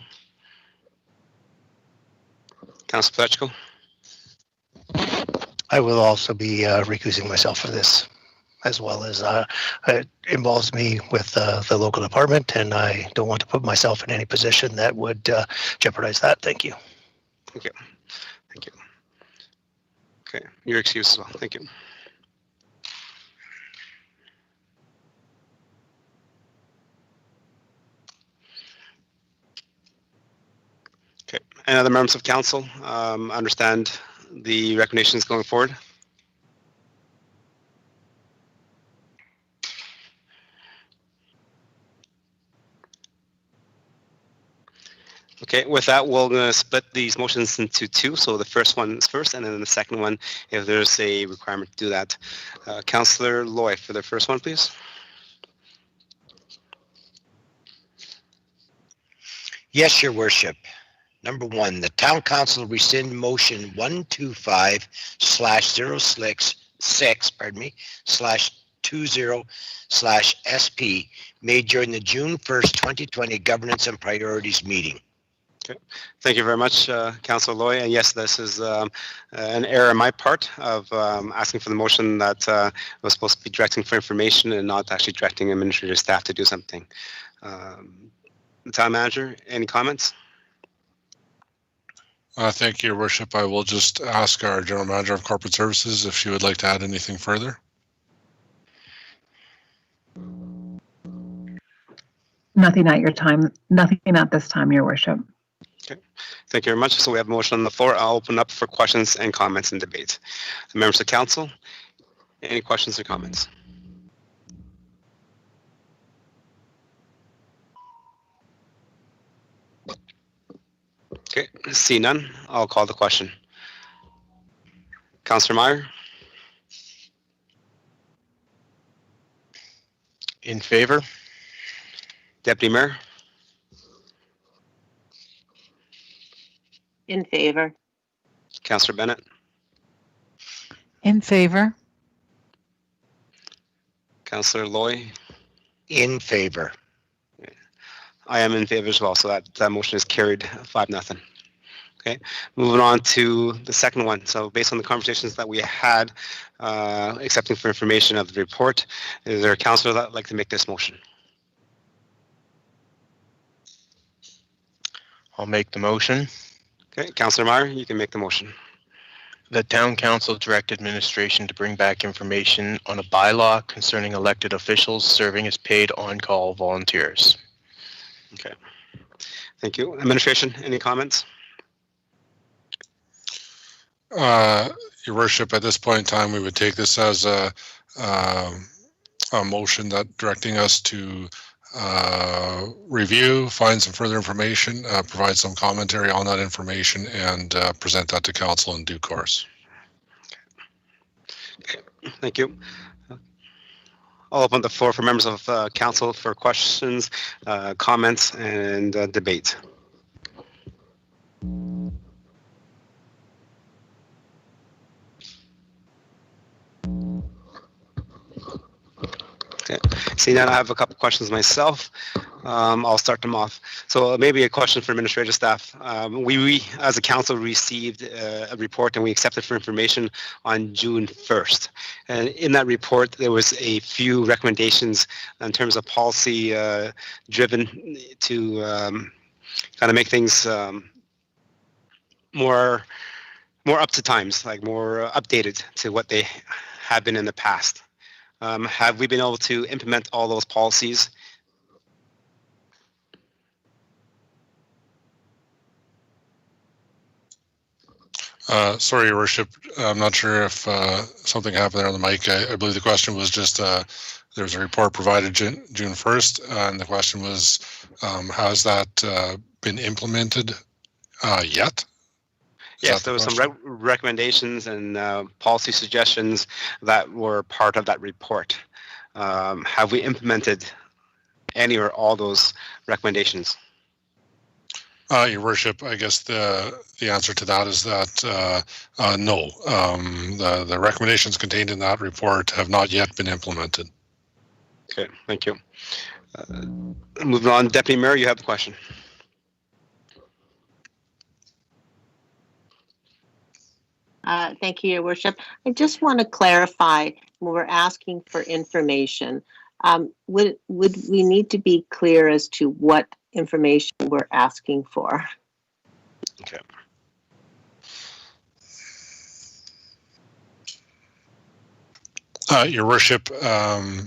Councillor Pletchko? I will also be recusing myself for this, as well as it involves me with the local department, and I don't want to put myself in any position that would jeopardize that. Thank you. Thank you. Thank you. Okay, you're excused as well. Thank you. Okay, any other members of council understand the recommendations going forward? Okay, with that, we're going to split these motions into two. So the first one is first, and then the second one, if there's a requirement to do that. Councillor Loy for the first one, please. Yes, Your Worship. Number one, the Town Council rescind motion 125/6/20/SP made during the June 1st, 2020 Governance and Priorities meeting. Okay, thank you very much, Councillor Loy. And yes, this is an error on my part of asking for the motion that was supposed to be directing for information and not actually directing administrative staff to do something. Town Manager, any comments? Thank you, Your Worship. I will just ask our General Manager of Corporate Services if she would like to add anything further. Nothing at your time. Nothing at this time, Your Worship. Okay, thank you very much. So we have a motion on the floor. I'll open up for questions and comments and debate. The members of council, any questions or comments? See none, I'll call the question. Councillor Meyer? In favor? Deputy Mayor? In favor. Councillor Bennett? In favor. Councillor Loy? In favor. I am in favor as well, so that motion is carried 5-0. Okay, moving on to the second one. So based on the conversations that we had, accepting for information of the report, is there a councillor that would like to make this motion? I'll make the motion. Okay, Councillor Meyer, you can make the motion. The town council direct administration to bring back information on a bylaw concerning elected officials serving as paid on-call volunteers. Okay, thank you. Administration, any comments? Your Worship, at this point in time, we would take this as a motion that directing us to review, find some further information, provide some commentary on that information, and present that to council in due course. Okay, thank you. I'll open the floor for members of council for questions, comments, and debate. Okay. See, now I have a couple questions myself. I'll start them off. So maybe a question for administrative staff. We as a council received a report and we accepted for information on June 1st. And in that report, there was a few recommendations in terms of policy driven to kind of make things more up to times, like more updated to what they have been in the past. Have we been able to implement all those policies? Sorry, Your Worship, I'm not sure if something happened there on the mic. I believe the question was just, there was a report provided June 1st, and the question was, has that been implemented yet? Yes, there were some recommendations and policy suggestions that were part of that report. Have we implemented any or all those recommendations? Your Worship, I guess the answer to that is that no. The recommendations contained in that report have not yet been implemented. Okay, thank you. Moving on, Deputy Mayor, you have the question. Thank you, Your Worship. I just want to clarify when we're asking for information. Would we need to be clear as to what information we're asking for? Okay. Your Worship, I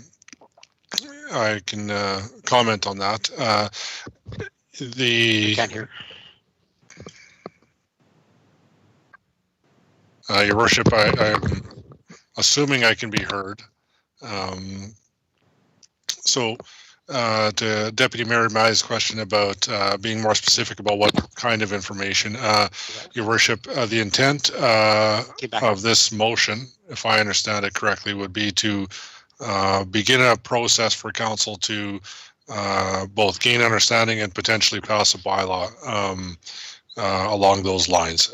can comment on that. I can't hear. Your Worship, I'm assuming I can be heard. So to Deputy Mayor Mai's question about being more specific about what kind of information, Your Worship, the intent of this motion, if I understand it correctly, would be to begin a process for council to both gain understanding and potentially pass a bylaw along those lines.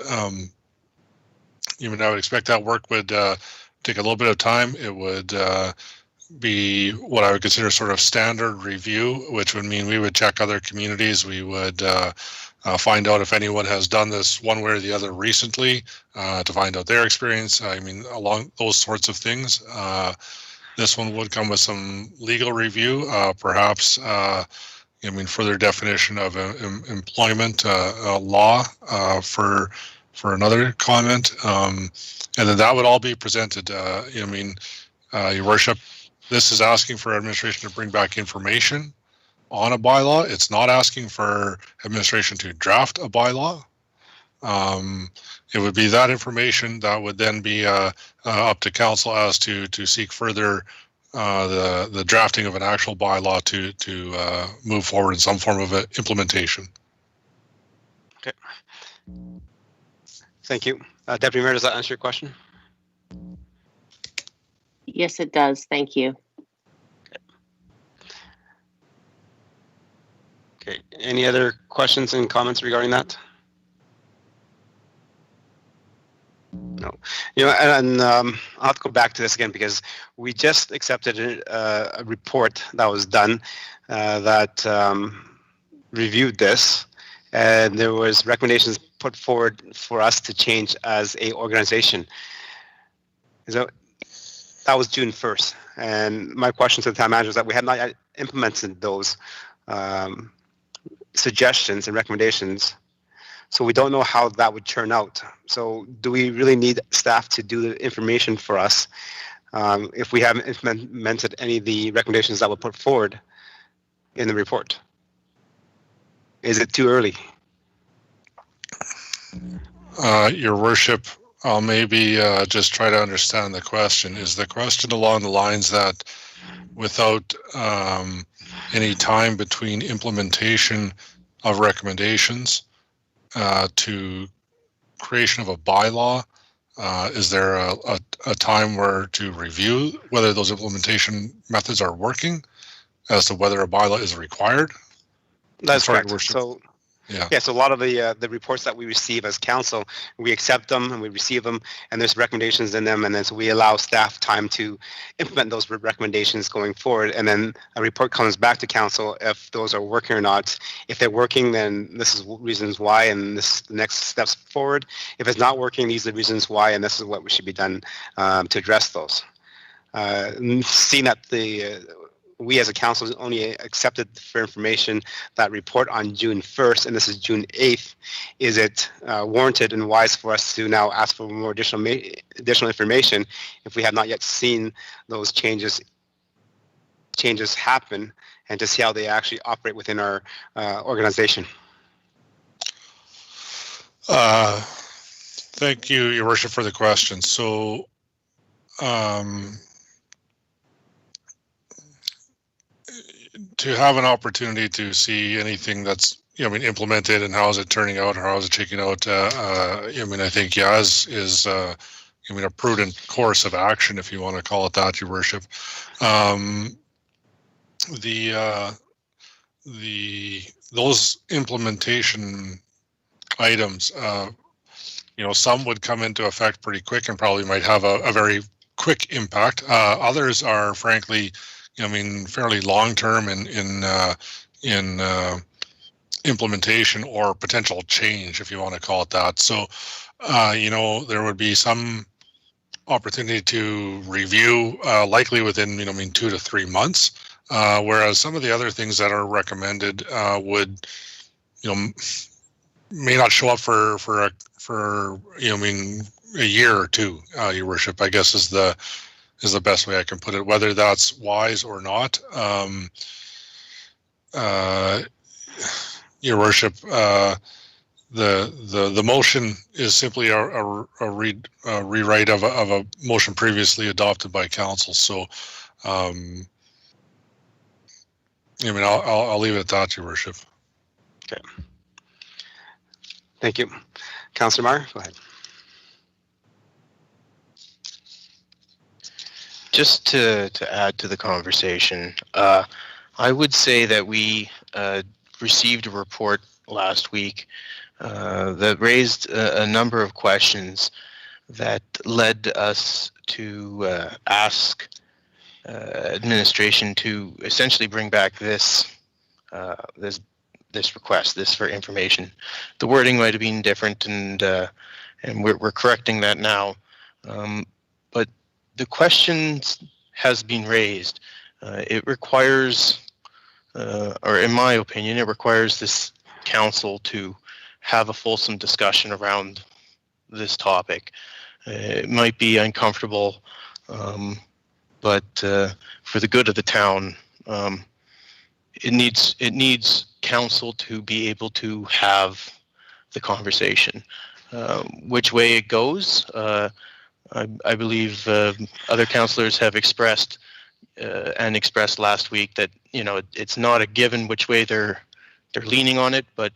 Even I would expect that work would take a little bit of time. It would be what I would consider sort of standard review, which would mean we would check other communities. We would find out if anyone has done this one way or the other recently to find out their experience. I mean, along those sorts of things. This one would come with some legal review, perhaps, further definition of employment law for another comment. And then that would all be presented. Your Worship, this is asking for administration to bring back information on a bylaw. It's not asking for administration to draft a bylaw. It would be that information that would then be up to council as to seek further the drafting of an actual bylaw to move forward in some form of implementation. Okay. Thank you. Deputy Mayor, does that answer your question? Yes, it does. Thank you. Okay. Any other questions and comments regarding that? No. You know, and I'll have to go back to this again because we just accepted a report that was done that reviewed this, and there was recommendations put forward for us to change as a organization. So that was June 1st, and my question to the town manager is that we have not yet implemented those suggestions and recommendations, so we don't know how that would turn out. So do we really need staff to do the information for us if we haven't implemented any of the recommendations that were put forward in the report? Is it too early? Your Worship, I'll maybe just try to understand the question. Is the question along the lines that without any time between implementation of recommendations to creation of a bylaw, is there a time where to review whether those implementation methods are working as to whether a bylaw is required? That's correct. Worship. So yeah, so a lot of the reports that we receive as council, we accept them and we receive them, and there's recommendations in them, and then so we allow staff time to implement those recommendations going forward, and then a report comes back to council if those are working or not. If they're working, then this is reasons why, and this is the next steps forward. If it's not working, these are the reasons why, and this is what we should be done to address those. Seeing that we as a council only accepted for information that report on June 1st, and this is June 8th. Is it warranted and wise for us to now ask for more additional information if we have not yet seen those changes happen, and to see how they actually operate within our organization? Thank you, Your Worship, for the question. So, to have an opportunity to see anything that's implemented and how is it turning out or how is it shaking out, I think is a prudent course of action, if you want to call it that, Your Worship. Those implementation items, some would come into effect pretty quick and probably might have a very quick impact. Others are frankly fairly long-term in implementation or potential change, if you want to call it that. So, there would be some opportunity to review, likely within 2 to 3 months, whereas some of the other things that are recommended would, may not show up for a year or two. Your Worship, I guess is the best way I can put it. Whether that's wise or not, Your Worship, the motion is simply a rewrite of a motion previously adopted by council. So, I'll leave it at that, Your Worship. Okay. Thank you, Councillor Meyer. Go ahead. Just to add to the conversation, I would say that we received a report last week that raised a number of questions that led us to ask administration to essentially bring back this request, for information. The wording might have been different, and we're correcting that now. But the questions has been raised. It requires, or in my opinion, it requires this council to have a fulsome discussion around this topic. It might be uncomfortable, but for the good of the town, it needs council to be able to have the conversation. Which way it goes, I believe other councillors have expressed and expressed last week that it's not a given which way they're leaning on it, but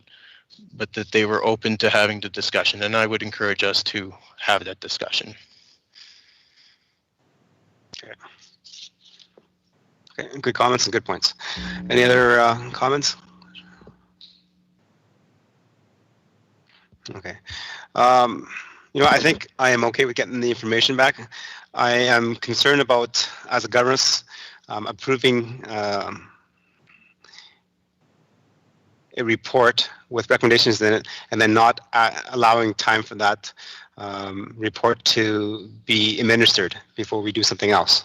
but that they were open to having the discussion, and I would encourage us to have that discussion. Okay, good comments and good points. Any other comments? Okay. I think I am okay with getting the information back. I am concerned about, as a governance, approving a report with recommendations in it, and then not allowing time for that report to be administered before we do something else.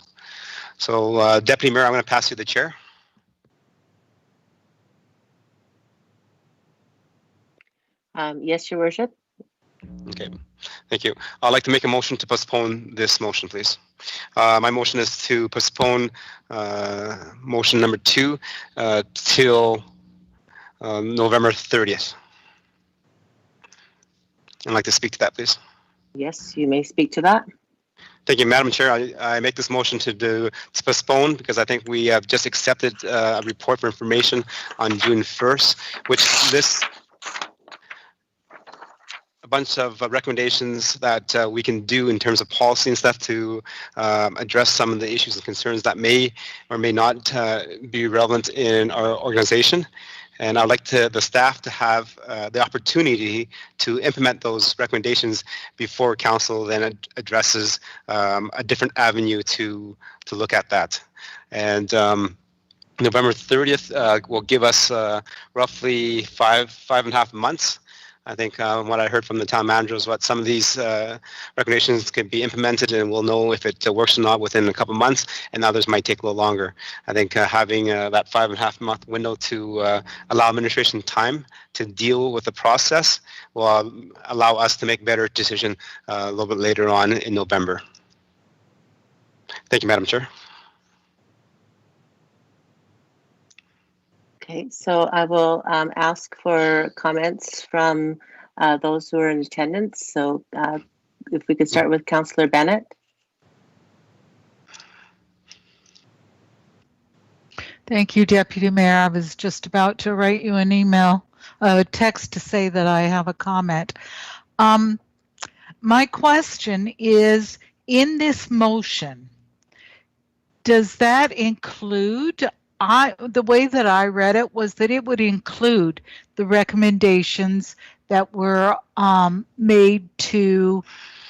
So, Deputy Mayor, I'm going to pass you the chair. Yes, Your Worship. Okay, thank you. I'd like to make a motion to postpone this motion, please. My motion is to postpone motion number 2 till November 30th. I'd like to speak to that, please. Yes, you may speak to that. Thank you, Madam Chair. I make this motion to postpone because I think we have just accepted a report for information on June 1st, which lists a bunch of recommendations that we can do in terms of policy and stuff to address some of the issues and concerns that may or may not be relevant in our organization. And I'd like the staff to have the opportunity to implement those recommendations before council then addresses a different avenue to look at that. And November 30th will give us roughly five and a half months. I think what I heard from the town manager is what some of these recommendations can be implemented, and we'll know if it works or not within a couple of months, and others might take a little longer. I think having that 5.5 month window to allow administration time to deal with the process will allow us to make better decision a little bit later on in November. Thank you, Madam Chair. Okay, so I will ask for comments from those who are in attendance. So if we could start with Councillor Bennett. Thank you, Deputy Mayor. I was just about to write you an email, a text to say that I have a comment. My question is, in this motion, does that include, the way that I read it was that it would include the recommendations that were made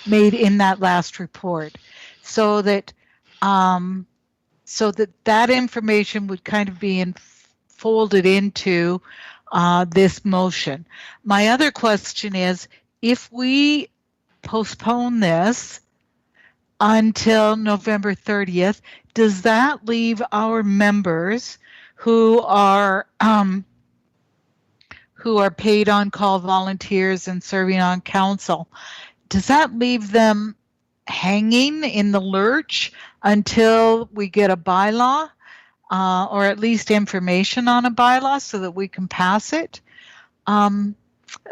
in that last report, so that that information would kind of be folded into this motion. My other question is, if we postpone this until November 30th, does that leave our members who are paid on-call volunteers and serving on council, does that leave them hanging in the lurch until we get a bylaw, or at least information on a bylaw so that we can pass it?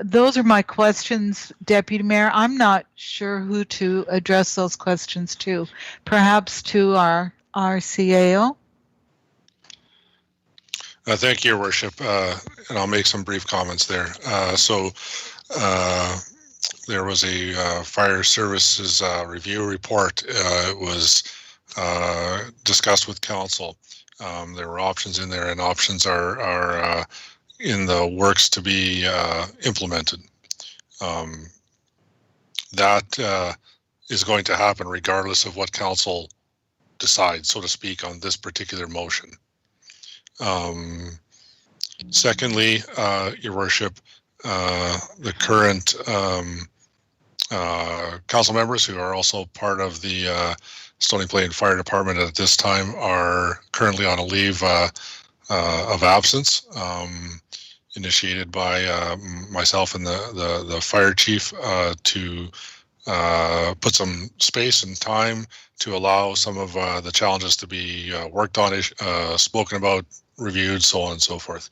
Those are my questions, Deputy Mayor. I'm not sure who to address those questions to. Perhaps to our CAO? Thank you, Your Worship, and I'll make some brief comments there. There was a fire services review report. It was discussed with council. There were options in there, and options are in the works to be implemented. That is going to happen regardless of what council decides, so to speak, on this particular motion. Secondly, Your Worship, the current council members who are also part of the Stony Plain Fire Department at this time are currently on a leave of absence, initiated by myself and the fire chief to put some space and time to allow some of the challenges to be worked on, spoken about, reviewed, so on and so forth.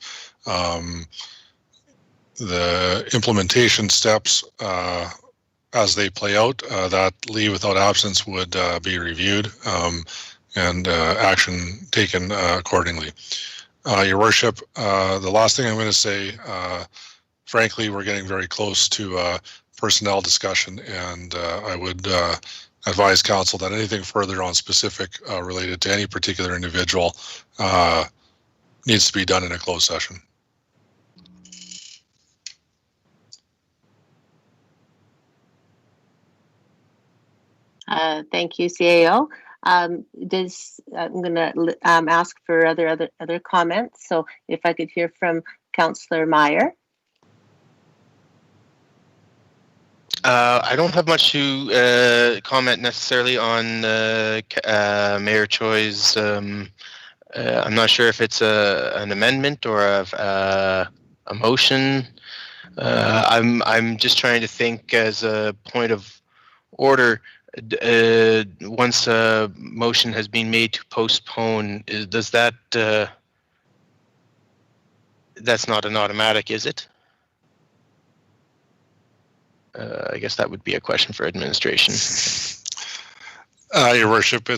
The implementation steps, as they play out, that leave without absence would be reviewed and action taken accordingly. Your Worship, the last thing I'm going to say, frankly, we're getting very close to personnel discussion, and I would advise council that anything further on specific related to any particular individual needs to be done in a closed session. Thank you, CAO. I'm going to ask for other comments. So if I could hear from Councillor Meyer. I don't have much to comment necessarily on Mayor Choi's. I'm not sure if it's an amendment or a motion. I'm just trying to think as a point of order. Once a motion has been made to postpone, does that? That's not an automatic, is it? I guess that would be a question for administration. Your Worship,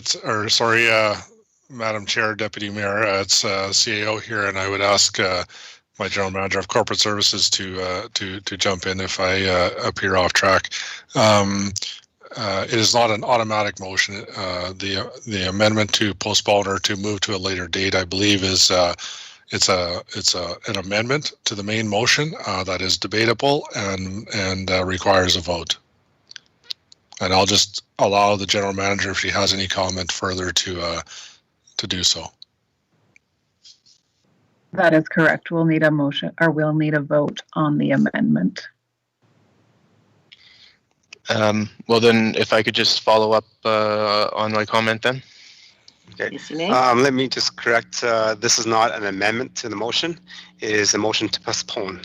Madam Chair, Deputy Mayor, it's CAO here, and I would ask my General Manager of Corporate Services to jump in if I appear off track. It is not an automatic motion. The amendment to postpone or to move to a later date, I believe, is it's an amendment to the main motion that is debatable and requires a vote. And I'll just allow the General Manager, if she has any comment further, to do so. That is correct. We'll need a motion, or we'll need a vote on the amendment. Well, then, if I could just follow up on my comment then. Okay. Yes, you may. Let me just correct. This is not an amendment to the motion. It is a motion to postpone.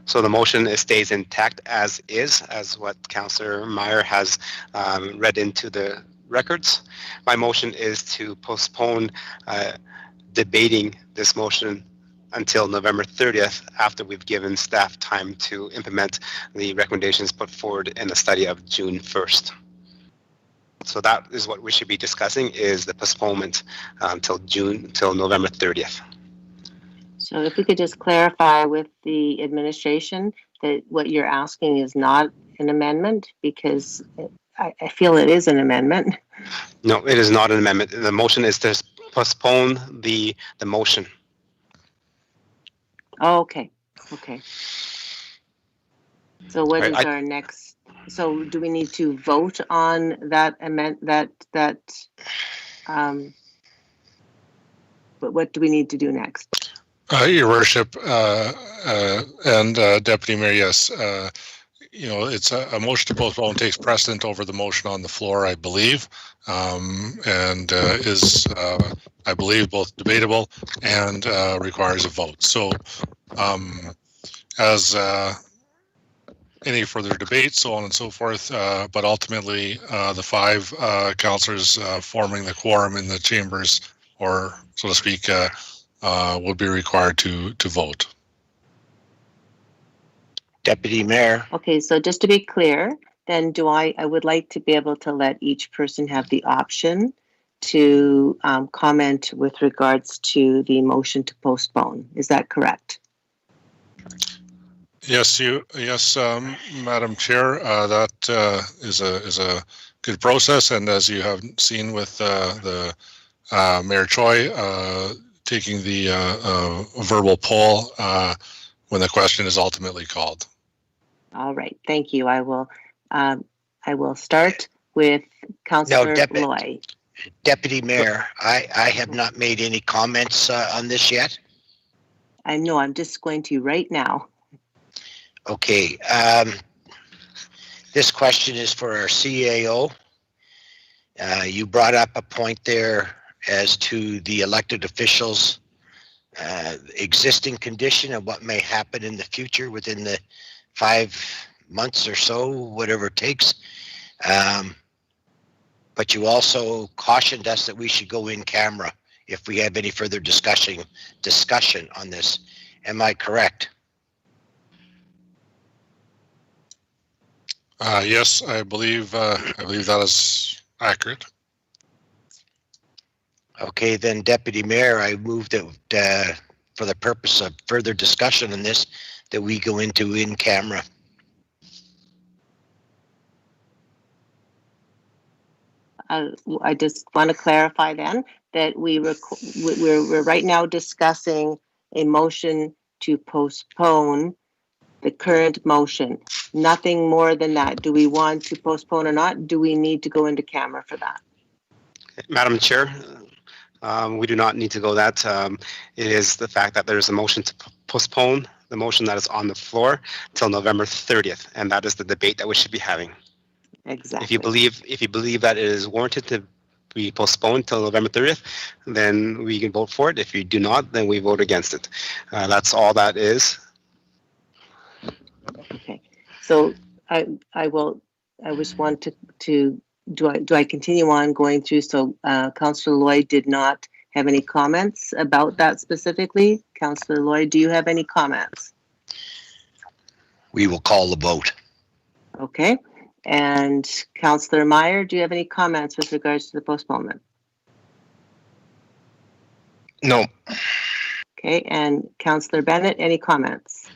So the motion stays intact as is, as what Councillor Meyer has read into the records. My motion is to postpone debating this motion until November 30th, after we've given staff time to implement the recommendations put forward in the study of June 1st. So that is what we should be discussing, is the postponement till November 30th. So if we could just clarify with the administration that what you're asking is not an amendment, because I feel it is an amendment. No, it is not an amendment. The motion is to postpone the motion. Oh, okay. Okay. So what is our next? So do we need to vote on that but what do we need to do next? Your Worship, and Deputy Mayor, yes, it's a motion to postpone takes precedent over the motion on the floor, I believe, and is, I believe, both debatable and requires a vote. So, as any further debate, so on and so forth, but ultimately, the five councillors forming the quorum in the chambers, or so to speak, would be required to vote. Deputy Mayor. Okay, so just to be clear, then I would like to be able to let each person have the option to comment with regards to the motion to postpone. Is that correct? Yes, Madam Chair, that is a good process, and as you have seen with the Mayor Choi taking the verbal poll when the question is ultimately called. All right, thank you. I will start with Councillor Loy. Deputy Mayor, I have not made any comments on this yet. I know, I'm just going to right now. Okay, this question is for our CAO. You brought up a point there as to the elected officials' existing condition and what may happen in the future within the 5 months or so, whatever it takes. But you also cautioned us that we should go in camera if we have any further discussion on this. Am I correct? Yes, I believe that is accurate. Okay, then, Deputy Mayor, I move that for the purpose of further discussion on this, that we go into in camera. I just want to clarify then that we're right now discussing a motion to postpone the current motion. Nothing more than that. Do we want to postpone or not? Do we need to go into camera for that? Madam Chair, we do not need to go that. It is the fact that there is a motion to postpone the motion that is on the floor till November 30th, and that is the debate that we should be having. Exactly. If you believe that it is warranted to be postponed till November 30th, then we can vote for it. If you do not, then we vote against it. That's all that is. Okay. So I just want to do I continue on going through? So Councillor Lloyd did not have any comments about that specifically. Councillor Lloyd, do you have any comments? We will call the vote. Okay. And Councillor Meyer, do you have any comments with regards to the postponement? No. Okay. And Councillor Bennett, any comments?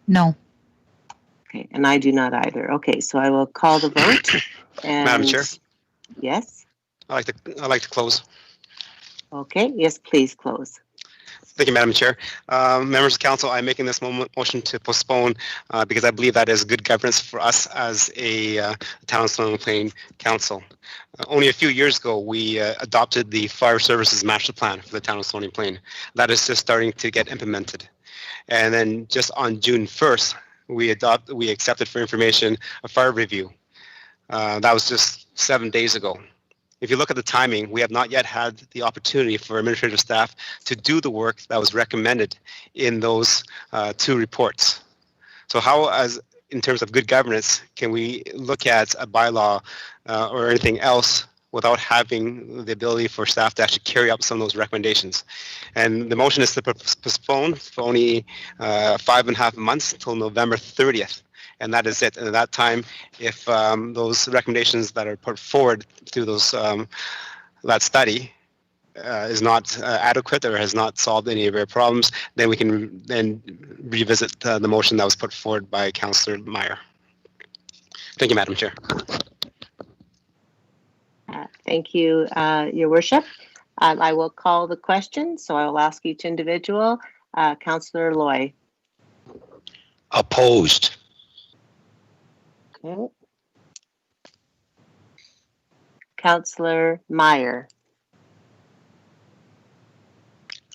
No. Okay. And I do not either. Okay. So I will call the vote. And Madam Chair? Yes. I'd like to close. Okay. Yes, please close. Thank you, Madam Chair. Members of Council, I'm making this motion to postpone because I believe that is good governance for us as a Town of Stony Plain Council. Only a few years ago, we adopted the Fire Services Master Plan for the Town of Stony Plain. That is just starting to get implemented. And then just on June 1st, we accepted for information a fire review. That was just 7 days ago. If you look at the timing, we have not yet had the opportunity for administrative staff to do the work that was recommended in those two reports. So how, in terms of good governance, can we look at a bylaw or anything else without having the ability for staff to actually carry out some of those recommendations? And the motion is to postpone for only 5.5 months until November 30th. And that is it. And at that time, if those recommendations that are put forward through those that study is not adequate or has not solved any of our problems, then we can then revisit the motion that was put forward by Councillor Meyer. Thank you, Madam Chair. Thank you, Your Worship. I will call the question, so I will ask each individual. Councillor Loy. Opposed. Okay. Councillor Meyer.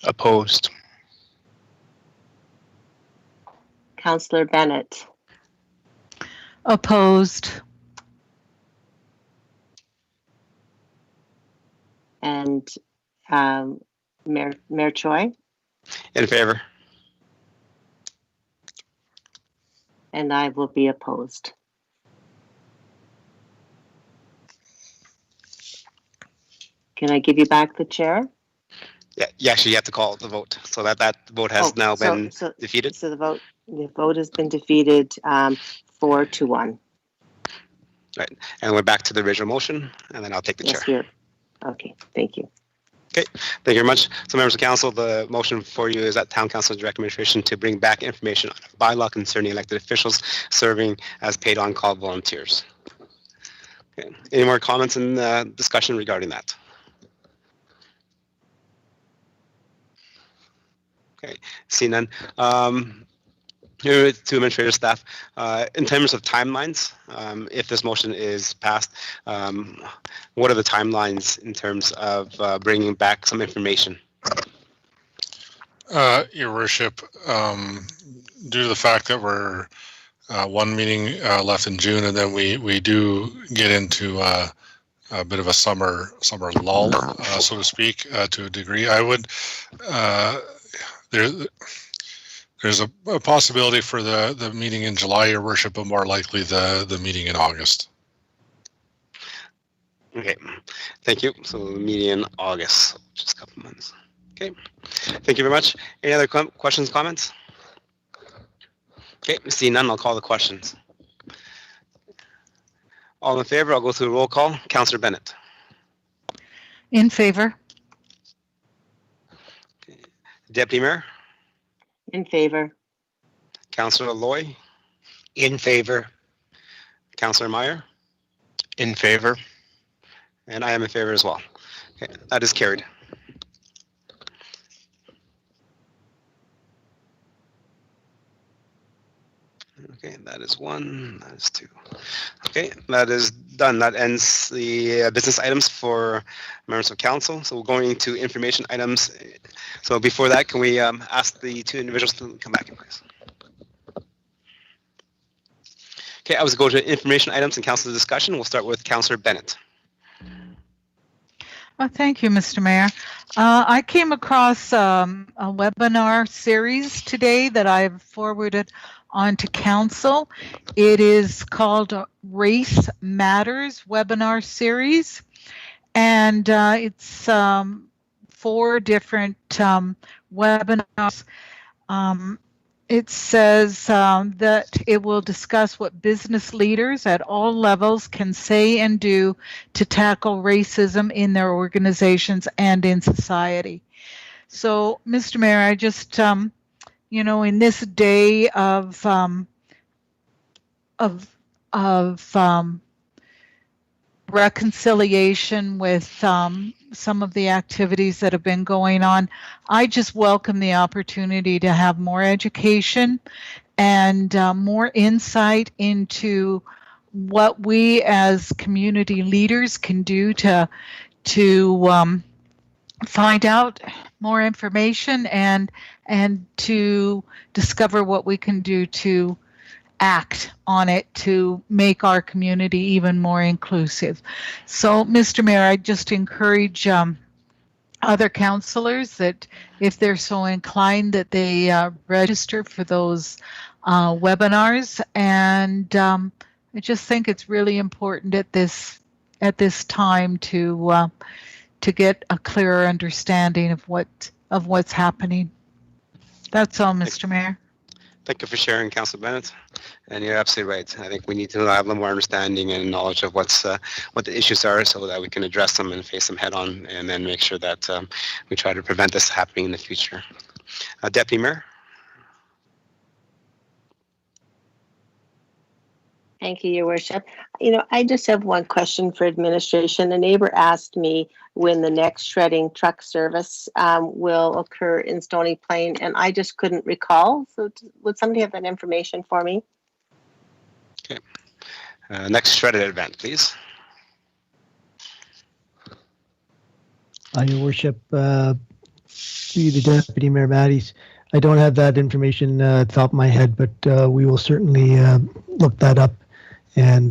Opposed. Councillor Bennett. Opposed. And Mayor Choi. In favor. And I will be opposed. Can I give you back the chair? Yeah, you actually have to call the vote. So that vote has now been defeated. So the vote has been defeated 4-1. Right, and we're back to the original motion, and then I'll take the chair. Okay, thank you. Okay, thank you very much. So members of council, the motion for you is that Town Council's direct administration to bring back information on a bylaw concerning elected officials serving as paid on-call volunteers. Okay, any more comments and discussion regarding that? Okay, seeing none. Here to administrative staff, in terms of timelines, if this motion is passed, what are the timelines in terms of bringing back some information? Your Worship, due to the fact that we're one meeting left in June, and then we do get into a bit of a summer lull, so to speak, to a degree, I would there's a possibility for the meeting in July, Your Worship, but more likely the meeting in August. Okay, thank you. So the meeting in August, just a couple months. Okay, thank you very much. Any other questions, comments? Okay, seeing none, I'll call the questions. All in favor, I'll go through a roll call. Councillor Bennett. In favor. Deputy Mayor, In favor. Councillor Loy, In favor. Councillor Meyer, In favor. and I am in favor as well. Okay, that is carried. Okay, that is one, that is two. Okay, that is done. That ends the business items for members of council. So we're going to information items. So before that, can we ask the two individuals to come back in, please? Okay, I was going to information items and council discussion. We'll start with Councillor Bennett. Thank you, Mr. Mayor. I came across a webinar series today that I've forwarded on to council. It is called Race Matters webinar series, and it's 4 different webinars. It says that it will discuss what business leaders at all levels can say and do to tackle racism in their organizations and in society. So, Mr. Mayor, I just, you know, in this day of reconciliation with some of the activities that have been going on, I just welcome the opportunity to have more education and more insight into what we as community leaders can do to find out more information and to discover what we can do to act on it to make our community even more inclusive. So, Mr. Mayor, I just encourage other councillors that if they're so inclined that they register for those webinars. And I just think it's really important at this time to get a clearer understanding of what's happening. That's all, Mr. Mayor. Thank you for sharing, Councillor Bennett. And you're absolutely right. I think we need to have a little more understanding and knowledge of what the issues are so that we can address them and face them head on, and then make sure that we try to prevent this happening in the future. Deputy Mayor. Thank you, Your Worship. You know, I just have one question for administration. A neighbor asked me when the next shredding truck service will occur in Stony Plain, and I just couldn't recall. So would somebody have that information for me? Okay. Next shredded event, please. Your Worship, to the Deputy Mayor Matties, I don't have that information at the top of my head, but we will certainly look that up and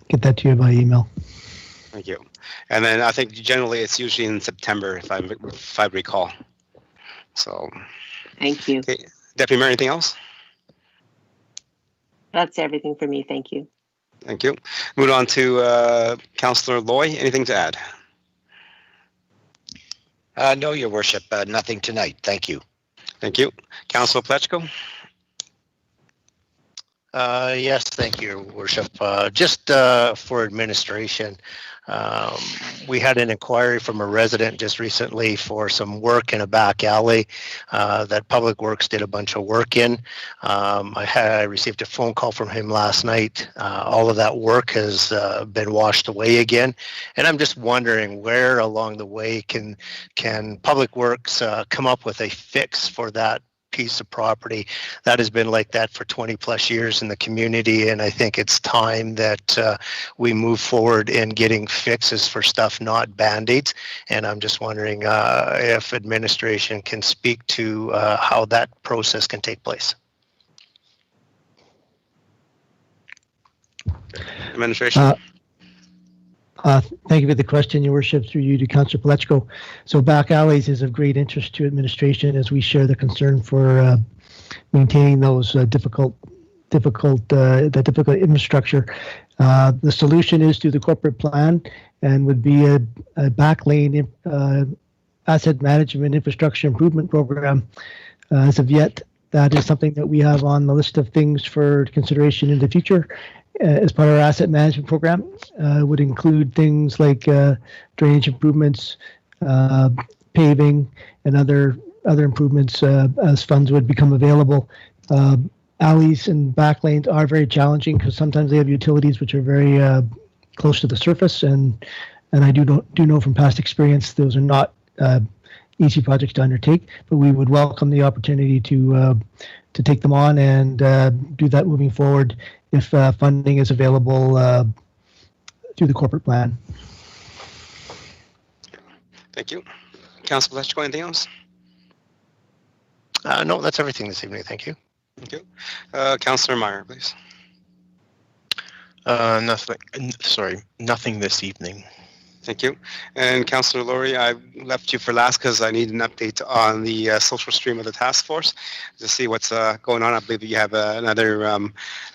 get that to you by email. Thank you. And then I think generally it's usually in September, if I recall. So. Thank you. Okay. Deputy Mayor, anything else? That's everything for me. Thank you. Thank you. Move on to Councillor Loy. Anything to add? No, Your Worship. Nothing tonight. Thank you. Thank you. Councillor Plechko. Yes, thank you, Your Worship. Just for administration, we had an inquiry from a resident just recently for some work in a back alley that Public Works did a bunch of work in. I received a phone call from him last night. All of that work has been washed away again, and I'm just wondering where along the way can Public Works come up with a fix for that piece of property that has been like that for 20 plus years in the community, and I think it's time that we move forward in getting fixes for stuff, not band-aids. And I'm just wondering if administration can speak to how that process can take place. Administration. Thank you for the question, Your Worship, through you to Councillor Plechko. So back alleys is of great interest to administration as we share the concern for maintaining those difficult infrastructure. The solution is through the corporate plan and would be a back lane asset management infrastructure improvement program. As of yet, that is something that we have on the list of things for consideration in the future. As part of our asset management program, would include things like drainage improvements, paving, and other other improvements as funds would become available. Alleys and back lanes are very challenging because sometimes they have utilities which are very close to the surface, and I do know from past experience those are not easy projects to undertake. But we would welcome the opportunity to take them on and do that moving forward if funding is available through the corporate plan. Thank you. Councilor Leschko, anything else? No, that's everything this evening. Thank you. Thank you. Councilor Meyer, please. Nothing this evening. Thank you. And Councillor Laurie, I left you for last because I need an update on the social stream of the task force to see what's going on. I believe you have another a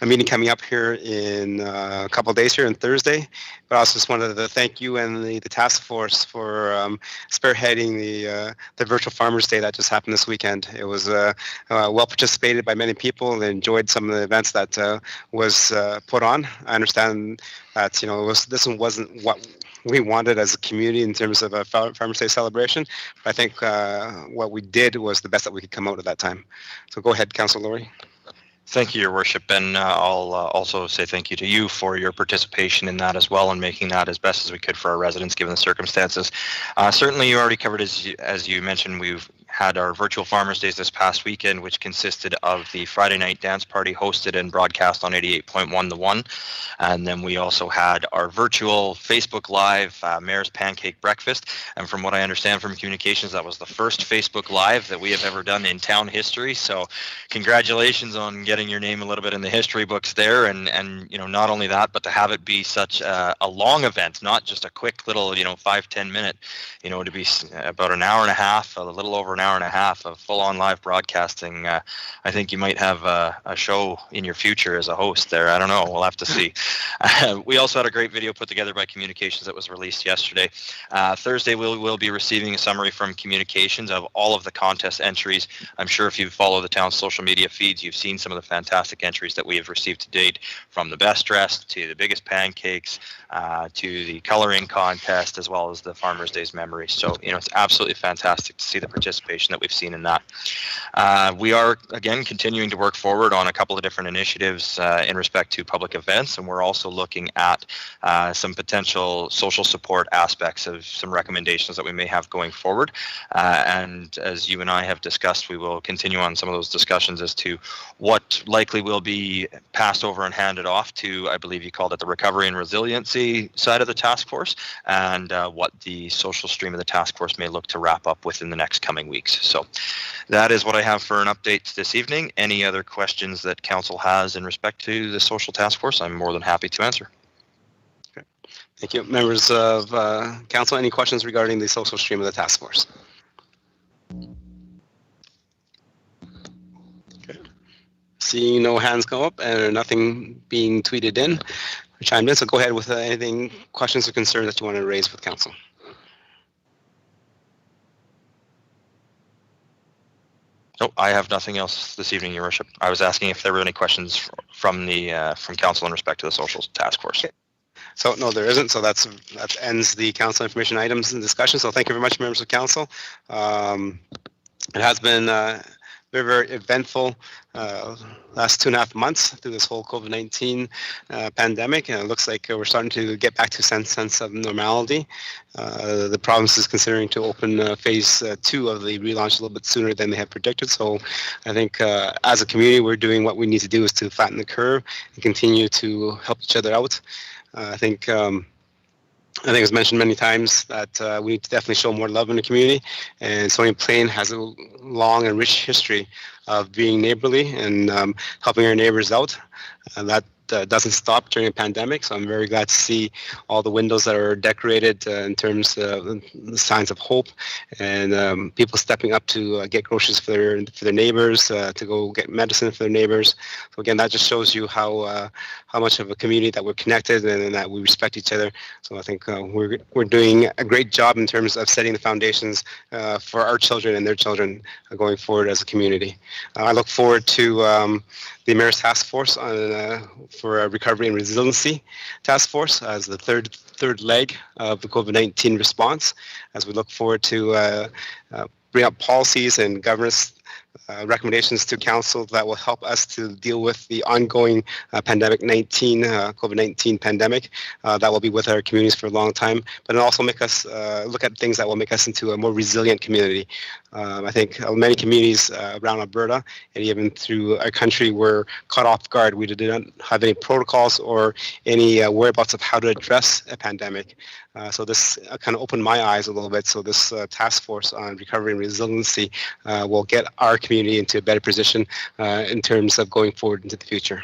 meeting coming up here in a couple of days here on Thursday. But I also just wanted to thank you and the task force for spearheading the virtual Farmers Day that just happened this weekend. It was well participated by many people. They enjoyed some of the events that was put on. I understand that this one wasn't what we wanted as a community in terms of a Farmers Day celebration. But I think what we did was the best that we could come out at that time. So go ahead, Councillor Laurie. Thank you, Your Worship, and I'll also say thank you to you for your participation in that as well and making that as best as we could for our residents given the circumstances. Certainly, you already covered, as you mentioned, we've had our virtual Farmers Days this past weekend, which consisted of the Friday night dance party hosted and broadcast on 88.1 The One. And then we also had our virtual Facebook Live Mayor's Pancake Breakfast. And from what I understand from communications, that was the first Facebook Live that we have ever done in town history. So congratulations on getting your name a little bit in the history books there. And not only that, but to have it be such a long event, not just a quick little, 5-10 minute, to be about an hour and a half, a little over an hour and a half of full-on live broadcasting. I think you might have a show in your future as a host there. I don't know. We'll have to see. We also had a great video put together by Communications that was released yesterday. Thursday, we'll be receiving a summary from Communications of all of the contest entries. I'm sure if you follow the town's social media feeds, you've seen some of the fantastic entries that we have received to date, from the best dressed to the biggest pancakes to the coloring contest, as well as the Farmers Days memories. So, it's absolutely fantastic to see the participation that we've seen in that. We are, again, continuing to work forward on a couple of different initiatives in respect to public events, and we're also looking at some potential social support aspects of some recommendations that we may have going forward. And as you and I have discussed, we will continue on some of those discussions as to what likely will be passed over and handed off to, I believe you called it the recovery and resiliency side of the task force, and what the social stream of the task force may look to wrap up within the next coming weeks. So that is what I have for an update this evening. Any other questions that council has in respect to the social task force, I'm more than happy to answer. Okay. Thank you. Members of council, any questions regarding the social stream of the task force? Okay. Seeing no hands go up and nothing being tweeted in or chimed in, so go ahead with anything, questions or concerns that you want to raise with council. No, I have nothing else this evening, Your Worship. I was asking if there were any questions from council in respect to the social task force. Okay. So no, there isn't. So that ends the council information items and discussion. So thank you very much, members of council. It has been very, very eventful last 2.5 months through this whole COVID-19 pandemic, and it looks like we're starting to get back to some sense of normality. The province is considering to open phase 2 of the relaunch a little bit sooner than they had predicted. So I think as a community, we're doing what we need to do is to flatten the curve and continue to help each other out. I think it was mentioned many times that we need to definitely show more love in the community, and Stony Plain has a long and rich history of being neighborly and helping our neighbors out. That doesn't stop during a pandemic, so I'm very glad to see all the windows that are decorated in terms of the signs of hope, and people stepping up to get groceries for their neighbors, to go get medicine for their neighbors. So again, that just shows you how much of a community that we're connected and that we respect each other. So I think we're doing a great job in terms of setting the foundations for our children and their children going forward as a community. I look forward to the Mayor's Task Force for a Recovery and Resiliency Task Force as the third leg of the COVID-19 response, as we look forward to bring up policies and governance recommendations to council that will help us to deal with the ongoing COVID-19 pandemic that will be with our communities for a long time, but also make us look at things that will make us into a more resilient community. I think many communities around Alberta and even through our country were caught off guard. We did not have any protocols or any whereabouts of how to address a pandemic. So this kind of opened my eyes a little bit. So this task force on recovery and resiliency will get our community into a better position in terms of going forward into the future.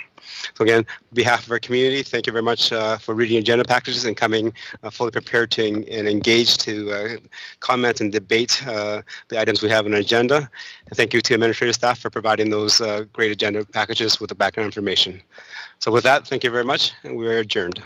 So again, on behalf of our community, thank you very much for reading agenda packages and coming fully prepared to and engaged to comment and debate the items we have on our agenda. And thank you to administrative staff for providing those great agenda packages with the background information. So with that, thank you very much, and we're adjourned.